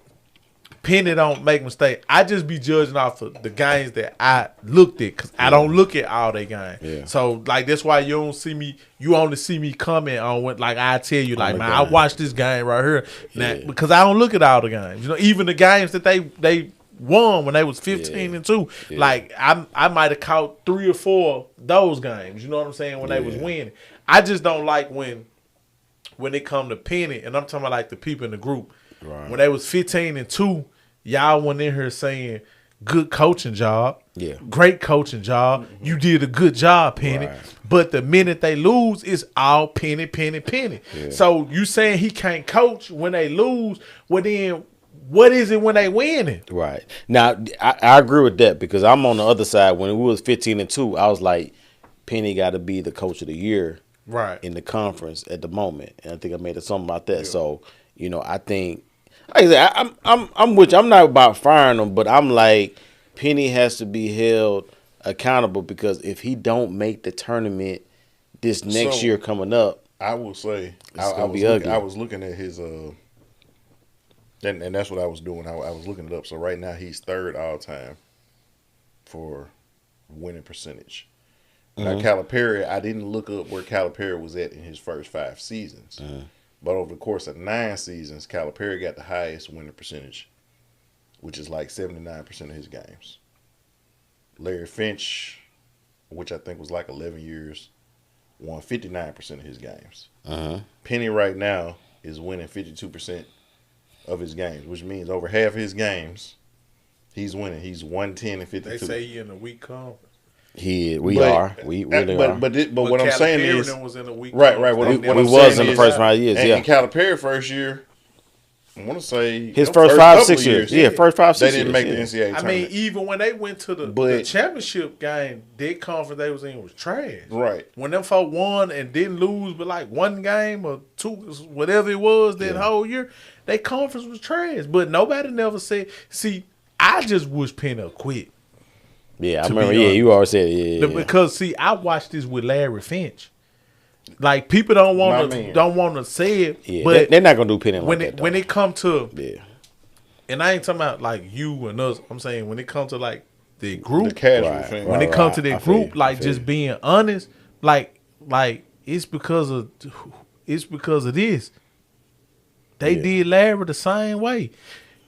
Penny don't make mistakes. I just be judging off of the games that I looked at because I don't look at all their games. Yeah. So like that's why you don't see me. You only see me comment on what like I tell you like man I watched this game right here now because I don't look at all the games. You know even the games that they won when they was 15-2. Yeah. Like I might have caught 3 or 4 of those games. You know what I'm saying when they was winning. I just don't like when it come to Penny and I'm talking about like the people in the group. Right. When they was 15-2, y'all went in here saying good coaching job. Yeah. Great coaching job. Mm-hmm. You did a good job, Penny. Right. But the minute they lose, it's all Penny. Yeah. So you saying he can't coach when they lose, well then what is it when they winning? Right. Now I agree with that because I'm on the other side. When we was 15-2, I was like, Penny gotta be the coach of the year in the conference at the moment. And I think I made a something about that. Yeah. So, you know, I think like I said, I'm with you. I'm not about firing him, but I'm like Penny has to be held accountable because if he don't make the tournament this next year coming up, I will say I was looking at his and that's what I was doing. I was looking it up. So right now he's 3rd all time for winning percentage. Now Calipari, I didn't look up where Calipari was at in his first 5 seasons. But over the course of 9 seasons, Calipari got the highest winning percentage, which is like 79% of his games. Larry Finch, which I think was like 11 years, won 59% of his games. Penny right now is winning 52% of his games, which means over half of his games, he's winning. He's 110-52. They say he in a weak conference. We really are. But what I'm saying is, was in a week right. What we was in the first 5 years, and Calipari first year, I want to say his first 5-6 years, first 5-6 years, they didn't make the NCAA tournament. I mean, even when they went to the championship game, that conference they was in was trash. Right. When them folk won and didn't lose but like 1 game or 2, whatever it was that whole year, their conference was trash. But nobody never said. See, I just wish Penny quit. Yeah, I remember. Yeah, you always said because see, I watched this with Larry Finch. Like people don't want to say it, but they're not gonna do Penny when like that. When it come to and I ain't talking about like you and us. I'm saying when it comes to like the group, the casual thing. When it comes to the group, like just being honest, like it's because of this. They did Larry the same way.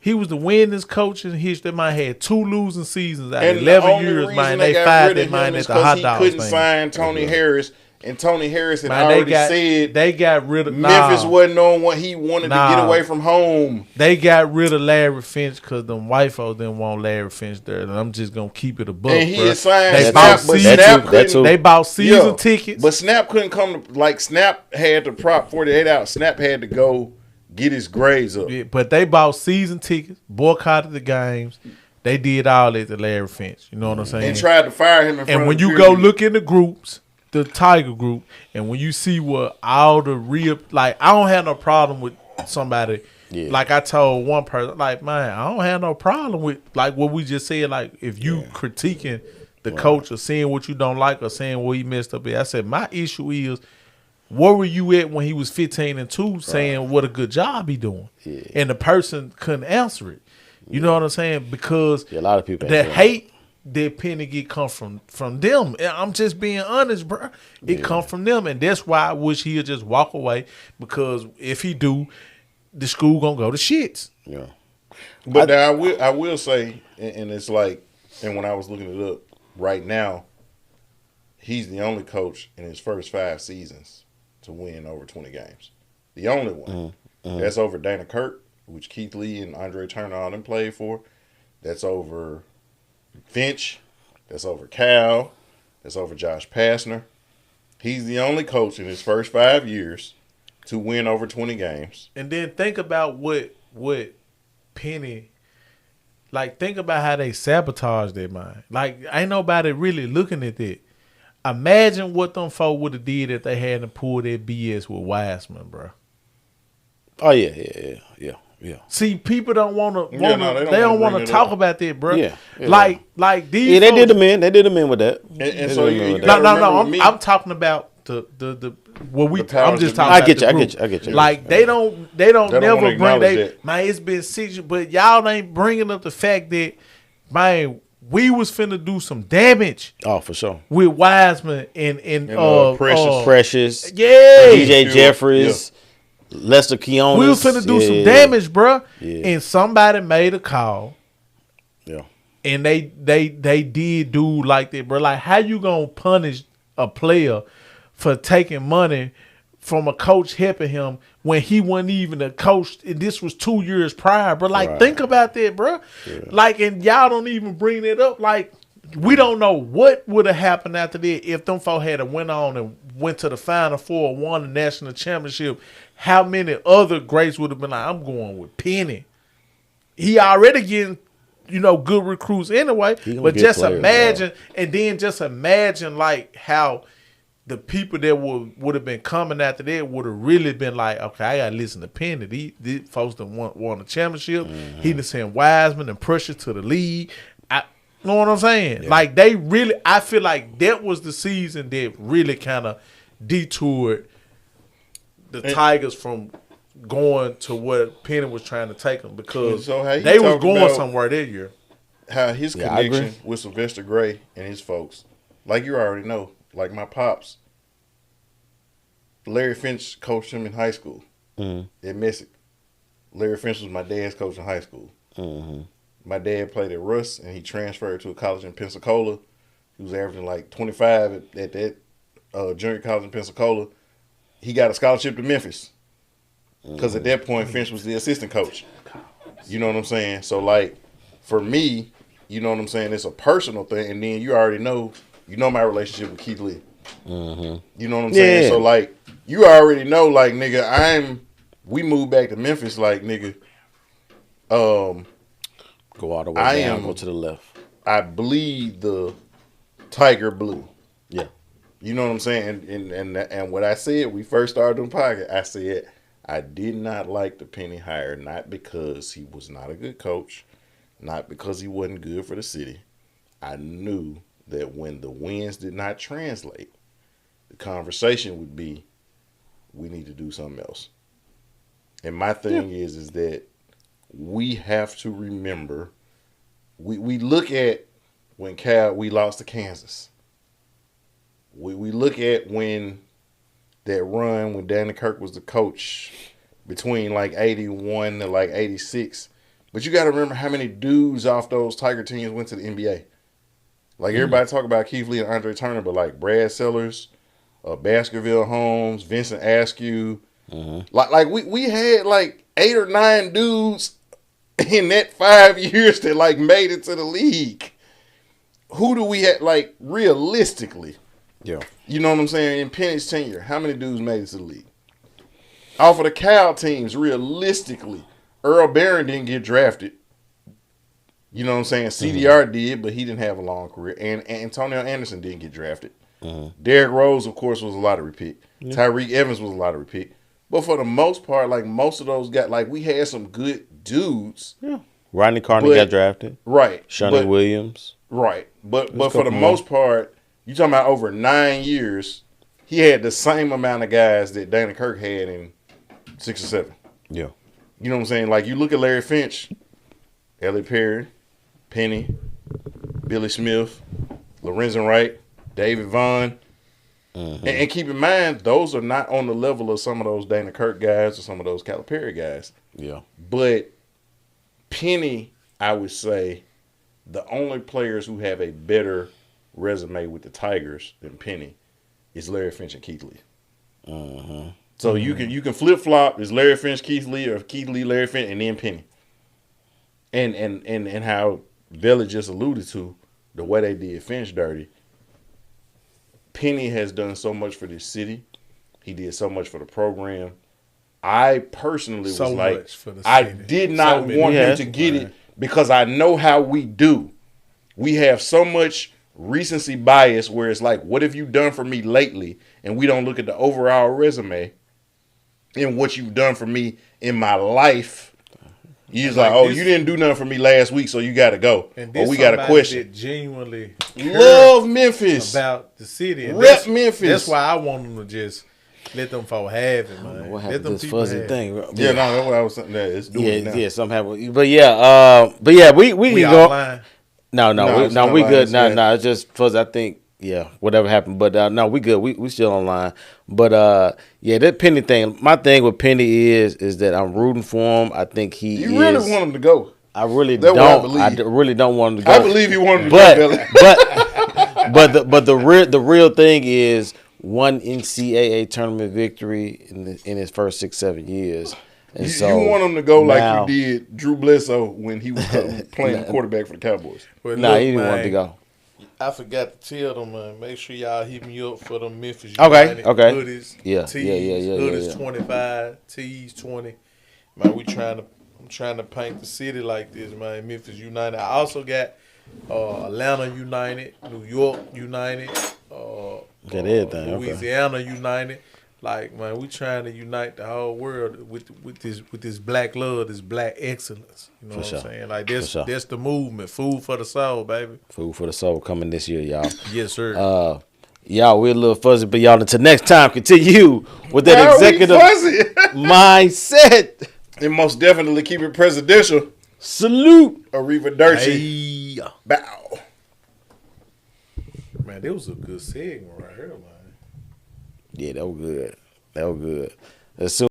He was the winningest coach in history. That man had 2 losing seasons out of 11 years. Man, they fired that man at the hot dog he couldn't sign Tony Harris, and Tony Harris had already said they got rid of Memphis wasn't on what he wanted to get away from home. They got rid of Larry Finch because them white folks didn't want Larry Finch there, and I'm just gonna keep it above. And he signed they bought season tickets, but Snap couldn't come to like Snap had to prop 48 out. Snap had to go get his grades up. Yeah, but they bought season tickets, boycotted the games. They did all that to Larry Finch. You know what I'm saying? And tried to fire him in front And when you go look in the groups, the Tiger group, and when you see what all the real, like, I don't have no problem with somebody. Yeah. Like I told one person, like, man, I don't have no problem with, like, what we just said. Like, if you critiquing the coach or saying what you don't like or saying what he messed up at, I said, my issue is, where were you at when he was 15-2 saying what a good job he doing? Yeah. And the person couldn't answer it. You know what I'm saying? Because a lot of people that hate that Penny get come from them. I'm just being honest, bro. It come from them. And that's why I wish he'd just walk away, because if he do, the school gonna go to shits. Yeah. But I will say, and it's like, and when I was looking it up right now, he's the only coach in his first 5 seasons to win over 20 games. The only one. That's over Dana Kirk, which Keith Lee and Andre Turner all them played for. That's over Finch. That's over Cal. That's over Josh Pastner. He's the only coach in his first 5 years to win over 20 games. And then think about what Penny, like, think about how they sabotage their mind. Like, ain't nobody really looking at that. Imagine what them folk would have did if they hadn't pulled that BS with Wiseman, bro. Oh yeah. See, people don't want to. They don't want to talk about that, bro. Yeah. Like these. Yeah, they did them in. They did them in with that. And so no. I'm talking about the what we. The powers I'm just that be. talking. I about get the you. I group. get you. I get you. Like they don't don't never wanna bring acknowledge that. man. It's been 6 years, but y'all ain't bringing up the fact that man, we was finna do some damage Oh, for sure. with Wiseman and Precious. yeah. DJ Sure. Jeffries, Lester Keonis. We was finna do some damage, bruh. And somebody made a call. Yeah. And they did do like that, bro. Like, how you gonna punish a player for taking money from a coach helping him when he wasn't even a coach? And this was 2 years prior, bro. Like, Right. think about that, bro. Yeah. Like, and y'all don't even bring it up. Like, we don't know what would have happened after that if them folk had went on and went to the Final Four, won the national championship. How many other greats would have been like, I'm going with Penny. He already getting, good recruits anyway. But get just players, imagine, and then just imagine like how the people that would have been coming after that would have really been like, okay, I gotta listen to Penny. These folks that won a championship. Mm-hmm. He done sent Wiseman and Pressure to the league. Know what I'm saying? Yeah. Like they really, I feel like that was the season that really kind of detoured the Tigers from going to what Penny was trying to take them because they was going somewhere that year. How his connection with Sylvester Gray and his folks, like you already know, like my pops, Larry Finch coached him in high school at Messick. Larry Finch was my dad's coach in high school. Mm-hmm. My dad played at Russ, and he transferred to a college in Pensacola. He was averaging like 25 at that junior college in Pensacola. He got a scholarship to Memphis because at that point, Finch was the assistant coach. You know what I'm saying? So, like, for me, you know what I'm saying? It's a personal thing, and then you already know, my relationship with Keith Lee. Mm-hmm. You know what I'm saying? So, like, you already know, like, nigga, we moved back to Memphis, like, nigga, go all the way down, go to the left. I bleed the tiger blue. Yeah. You know what I'm saying? And what I said, we first started doing podcast, I said I did not like the Penny hire, not because he was not a good coach, not because he wasn't good for the city. I knew that when the wins did not translate, the conversation would be, we need to do something else. And my thing is that we have to remember, we look at when we lost to Kansas. We look at when that run when Danny Kirk was the coach between like 81 to like 86. But you got to remember how many dudes off those Tiger teams went to the NBA. Like everybody talk about Keith Lee and Andre Turner, but like Brad Sellers, Baskerville Holmes, Vincent Askew. Like we had like 8 or 9 dudes in that 5 years that like made it to the league. Who do we have, like, realistically? Yeah. You know what I'm saying? In Penny's tenure, how many dudes made it to the league? Off of the Cal teams, realistically, Earl Barron didn't get drafted. You know what I'm saying? CDR did, but he didn't have a long career. And Antonio Anderson didn't get drafted. Derrick Rose, of course, was a lottery pick. Tyreek Evans was a lottery pick. But for the most part, like, most of those guys, like, we had some good dudes. Yeah. Rodney Carney got drafted. Right. Shawnee Williams. Right. But for the most part, you talking about over 9 years, he had the same amount of guys that Danny Kirk had in 6 or 7. Yeah. You know what I'm saying? Like, you look at Larry Finch, Elliot Perry, Penny, Billy Smith, Lorenzen Wright, David Vaughn. And keep in mind, those are not on the level of some of those Dana Kirk guys or some of those Calipari guys. Yeah. But Penny, I would say, the only players who have a better resume with the Tigers than Penny is Larry Finch and Keith Lee. So you can flip flop is Larry Finch, Keith Lee, or Keith Lee, Larry Finch, and then Penny. And how Veli just alluded to, the way they did Finch dirty. Penny has done so much for this city. He did so much for the program. I personally was like, I did not want him to get it because I know how we do. We have so much recency bias where it's like, what have you done for me lately? And we don't look at the overall resume and what you've done for me in my life He's like like, oh, this- you didn't do nothing for me last week, so you got to go. And Or this we got a somebody question. that genuinely Love Memphis. about the city. And Rep that's- Memphis. That's why I want them to just let them folk have it, man. What Let happened to them this people fuzzy have it. thing? Yeah, no, that's what I was saying. It's doing Yeah, it now. yeah, something happened. But yeah, we We can go. offline. No, No, it's we not lying, good. it's No, good. no, it's just fuzzy. I think, yeah, whatever happened. But no, we good. We still online. But yeah, that Penny thing. My thing with Penny is that I'm rooting for him. I think he You is. really want him to go. I really That's what I don't. believe. Really don't want him to go. I believe you want him to go, Billy. But the real thing is one NCAA tournament victory in his first 6-7 years. And You so want him to go now- like you did Drew Bledsoe when he was playing quarterback for the Cowboys. But Nah, look, he didn't man, want to go. I forgot to tell them, man. Make sure y'all hit me up for them Memphis Okay, United okay. hoodies. Yeah, tees, yeah. Hoodies 25, tees 20. Man, I'm trying to paint the city like this, man. Memphis United. I also got Atlanta United, New York United, Got everything, okay. Louisiana United. Like, man, we trying to unite the whole world with this black love, this black excellence. You know For what sure. I'm saying? Like For sure. that's the movement. Food for the soul, baby. Food for the soul coming this year, y'all. Yes, sir. Y'all, we're a little fuzzy, but y'all, until next time, continue with that Why are we executive fuzzy? mindset. And most definitely keep it presidential. Salute. Arriva Dirty. Hey. Bow. Man, that was a good segment right here, man. Yeah, that was good. That was good. As soon